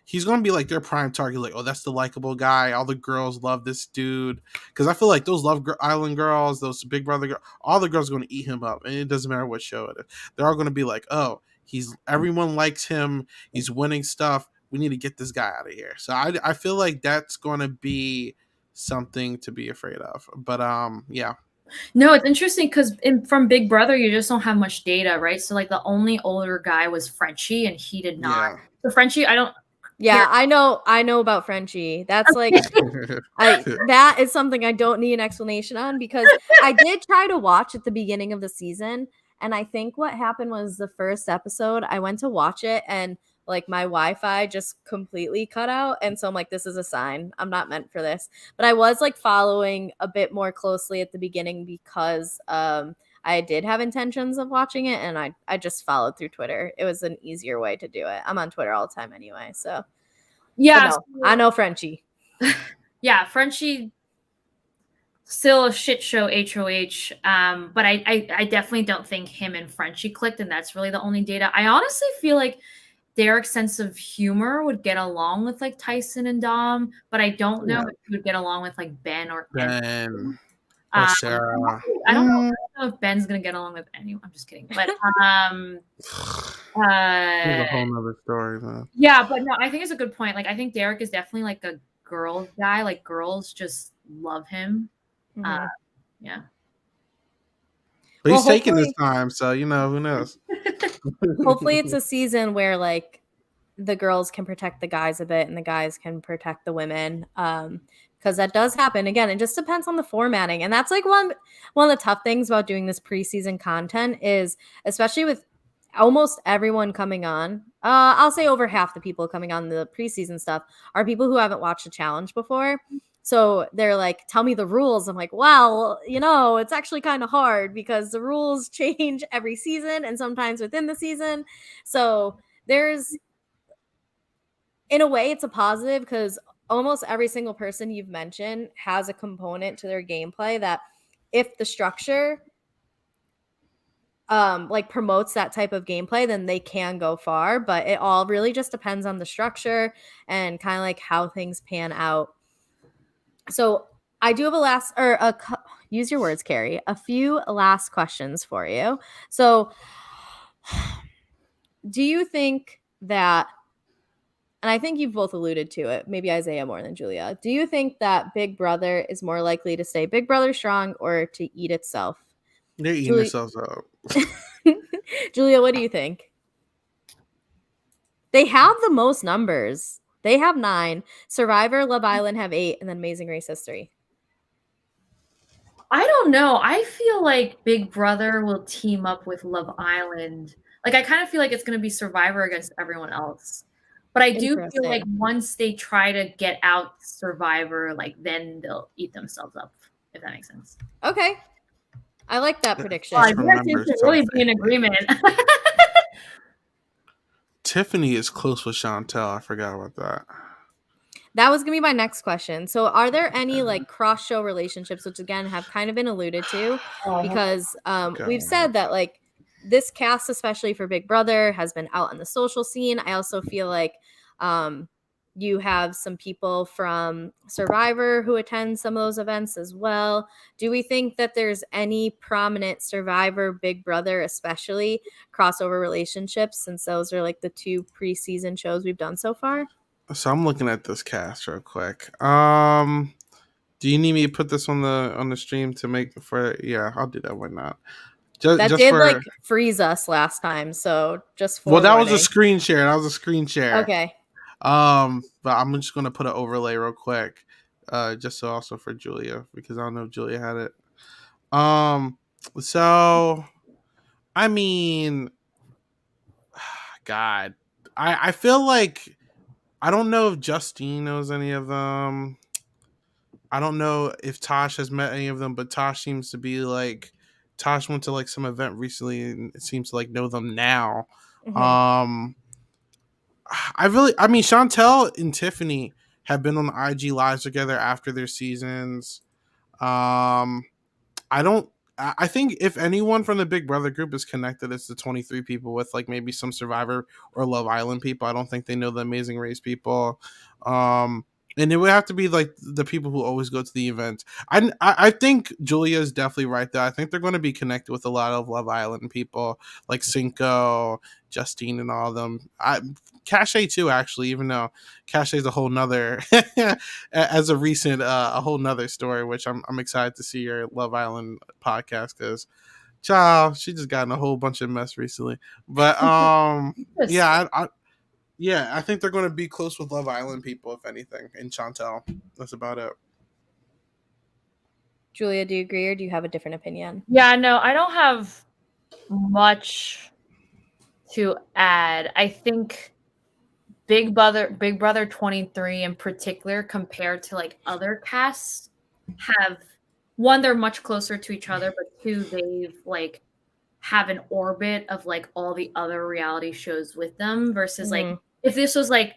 he's gonna be like their prime target. Like, oh, that's the likable guy. All the girls love this dude, because I feel like those Island girls, those Big Brother girls, all the girls are gonna eat him up, and it doesn't matter what show it is. They're all gonna be like, oh, everyone likes him. He's winning stuff. We need to get this guy out of here. So I feel like that's gonna be something to be afraid of. But yeah.
No, it's interesting because from Big Brother, you just don't have much data, right? So like the only older guy was Frenchie, and he did not.
Yeah.
So Frenchie, I don't.
Yeah, I know about Frenchie. That's like that is something I don't need an explanation on, because I did try to watch at the beginning of the season, and I think what happened was the first episode, I went to watch it and like my Wi-Fi just completely cut out, and so I'm like, this is a sign. I'm not meant for this. But I was like following a bit more closely at the beginning because I did have intentions of watching it, and I just followed through Twitter. It was an easier way to do it. I'm on Twitter all the time anyway, so
yeah,
no, I know Frenchie.
Yeah, Frenchie. Still a shit show, HOH. But I definitely don't think him and Frenchie clicked, and that's really the only data. I honestly feel like Derek's sense of humor would get along with like Tyson and Dom, but I don't know if he would get along with like Ben or
Ben or Sarah.
I don't know if Ben's gonna get along with anyone. I'm just kidding. But
There's a whole other story, man.
yeah, but no, I think it's a good point. Like, I think Derek is definitely like a girls guy. Like, girls just love him. Yeah.
But he's taking his time, so who knows.
Hopefully it's a season where like the girls can protect the guys a bit and the guys can protect the women, because that does happen. Again, it just depends on the formatting, and that's like one of the tough things about doing this preseason content is, especially with almost everyone coming on, I'll say over half the people coming on the preseason stuff are people who haven't watched a challenge before. So they're like, tell me the rules. I'm like, well, it's actually kind of hard because the rules change every season and sometimes within the season. So there's, in a way, it's a positive because almost every single person you've mentioned has a component to their gameplay that if the structure like promotes that type of gameplay, then they can go far. But it all really just depends on the structure and kind of like how things pan out. So I do have use your words, Kari, a few last questions for you. So do you think that, and I think you've both alluded to it, maybe Isaiah more than Julia, do you think that Big Brother is more likely to stay Big Brother strong or to eat itself?
They're eating themselves up.
Julia, what do you think? They have the most numbers. They have 9. Survivor, Love Island have 8, and then Amazing Race has 3.
I don't know. I feel like Big Brother will team up with Love Island. Like, I kind of feel like it's going to be Survivor against everyone else. But I do feel like once they try to get out Survivor, like, then they'll eat themselves up, if that makes sense.
Okay. I like that prediction.
I think to really be in agreement.
Tiffany is close with Chantel. I forgot about that.
That was going to be my next question. So are there any like cross-show relationships, which again have kind of been alluded to, because we've said that like this cast, especially for Big Brother, has been out on the social scene. I also feel like you have some people from Survivor who attend some of those events as well. Do we think that there's any prominent Survivor, Big Brother, especially crossover relationships, since those are like the 2 preseason shows we've done so far?
So I'm looking at this cast real quick. Do you need me to put this on the stream to make for? Yeah, I'll do that. Why not?
That did like freeze us last time, so just
well, that was a screen share.
Okay.
But I'm just gonna put an overlay real quick, just so also for Julia, because I don't know if Julia had it. So I mean, God, I feel like I don't know if Justine knows any of them. I don't know if Tosh has met any of them, but Tosh seems to be like Tosh went to like some event recently and it seems to like know them now.
Mm-hmm.
I mean, Chantel and Tiffany have been on the IG lives together after their seasons. I think if anyone from the Big Brother group is connected, it's the 23 people with like maybe some Survivor or Love Island people. I don't think they know the Amazing Race people. And it would have to be like the people who always go to the events. I think Julia is definitely right there. I think they're going to be connected with a lot of Love Island people like Cinco, Justine, and all of them. Cache too, actually, even though Cache is a whole nother, as a recent, a whole nother story, which I'm excited to see your Love Island podcast because, child, she just got in a whole bunch of mess recently. But yeah, I think they're going to be close with Love Island people, if anything, and Chantel. That's about it.
Julia, do you agree or do you have a different opinion?
Yeah, no, I don't have much to add. I think Big Brother 23 in particular, compared to like other casts, have one, they're much closer to each other, but 2, they've like have an orbit of like all the other reality shows with them versus like if this was like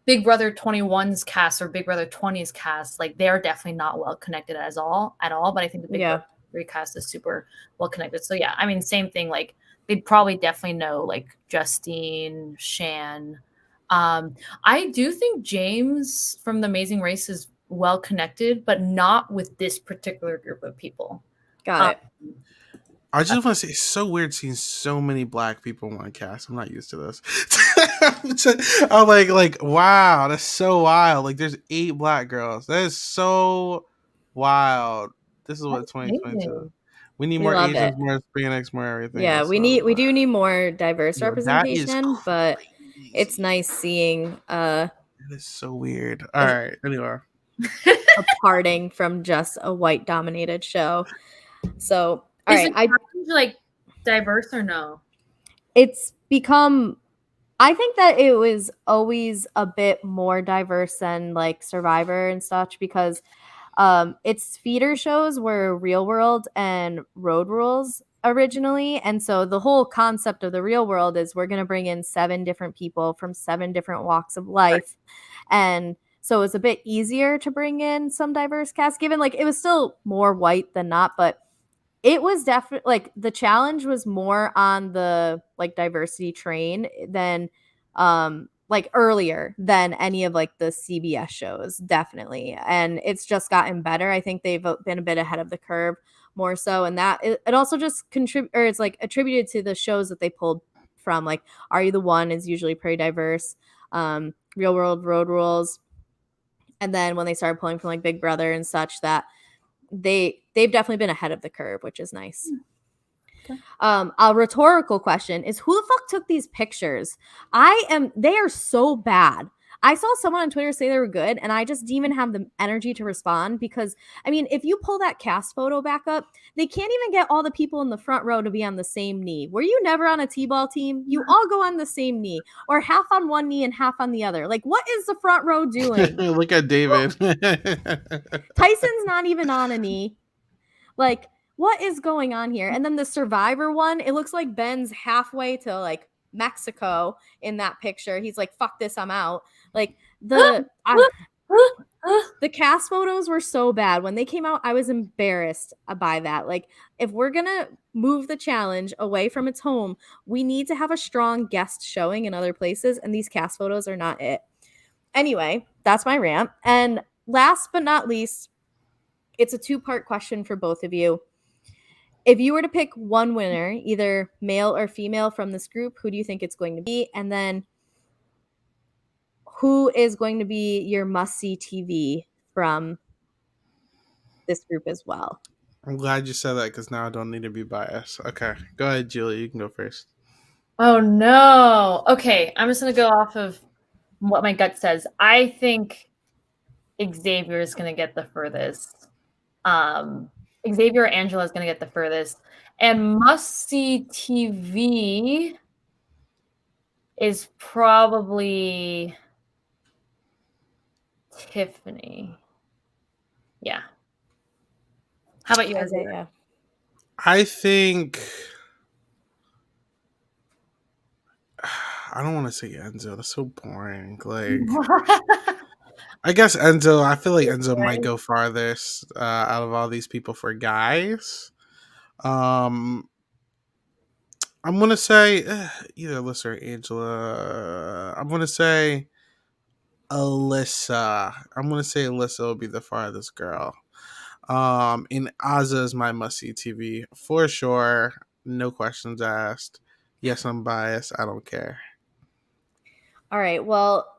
Big Brother 21's cast or Big Brother 20's cast, like they're definitely not well connected at all. But I think the Big Brother 3 cast is super well connected. So yeah, I mean, same thing. Like they'd probably definitely know like Justine, Shan. I do think James from The Amazing Race is well connected, but not with this particular group of people.
Got it.
I just want to say, it's so weird seeing so many black people in one cast. I'm not used to this. I'm like, wow, that's so wild. Like, there's 8 black girls. That is so wild. This is what 2022. We need more Asians, more Hispanics, more everything.
Yeah, we do need more diverse representation, but
crazy.
It's nice seeing
it is so weird. All right, anyway.
A parting from just a white dominated show. So all right,
I like diverse or no?
It's become, I think that it was always a bit more diverse than like Survivor and such because its feeder shows were Real World and Road Rules originally. And so the whole concept of the Real World is we're going to bring in 7 different people from 7 different walks of life. And so it's a bit easier to bring in some diverse cast, given like it was still more white than not, but it was definitely like the challenge was more on the like diversity train than like earlier than any of like the CBS shows, definitely. And it's just gotten better. I think they've been a bit ahead of the curve more so. And that it also just it's like attributed to the shows that they pulled from. Like Are You the One is usually pretty diverse. Real World, Road Rules. And then when they started pulling from like Big Brother and such, that they've definitely been ahead of the curve, which is nice. Okay. A rhetorical question is, who the fuck took these pictures? They are so bad. I saw someone on Twitter say they were good, and I just didn't even have the energy to respond because, I mean, if you pull that cast photo back up, they can't even get all the people in the front row to be on the same knee. Were you never on a T-ball team? You all go on the same knee or half on one knee and half on the other. Like, what is the front row doing?
Look at David.
Tyson's not even on a knee. Like, what is going on here? And then the Survivor one, it looks like Ben's halfway to like Mexico in that picture. He's like, fuck this, I'm out. Like the cast photos were so bad. When they came out, I was embarrassed by that. Like, if we're gonna move the challenge away from its home, we need to have a strong guest showing in other places, and these cast photos are not it. Anyway, that's my rant. And last but not least, it's a 2-part question for both of you. If you were to pick one winner, either male or female from this group, who do you think it's going to be? And then who is going to be your must-see TV from this group as well?
I'm glad you said that because now I don't need to be biased. Okay, go ahead, Julie. You can go first.
Oh, no. Okay, I'm just going to go off of what my gut says. I think Xavier is going to get the furthest. Xavier or Angela is going to get the furthest. And must-see TV is probably Tiffany. Yeah. How about you, Isaiah?
I think I don't want to say Enzo. That's so boring. Like, I guess Enzo. I feel like Enzo might go farthest out of all these people for guys. I'm gonna say either Alyssa or Angela. I'm gonna say Alyssa. I'm gonna say Alyssa will be the farthest girl. And Azza is my must-see TV for sure. No questions asked. Yes, I'm biased. I don't care.
All right. Well,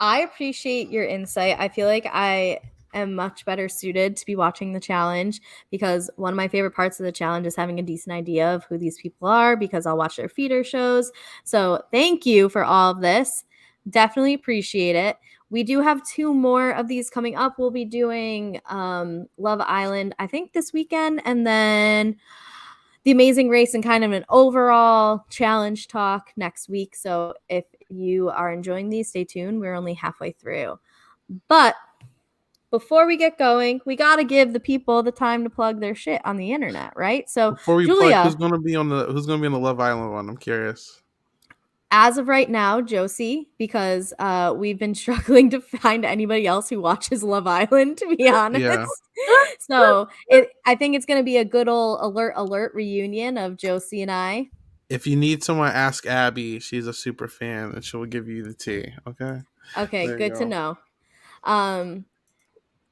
I appreciate your insight. I feel like I am much better suited to be watching the challenge because one of my favorite parts of the challenge is having a decent idea of who these people are because I'll watch their feeder shows. So thank you for all of this. Definitely appreciate it. We do have 2 more of these coming up. We'll be doing Love Island, I think this weekend, and then The Amazing Race and kind of an overall challenge talk next week. So if you are enjoying these, stay tuned. We're only halfway through. But before we get going, we got to give the people the time to plug their shit on the internet, right? So
before we
Julia,
plug, who's going to be on the Love Island one? I'm curious.
As of right now, Josie, because we've been struggling to find anybody else who watches Love Island, to be honest.
Yeah.
So I think it's going to be a good old alert reunion of Josie and I.
If you need someone, ask Abby. She's a super fan, and she'll give you the tea. Okay.
Okay,
There you
good to
go.
know.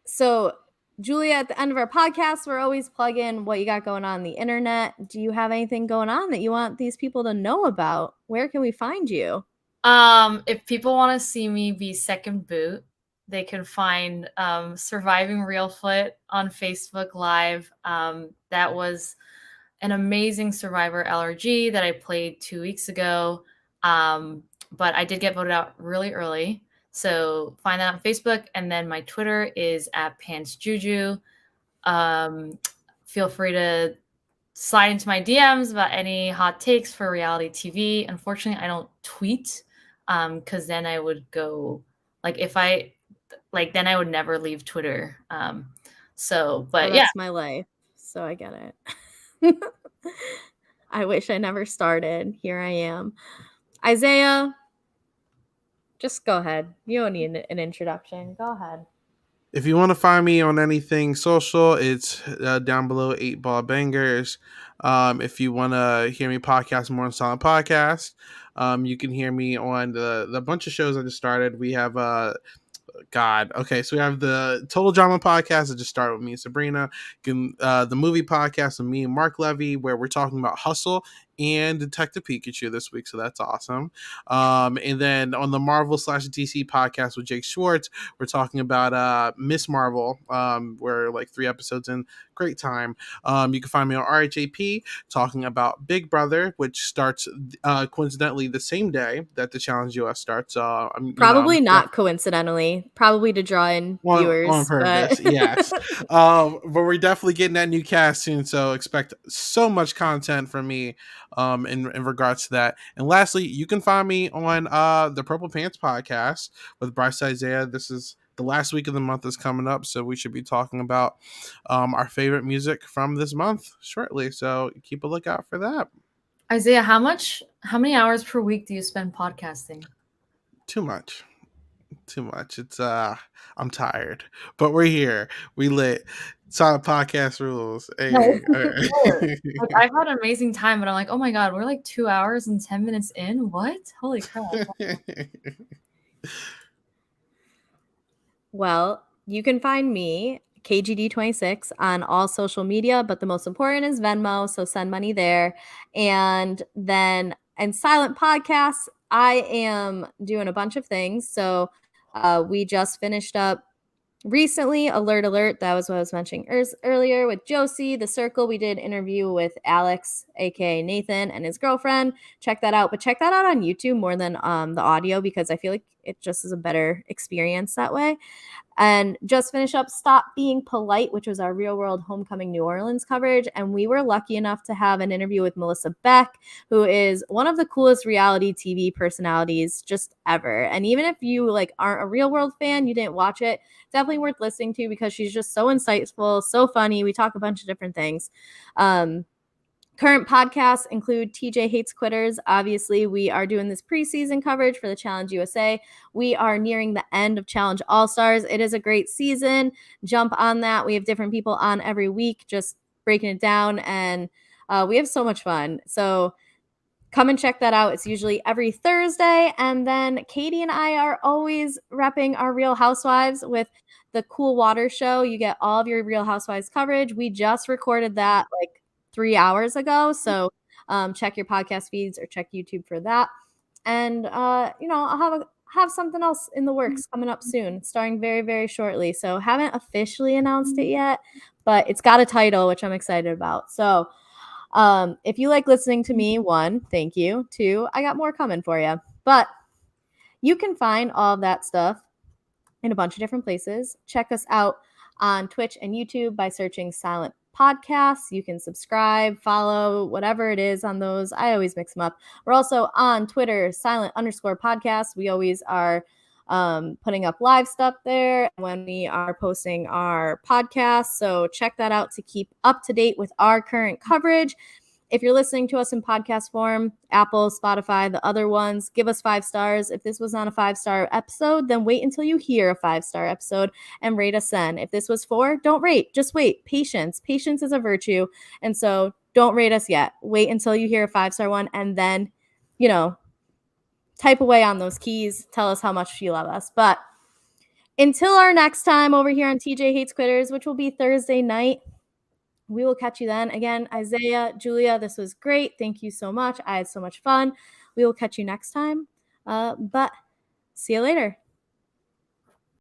So Julia, at the end of our podcast, we're always plugging what you got going on the internet. Do you have anything going on that you want these people to know about? Where can we find you?
If people want to see me be second boot, they can find Surviving Real Foot on Facebook Live. That was an amazing Survivor LRG that I played 2 weeks ago. But I did get voted out really early. So find that on Facebook. And then my Twitter is @PantsJuju. Feel free to slide into my DMs about any hot takes for reality TV. Unfortunately, I don't tweet because then I would go, like, then I would never leave Twitter. But
That's
yeah.
my life. So I get it. I wish I never started. Here I am. Isaiah, just go ahead. You don't need an introduction. Go ahead.
If you want to find me on anything social, it's down below 8 Ball Bangers. If you want to hear me podcast more on Silent Podcast, you can hear me on the bunch of shows I just started. We have God. Okay, so we have the Total Drama podcast that just started with me and Sabrina. The movie podcast with me and Mark Levy, where we're talking about Hustle and Detective Pikachu this week, so that's awesome. And then on the Marvel/DC podcast with Jake Schwartz, we're talking about Miss Marvel. We're like 3 episodes in. Great time. You can find me on RHAP talking about Big Brother, which starts coincidentally the same day that the Challenge US starts.
Probably not coincidentally, probably to draw in viewers
on purpose. Yes. But we're definitely getting that new cast soon, so expect so much content from me in regards to that. And lastly, you can find me on the Purple Pants podcast with Bryce Isaiah. This is the last week of the month is coming up, so we should be talking about our favorite music from this month shortly, so keep a lookout for that.
Isaiah, how many hours per week do you spend podcasting?
Too much. It's I'm tired, but we're here. We lit. Solid podcast rules. Hey.
Like, I've had an amazing time, but I'm like, oh my god, we're like 2 hours and 10 minutes in. What? Holy crap!
Well, you can find me, KGD26, on all social media, but the most important is Venmo, so send money there. And then in Silent Podcasts, I am doing a bunch of things. So we just finished up recently, alert, that was what I was mentioning earlier with Josie, The Circle. We did an interview with Alex, aka Nathan, and his girlfriend. Check that out, but check that out on YouTube more than the audio, because I feel like it just is a better experience that way. And just finish up Stop Being Polite, which was our Real World Homecoming New Orleans coverage. And we were lucky enough to have an interview with Melissa Beck, who is one of the coolest reality TV personalities just ever. And even if you like aren't a Real World fan, you didn't watch it, definitely worth listening to, because she's just so insightful, so funny. We talk a bunch of different things. Current podcasts include TJ Hates Quitters. Obviously, we are doing this preseason coverage for the Challenge USA. We are nearing the end of Challenge All-Stars. It is a great season. Jump on that. We have different people on every week, just breaking it down, and we have so much fun. So come and check that out. It's usually every Thursday. And then Katie and I are always repping our Real Housewives with the Cool Water Show. You get all of your Real Housewives coverage. We just recorded that like 3 hours ago. So check your podcast feeds or check YouTube for that. And, I'll have something else in the works coming up soon, starting very, very shortly. So haven't officially announced it yet, but it's got a title, which I'm excited about. So if you like listening to me, 1, thank you. 2, I got more coming for you. But you can find all of that stuff in a bunch of different places. Check us out on Twitch and YouTube by searching Silent Podcasts. You can subscribe, follow, whatever it is on those. I always mix them up. We're also on Twitter, silent_podcast. We always are putting up live stuff there when we are posting our podcast. So check that out to keep up to date with our current coverage. If you're listening to us in podcast form, Apple, Spotify, the other ones, give us 5 stars. If this was not a 5-star episode, then wait until you hear a 5-star episode and rate us then. If this was 4, don't rate. Just wait. Patience. Patience is a virtue. And so don't rate us yet. Wait until you hear a 5-star one and then, type away on those keys. Tell us how much you love us. But until our next time over here on TJ Hates Quitters, which will be Thursday night, we will catch you then. Again, Isaiah, Julia, this was great. Thank you so much. I had so much fun. We will catch you next time. But see you later.